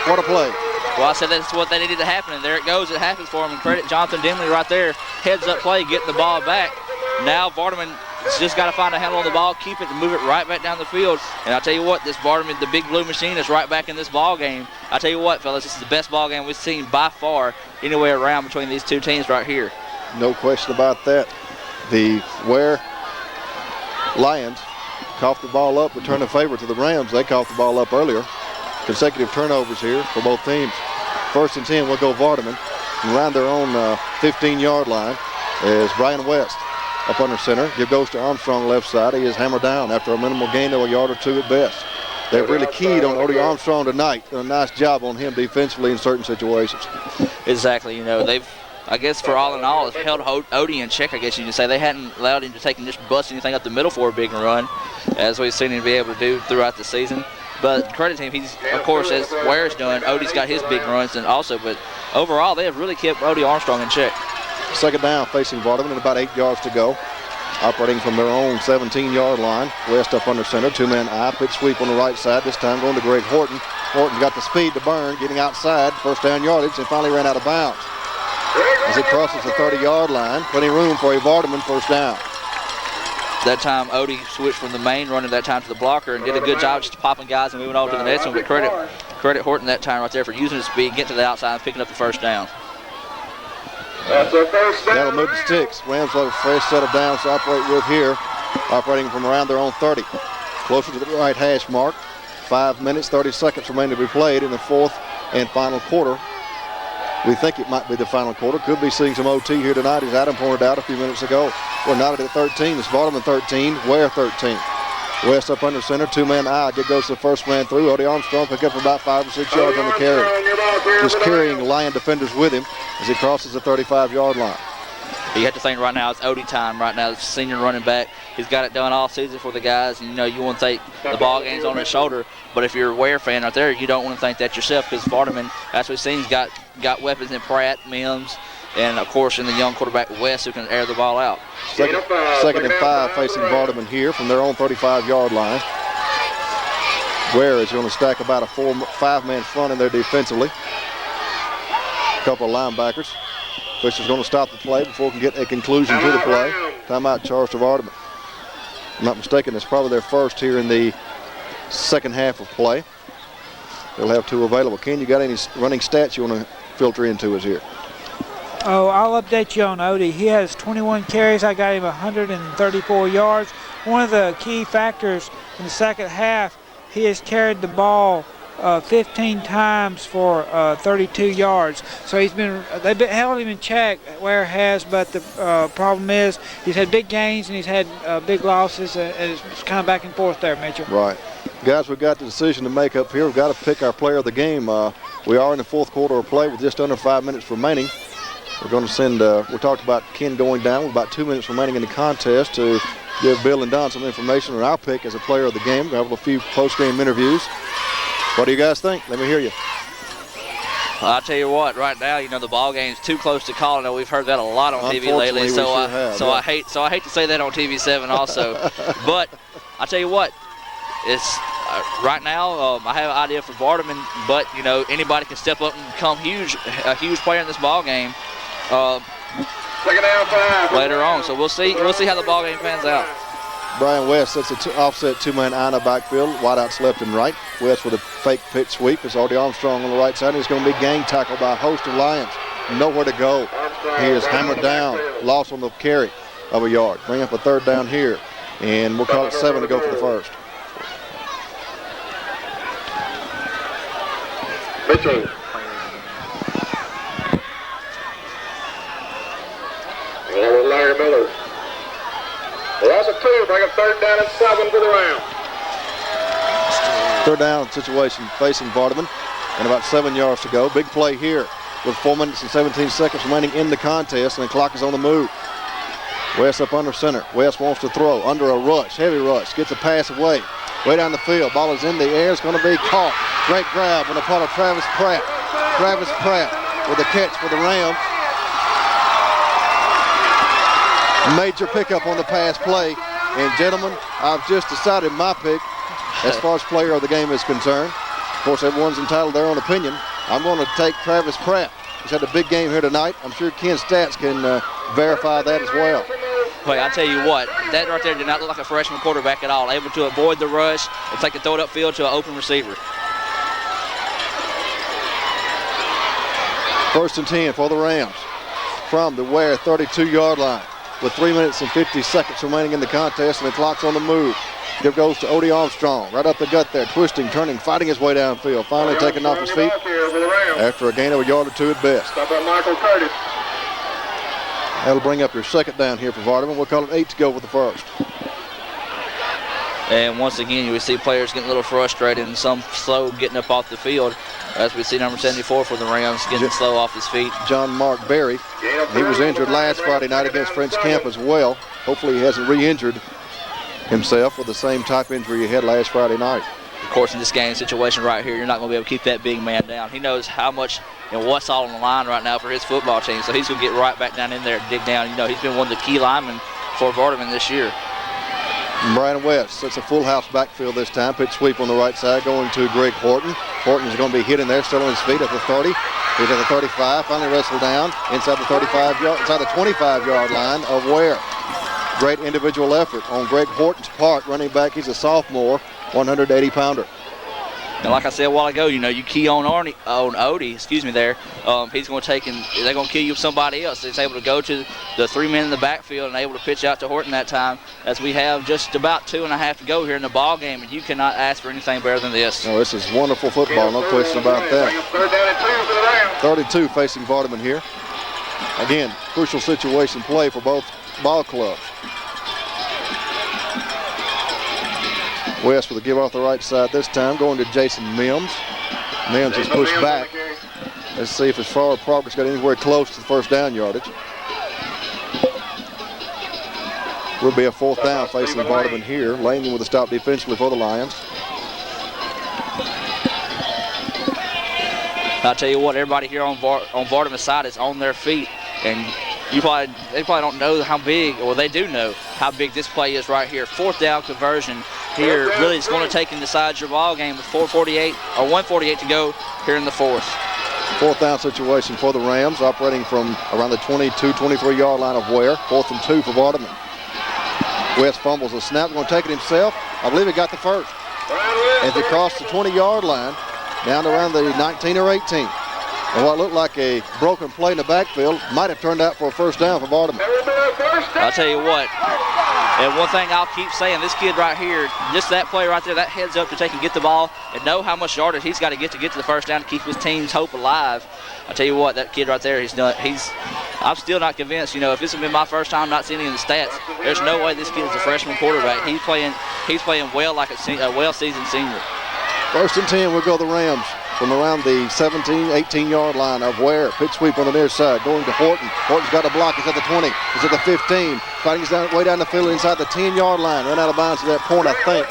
What a play. Well, I said that's what they needed to happen, and there it goes. It happens for him, and credit Jonathan Denley right there. Heads up play, getting the ball back. Now Vardaman just got to find a handle on the ball, keep it, and move it right back down the field. And I tell you what, this Vardaman, the big blue machine, is right back in this ball game. I tell you what, fellas, this is the best ball game we've seen by far anywhere around between these two teams right here. No question about that. The Weir Lions coughed the ball up, return a favor to the Rams. They coughed the ball up earlier. Consecutive turnovers here for both teams. 1st and 10 will go Vardaman around their own 15-yard line as Brian West up under center. Give goes to Armstrong left side. He is hammered down after a minimal gain of a yard or 2 at best. They've really keyed on Odie Armstrong tonight. Done a nice job on him defensively in certain situations. Exactly. You know, they've, I guess for all in all, it's held Odie in check, I guess you can say. They hadn't allowed him to take and just bust anything up the middle for a big run, as we've seen him be able to do throughout the season. But credit to him, he's, of course, as Weir's done, Odie's got his big runs and also, but overall, they have really kept Odie Armstrong in check. Second down facing Vardaman and about 8 yards to go. Operating from their own 17-yard line. West up under center, 2-man eye, pitch sweep on the right side. This time going to Greg Horton. Horton got the speed to burn, getting outside, first down yardage, and finally ran out of bounds. As it crosses the 30-yard line, plenty of room for a Vardaman first down. That time, Odie switched from the main running that time to the blocker and did a good job just popping guys and moving on to the next one. But credit Horton that time right there for using his speed, getting to the outside and picking up the first down. That'll move the sticks. Rams have a fresh set of downs to operate with here, operating from around their own 30. Closer to the right hash mark. 5 minutes, 30 seconds remain to be played in the fourth and final quarter. We think it might be the final quarter. Could be seeing some OT here tonight, as Adam pointed out a few minutes ago. We're knotted at 13. It's Vardaman 13, Weir 13. West up under center, 2-man eye. Get goes to the first man through. Odie Armstrong pick up about 5 or 6 yards on the carry. Just carrying Lion defenders with him as he crosses the 35-yard line. You have to think right now it's Odie time right now. The senior running back, he's got it done all season for the guys. And, you know, you want to think the ball game's on his shoulder. But if you're a Weir fan right there, you don't want to think that yourself, because Vardaman, as we've seen, he's got weapons in Pratt, Mims, and, of course, in the young quarterback West, who can air the ball out. Second and 5 facing Vardaman here from their own 35-yard line. Weir is going to stack about a 5-man front in there defensively. A couple of linebackers. Fisher's going to stop the play before we can get a conclusion to the play. Timeout charge to Vardaman. If I'm not mistaken, it's probably their first here in the second half of play. They'll have 2 available. Ken, you got any running stats you want to filter into us here? Oh, I'll update you on Odie. He has 21 carries. I got him 134 yards. One of the key factors in the second half, he has carried the ball 15 times for 32 yards. So they've held him in check, Weir has, but the problem is he's had big gains and he's had big losses, and it's kind of back and forth there, Mitchell. Right. Guys, we've got the decision to make up here. We've got to pick our player of the game. We are in the fourth quarter of play with just under 5 minutes remaining. We're going to send, we talked about Ken going down with about 2 minutes remaining in the contest to give Bill and Don some information on our pick as a player of the game. We'll have a few post-game interviews. What do you guys think? Let me hear you. I'll tell you what, right now, you know, the ball game's too close to call. I know we've heard that a lot on TV lately, I hate to say that on TV7 also. But I tell you what, it's right now I have an idea for Vardaman, but you know, anybody can step up and become a huge player in this ball game later on. So we'll see how the ball game pans out. Brian West sets an offset 2-man eye in the backfield, wideouts left and right. West with a fake pitch sweep. It's Odie Armstrong on the right side. He's going to be gang tackled by a host of Lions. Nowhere to go. He is hammered down, loss on the carry of a yard. Bring up a third down here, and we'll call it 7 to go for the first. Mitchell. Well, Larry Miller. Loss of 2, bring up 3rd down and 7 for the round. 3rd down situation facing Vardaman, and about 7 yards to go. Big play here with 4 minutes and 17 seconds remaining in the contest, and the clock is on the move. West up under center. West wants to throw under a rush, heavy rush. Gets a pass away. Way down the field. Ball is in the air. It's going to be caught. Great grab on the part of Travis Pratt. Travis Pratt with a catch for the Rams. Major pickup on the pass play. And gentlemen, I've just decided my pick as far as player of the game is concerned. Of course, everyone's entitled to their own opinion. I'm going to take Travis Pratt. He's had a big game here tonight. I'm sure Ken Stats can verify that as well. Well, I tell you what, that right there did not look like a freshman quarterback at all. Able to avoid the rush and take the throw it upfield to an open receiver. 1st and 10 for the Rams from the Weir 32-yard line with 3 minutes and 50 seconds remaining in the contest, and the clock's on the move. Give goes to Odie Armstrong, right up the gut there, twisting, turning, fighting his way downfield, finally taken off his feet after a gain of a yard or 2 at best. Stop by Michael Curtis. That'll bring up your 2nd down here for Vardaman. We'll call it 8 to go with the 1st. And once again, you will see players getting a little frustrated and some slow getting up off the field. As we see number 74 for the Rams getting slow off his feet. John Mark Berry. He was injured last Friday night against French Camp as well. Hopefully he hasn't re-injured himself with the same type injury he had last Friday night. Of course, in this game situation right here, you're not going to be able to keep that big man down. He knows how much and what's all on the line right now for his football team, so he's going to get right back down in there and dig down. You know, he's been one of the key linemen for Vardaman this year. Brian West, it's a full house backfield this time. Pitch sweep on the right side going to Greg Horton. Horton's going to be hitting there, still on his feet at the 30. He's at the 35, finally wrestled down inside the 25-yard line of Weir. Great individual effort on Greg Horton's part. Running back, he's a sophomore, 180-pounder. And like I said a while ago, you know, you key on Odie, there. He's going to take and they're going to kill you with somebody else. He's able to go to the 3 men in the backfield and able to pitch out to Horton that time, as we have just about 2.5 to go here in the ball game, and you cannot ask for anything better than this. No, this is wonderful football, no question about that. 32 facing Vardaman here. Again, crucial situation play for both ball clubs. West with a give off the right side this time, going to Jason Mims. Mims is pushed back. Let's see if his forward progress got anywhere close to the 1st down yardage. Will be a 4th down facing Vardaman here. Laney with a stop defensively for the Lions. I'll tell you what, everybody here on Vardaman's side is on their feet, and they probably don't know how big, or they do know how big this play is right here. 4th down conversion here. Really, it's going to take and decide your ball game with 1:48 to go here in the 4th. 4th down situation for the Rams, operating from around the 22-23-yard line of Weir. 4th and 2 for Vardaman. West fumbles the snap, going to take it himself. I believe he got the first. As he crossed the 20-yard line, down to around the 19 or 18. And what looked like a broken play in the backfield might have turned out for a 1st down for Vardaman. I'll tell you what, and one thing I'll keep saying, this kid right here, just that play right there, that heads up to take and get the ball and know how much yardage he's got to get to the 1st down to keep his team's hope alive. I'll tell you what, that kid right there, I'm still not convinced. You know, if this has been my first time not seeing any of the stats, there's no way this kid is a freshman quarterback. He's playing well like a well-seasoned senior. 1st and 10, we'll go the Rams from around the 17, 18-yard line of Weir. Pitch sweep on the near side, going to Horton. Horton's got a block. He's at the 20. He's at the 15. Fighting his way down the field inside the 10-yard line. Run out of bounds at that point, I think.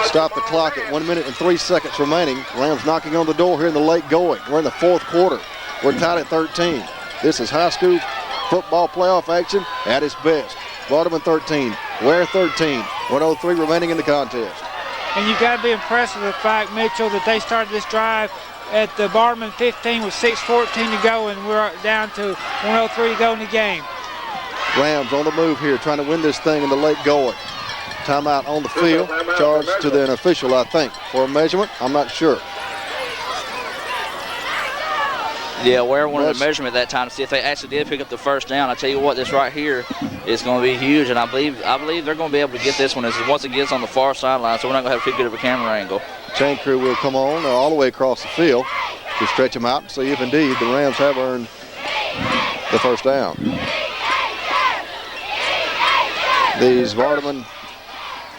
Stop the clock at 1 minute and 3 seconds remaining. Rams knocking on the door here in the late going. We're in the 4th quarter. We're tied at 13. This is high school football playoff action at its best. Vardaman 13, Weir 13. 1:03 remaining in the contest. And you got to be impressed with the fact, Mitchell, that they started this drive at the Vardaman 15 with 6:14 to go, and we're down to 1:03 to go in the game. Rams on the move here, trying to win this thing in the late going. Timeout on the field, charged to the official, I think, for a measurement. I'm not sure. Yeah, Weir wanted a measurement that time to see if they actually did pick up the first down. I tell you what, this right here is going to be huge, and I believe they're going to be able to get this one once it gets on the far sideline, so we're not going to have too good of a camera angle. Chain crew will come on all the way across the field to stretch them out and see if indeed the Rams have earned the first down. These Vardaman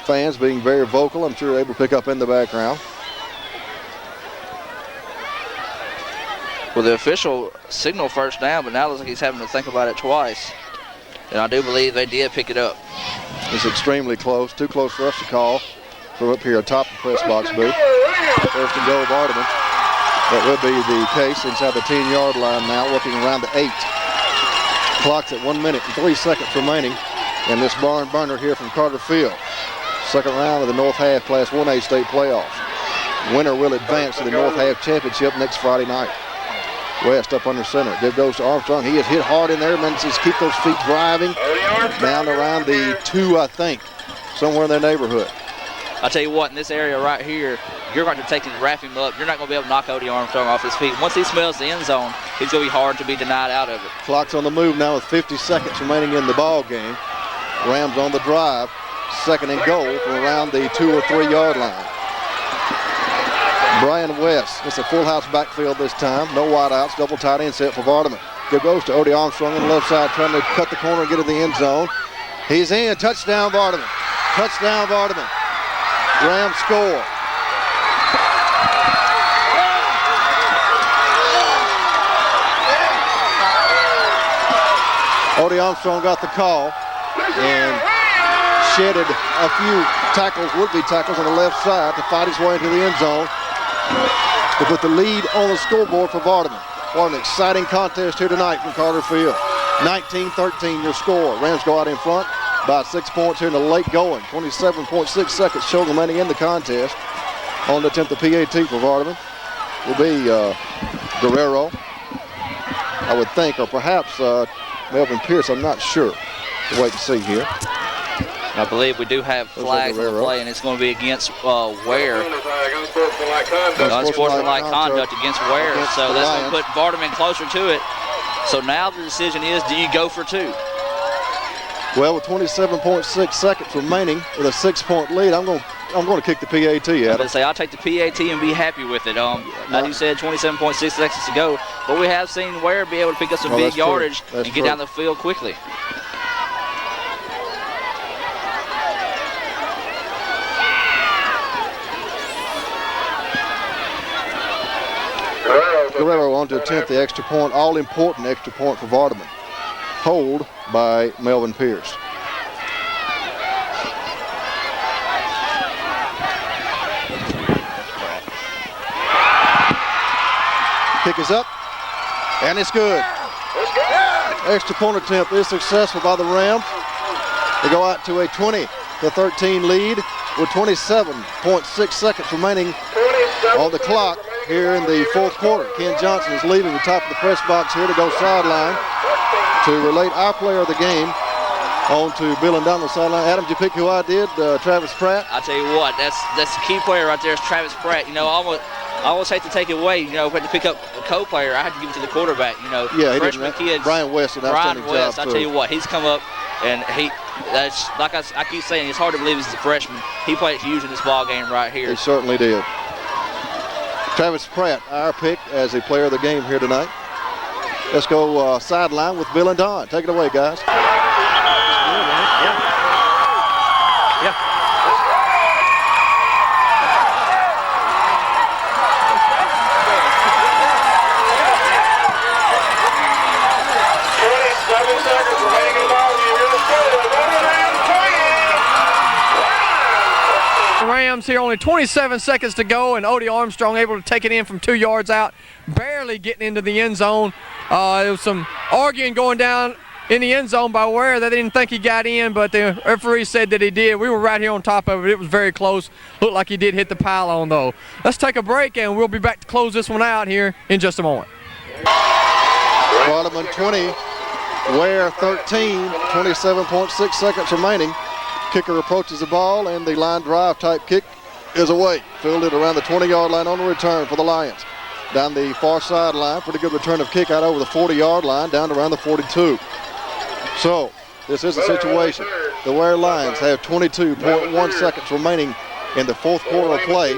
fans being very vocal, I'm sure able to pick up in the background. Well, the official signal first down, but now it looks like he's having to think about it twice. And I do believe they did pick it up. It's extremely close, too close for us to call from up here atop the press box booth. First and goal, Vardaman. That would be the case inside the 10-yard line now, working around the 8. Clock's at 1 minute and 3 seconds remaining in this barn burner here from Carter Field. Second round of the North Half Class 1A state playoffs. Winner will advance to the North Half Championship next Friday night. West up under center. Give goes to Armstrong. He is hit hard in there. Manages to keep those feet driving down around the 2, I think, somewhere in their neighborhood. I tell you what, in this area right here, you're going to take and wrap him up. You're not going to be able to knock Odie Armstrong off his feet. Once he smells the end zone, he's going to be hard to be denied out of it. Clock's on the move now with 50 seconds remaining in the ball game. Rams on the drive. Second and goal from around the 2 or 3 yard line. Brian West. It's a full house backfield this time. No wideouts. Double tight end set for Vardaman. Good goes to Odie Armstrong on the left side, trying to cut the corner and get to the end zone. He's in. Touchdown Vardaman. Touchdown Vardaman. Rams score. Odie Armstrong got the call and shedded a few tackles, would-be tackles on the left side to fight his way into the end zone to put the lead on the scoreboard for Vardaman. What an exciting contest here tonight from Carter Field. 19-13 your score. Rams go out in front by 6 points here in the late going. 27.6 seconds showing remaining in the contest. On to attempt the PAT for Vardaman will be Guerrero, I would think, or perhaps Melvin Pierce. I'm not sure. We'll wait and see here. I believe we do have flags on the play, and it's going to be against Weir. Unsportsmanlike conduct against Weir, so that's going to put Vardaman closer to it. So now the decision is, do you go for 2? Well, with 27.6 seconds remaining with a 6-point lead, I'm going to kick the PAT I at was him. going to say, I'll take the PAT and be happy with it. As you said, 27.6 seconds to go, but we have seen Weir be able to pick up some big yardage and get down the field quickly. Guerrero on to attempt the extra point, all-important extra point for Vardaman. Hold by Melvin Pierce. Kick is up, and it's good. Extra point attempt is successful by the Rams. They go out to a 20-13 lead with 27.6 seconds remaining on the clock here in the fourth quarter. Ken Johnson is leaving the top of the press box here to go sideline to relate our player of the game on to Bill and Donald sideline. Adam, did you pick who I did? Travis Pratt? I tell you what, that's the key player right there is Travis Pratt. You know, I always hate to take it away. You know, if I had to pick up a co-player, I had to give it to the quarterback. You know, yeah, freshman kids. Brian West did an outstanding job. I tell you what, he's come up and that's like I keep saying, it's hard to believe he's a freshman. He played huge in this ball game right here. He certainly did. Travis Pratt, our pick as a player of the game here tonight. Let's go sideline with Bill and Don. Take it away, guys. Rams here, only 27 seconds to go, and Odie Armstrong able to take it in from 2 yards out, barely getting into the end zone. There was some arguing going down in the end zone by Weir. They didn't think he got in, but the referee said that he did. We were right here on top of it. It was very close. Looked like he did hit the pylon, though. Let's take a break, and we'll be back to close this one out here in just a moment. Vardaman 20, Weir 13, 27.6 seconds remaining. Kicker approaches the ball, and the line drive type kick is away. Fielded around the 20-yard line on the return for the Lions. down the far sideline. Pretty good return of kick out over the 40-yard line down to around the 42. So this is a situation. The Weir Lions have 22.1 seconds remaining in the fourth quarter of play.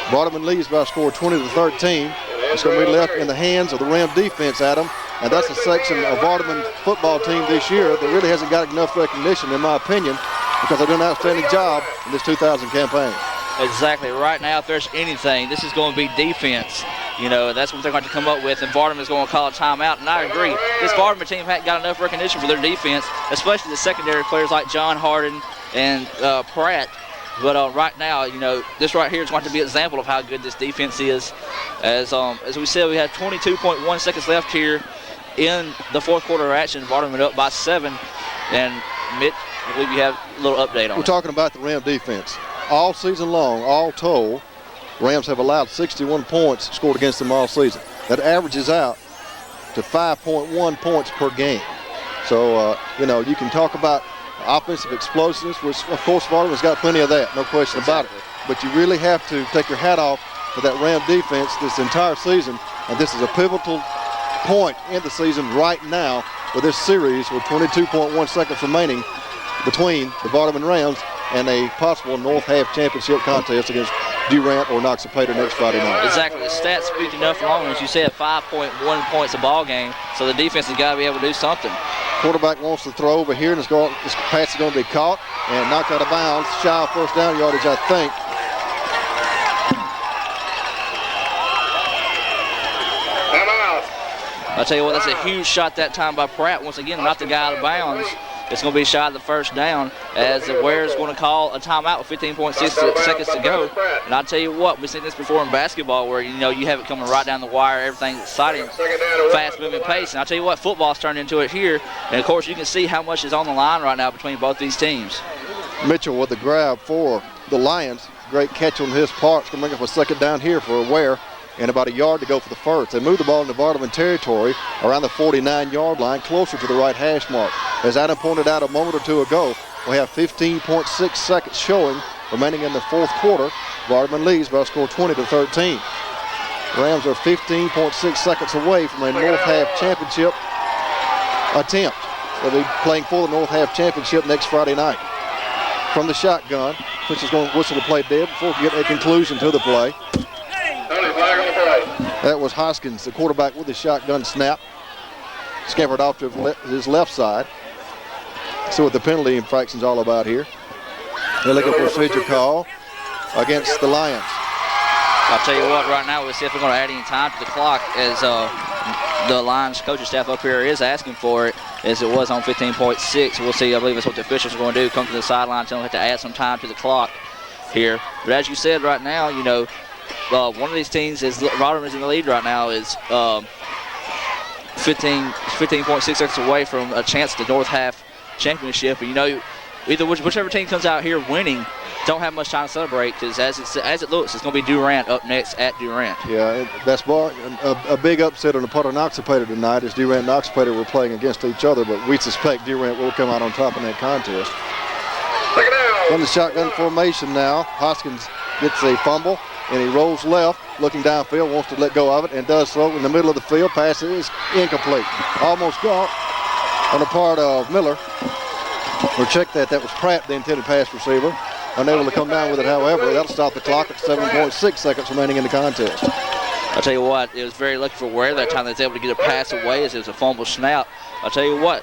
Vardaman leads by a score of 20-13. It's going to be left in the hands of the Ram defense, Adam. And that's a section of Vardaman football team this year that really hasn't got enough recognition, in my opinion, because they do an outstanding job in this 2000 campaign. Exactly. Right now, if there's anything, this is going to be defense. You know, that's what they're going to come up with, and Vardaman is going to call a timeout. And I agree. This Vardaman team hasn't got enough recognition for their defense, especially the secondary players like John Harden and Pratt. But right now, you know, this right here is going to be an example of how good this defense is. As we said, we have 22.1 seconds left here in the fourth quarter of action. Vardaman up by 7. And Mitch, I believe you have a little update on it. We're talking about the Ram defense. All season long, all told, Rams have allowed 61 points scored against them all season. That averages out to 5.1 points per game. So, you know, you can talk about offensive explosiveness, which, of course, Vardaman's got plenty of that, no question about it. But you really have to take your hat off to that Ram defense this entire season, and this is a pivotal point in the season right now with this series with 22.1 seconds remaining between the Vardaman Rams and a possible North Half Championship contest against Durant or Noxapater next Friday night. Exactly. The stats speak enough alone. As you said, 5.1 points a ball game, so the defense has got to be able to do something. Quarterback wants to throw over here, and this pass is going to be caught and knocked out of bounds. Shy of first down yardage, I think. I'll tell you what, that's a huge shot that time by Pratt. Once again, knocked the guy out of bounds. It's going to be shy of the first down as the Weir is going to call a timeout with 15.6 seconds to go. And I'll tell you what, we've seen this before in basketball where, you know, you have it coming right down the wire, everything's exciting, fast-moving pace. And I'll tell you what, football's turned into it here. And, of course, you can see how much is on the line right now between both these teams. Mitchell with the grab for the Lions. Great catch on his part. It's going to bring up a second down here for Weir. And about a yard to go for the first. They move the ball into Vardaman territory around the 49-yard line, closer to the right hash mark. As Adam pointed out a moment or two ago, we have 15.6 seconds showing remaining in the fourth quarter. Vardaman leads by a score 20-13. Rams are 15.6 seconds away from a North Half Championship attempt. They'll be playing for the North Half Championship next Friday night. From the shotgun, which is going to whistle the play dead before we get a conclusion to the play. That was Hoskins, the quarterback, with the shotgun snap. Scampered off to his left side. See what the penalty infraction's all about here. They're looking for a procedure call against the Lions. I'll tell you what, right now we'll see if we're going to add any time to the clock as the Lions coaching staff up here is asking for it, as it was on 15.6. We'll see. I believe that's what the officials are going to do. Come to the sideline, tell them they have to add some time to the clock here. But as you said right now, you know, one of these teams is Vardaman is in the lead right now, is 15.6 seconds away from a chance at the North Half Championship. And you know, either whichever team comes out here winning don't have much time to celebrate, because as it looks, it's going to be Durant up next at Durant. Yeah, that's a big upset on the part of Noxapater tonight, as Durant and Noxapater were playing against each other, but we suspect Durant will come out on top in that contest. From the shotgun formation now, Hoskins gets a fumble, and he rolls left, looking downfield, wants to let go of it, and does so in the middle of the field. Pass is incomplete. Almost caught on the part of Miller. Or check that was Pratt, the intended pass receiver. Unable to come down with it, however. That'll stop the clock at 7.6 seconds remaining in the contest. I'll tell you what, it was very lucky for Weir that time. They was able to get a pass away as it was a fumble snap. I'll tell you what,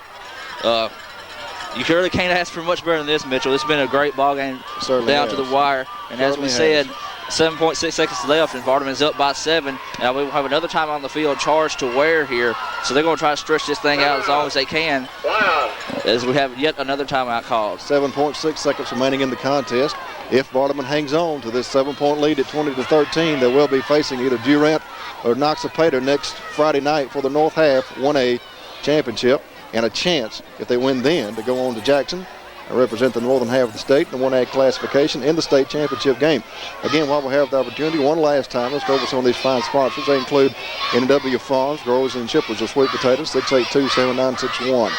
you really can't ask for much better than this, Mitchell. This has been a great ball game down to the wire. And as we said, 7.6 seconds left, and Vardaman's up by 7. Now we will have another time on the field charged to Weir here. So they're going to try to stretch this thing out as long as they can, as we have yet another timeout called. 7.6 seconds remaining in the contest. If Vardaman hangs on to this 7-point lead at 20-13, they will be facing either Durant or Noxapater next Friday night for the North Half 1A Championship, and a chance, if they win then, to go on to Jackson and represent the northern half of the state in the 1A classification in the state championship game. Again, while we have the opportunity, one last time, let's go over some of these fine sponsors. They include NW Farms, growers and shippers of sweet potatoes, 682-7961.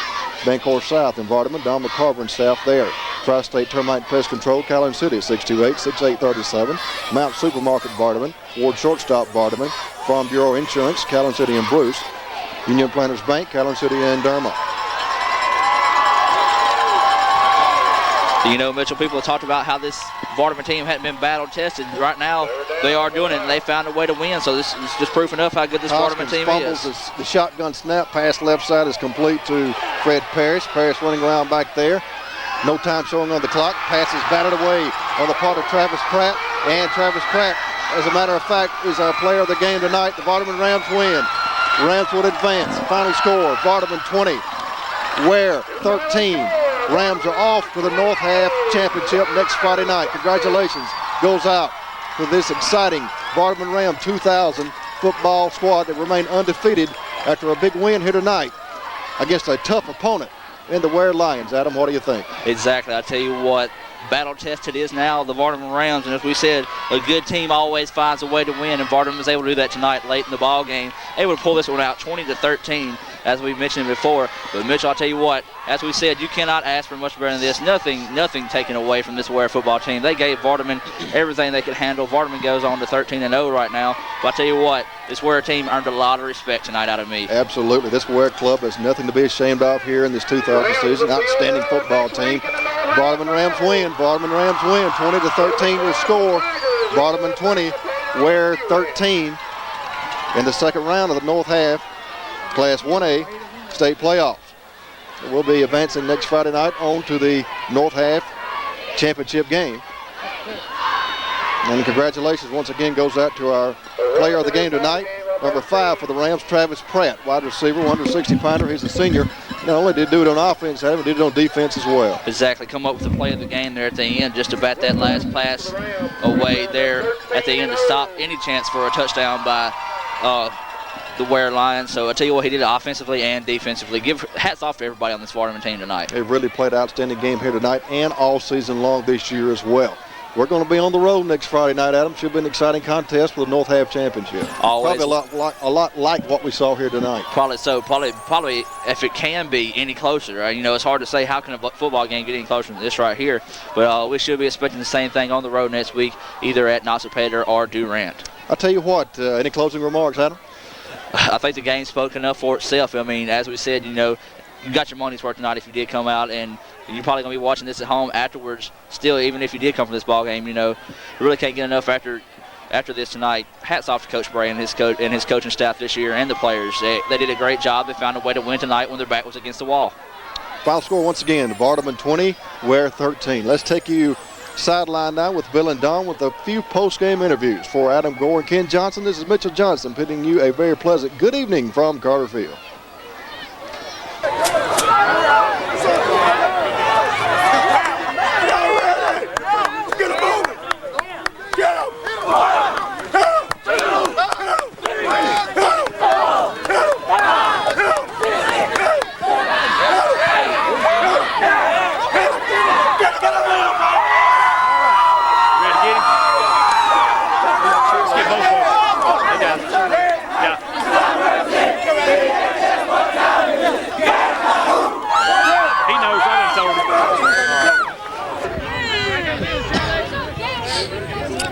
Bancorp South in Vardaman. Don McCarver and staff there. Tri-State Termite Pest Control, Calhoun City, 628-6837. Mount Supermarket, Vardaman. Ward Shortstop, Vardaman. Farm Bureau Insurance, Calhoun City and Bruce. Union Planters Bank, Calhoun City and Derma. You know, Mitchell, people have talked about how this Vardaman team hadn't been battle tested. Right now, they are doing it, and they found a way to win. So this is just proof enough how good this Vardaman team fumbles is. The shotgun snap pass left side is complete to Fred Parrish. Parrish running around back there. No time showing on the clock. Pass is batted away on the part of Travis Pratt. And Travis Pratt, as a matter of fact, is our player of the game tonight. The Vardaman Rams win. Rams would advance. Final score, Vardaman 20, Weir 13. Rams are off to the North Half Championship next Friday night. Congratulations goes out to this exciting Vardaman Ram 2000 football squad that remain undefeated after a big win here tonight against a tough opponent in the Weir Lions. Adam, what do you think? Exactly. I tell you what, battle tested is now the Vardaman Rams, and as we said, a good team always finds a way to win, and Vardaman was able to do that tonight late in the ball game, able to pull this one out 20-13, as we mentioned before. But Mitchell, I'll tell you what, as we said, you cannot ask for much better than this. Nothing taken away from this Weir football team. They gave Vardaman everything they could handle. Vardaman goes on to 13-0 right now. But I tell you what, this Weir team earned a lot of respect tonight out of me. Absolutely. This Weir club has nothing to be ashamed of here in this 2000 season. Outstanding football team. Vardaman Rams win. Vardaman Rams win. 20-13 your score. Vardaman 20, Weir 13 in the second round of the North Half Class 1A state playoffs. We'll be advancing next Friday night on to the North Half championship game. And congratulations once again goes out to our player of the game tonight, number 5 for the Rams, Travis Pratt, wide receiver, 160-pounder. He's a senior. Not only did he do it on offense, Adam, did it on defense as well. Exactly. Come up with the play of the game there at the end, just to bat that last pass away there at the end to stop any chance for a touchdown by the Weir Lions. So I tell you what, he did it offensively and defensively. Give hats off to everybody on this Vardaman team tonight. They really played an outstanding game here tonight and all season long this year as well. We're going to be on the road next Friday night, Adam. Should be an exciting contest for the North Half Championship. Always. Probably a lot like what we saw here tonight. Probably so. Probably if it can be any closer. Right? You know, it's hard to say how can a football game get any closer than this right here. But we should be expecting the same thing on the road next week, either at Noxapater or Durant. I'll tell you what, any closing remarks, Adam? I think the game spoke enough for itself. I mean, as we said, you know, you got your money's worth tonight if you did come out, and you're probably going to be watching this at home afterwards still, even if you did come from this ball game. You know, you really can't get enough after this tonight. Hats off to Coach Bray and his coaching staff this year and the players. They did a great job. They found a way to win tonight when their back was against the wall. Final score once again, Vardaman 20, Weir 13. Let's take you sideline now with Bill and Don with a few post-game interviews. For Adam Gore and Ken Johnson, this is Mitchell Johnson bidding you a very pleasant good evening from Carter Field.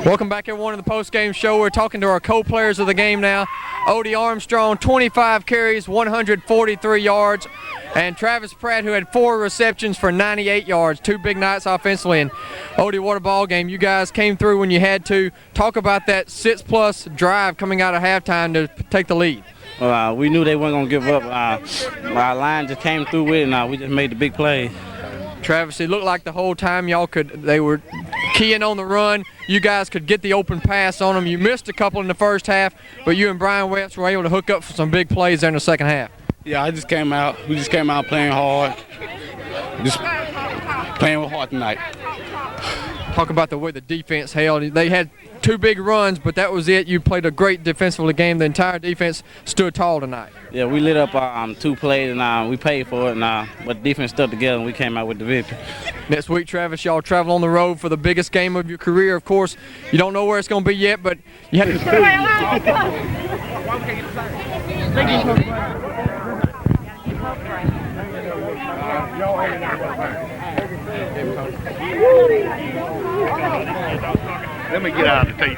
Welcome back, everyone, to the post-game show. We're talking to our co-players of the game now. Odie Armstrong, 25 carries, 143 yards. And Travis Pratt, who had 4 receptions for 98 yards. 2 big nights offensively. And Odie, what a ball game. You guys came through when you had to. Talk about that 6-plus drive coming out of halftime to take the lead. We knew they weren't going to give up. Our line just came through with it, and we just made the big plays. Travis, it looked like the whole time they were keying on the run. You guys could get the open pass on them. You missed a couple in the first half, but you and Brian West were able to hook up for some big plays there in the second half. Yeah, we just came out playing hard. Just playing with heart tonight. Talk about the way the defense held. They had 2 big runs, but that was it. You played a great defensive game. The entire defense stood tall tonight. Yeah, we lit up 2 plays, and we paid for it, but the defense stuck together, and we came out with the victory. Next week, Travis, y'all travel on the road for the biggest game of your career. Of course, you don't know where it's going to be yet, but you have to. Let me get out of the TV.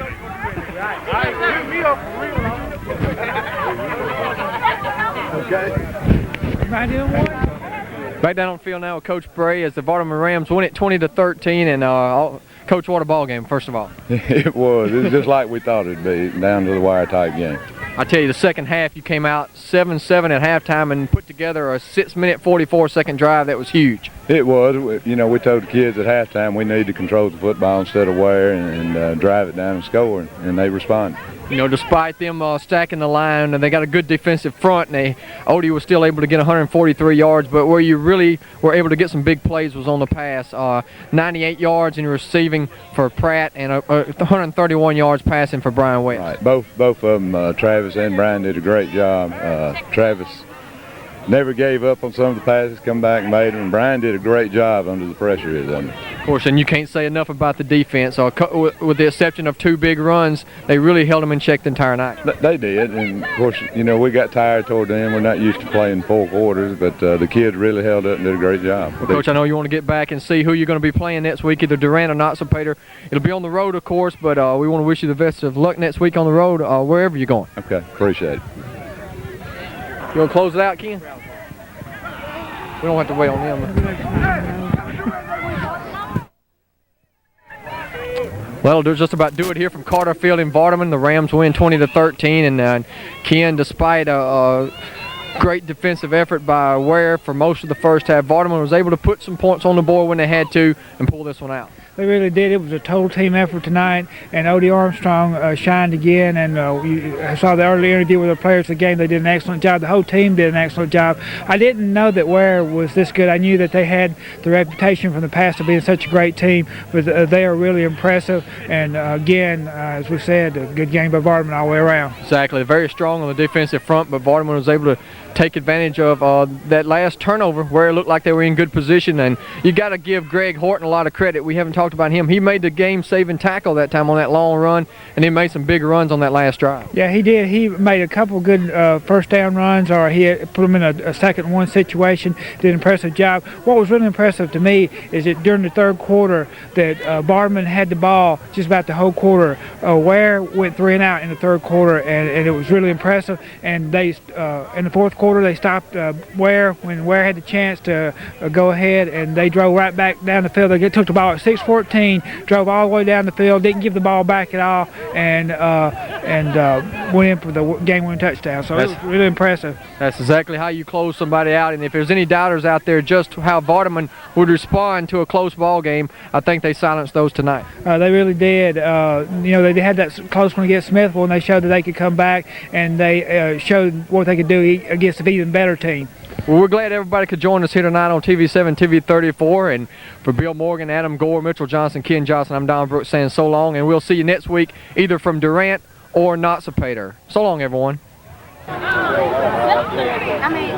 Back down on the field now with Coach Bray as the Vardaman Rams win it 20-13, and Coach, what a ball game, first of all. It was. It was just like we thought it'd be, down to the wire type game. I tell you, the second half, you came out 7-7 at halftime and put together a 6-minute, 44-second drive that was huge. It was. You know, we told the kids at halftime we need to control the football instead of wear and drive it down and score, and they responded. You know, despite them stacking the line, and they got a good defensive front, and Odie was still able to get 143 yards, but where you really were able to get some big plays was on the pass. 98 yards in receiving for Pratt and 131 yards passing for Brian West. Right. Both of them, Travis and Brian, did a great job. Travis never gave up on some of the passes, come back and made them, and Brian did a great job under the pressure he was under. Of course, and you can't say enough about the defense. With the exception of 2 big runs, they really held them in check the entire night. They did, and of course, you know, we got tired toward the end. We're not used to playing 4 quarters, but the kids really held up and did a great job. Well, Coach, I know you want to get back and see who you're going to be playing next week, either Durant or Not So Pater. It'll be on the road, of course, but we want to wish you the best of luck next week on the road, wherever you're going. Okay, appreciate it. You want to close it out, Ken? We don't have to wait on them. Well, it'll just about do it here from Carter Field in Vardaman. The Rams win 20-13, and Ken, despite a great defensive effort by Weir for most of the first half, Vardaman was able to put some points on the board when they had to and pull this one out. They really did. It was a total team effort tonight, and Odie Armstrong shined again. And I saw the early interview with the players of the game. They did an excellent job. The whole team did an excellent job. I didn't know that Weir was this good. I knew that they had the reputation from the past of being such a great team, but they are really impressive. And again, as we said, a good game by Vardaman all the way around. Exactly. Very strong on the defensive front, but Vardaman was able to take advantage of that last turnover where it looked like they were in good position. And you got to give Greg Horton a lot of credit. We haven't talked about him. He made the game-saving tackle that time on that long run, and he made some big runs on that last drive. Yeah, he did. He made a couple good first down runs, or he put them in a second one situation. Did an impressive job. What was really impressive to me is that during the third quarter that Vardaman had the ball just about the whole quarter. Weir went 3 and out in the third quarter, and it was really impressive. And they in the fourth quarter they stopped Weir when Weir had the chance to go ahead, and they drove right back down the field. They took the ball at 6:14, drove all the way down the field, didn't give the ball back at all, and went in for the game-winning touchdown. So it was really impressive. That's exactly how you close somebody out. And if there's any doubters out there just how Vardaman would respond to a close ball game, I think they silenced those tonight. They really did. You know, they had that close one against Smithville, and they showed that they could come back, and they showed what they could do against an even better team. Well, we're glad everybody could join us here tonight on TV7, TV 34. And for Bill Morgan, Adam Gore, Mitchell Johnson, Ken Johnson, I'm Don Brooks saying so long. And we'll see you next week either from Durant or Not So Pater. So long, everyone. I mean,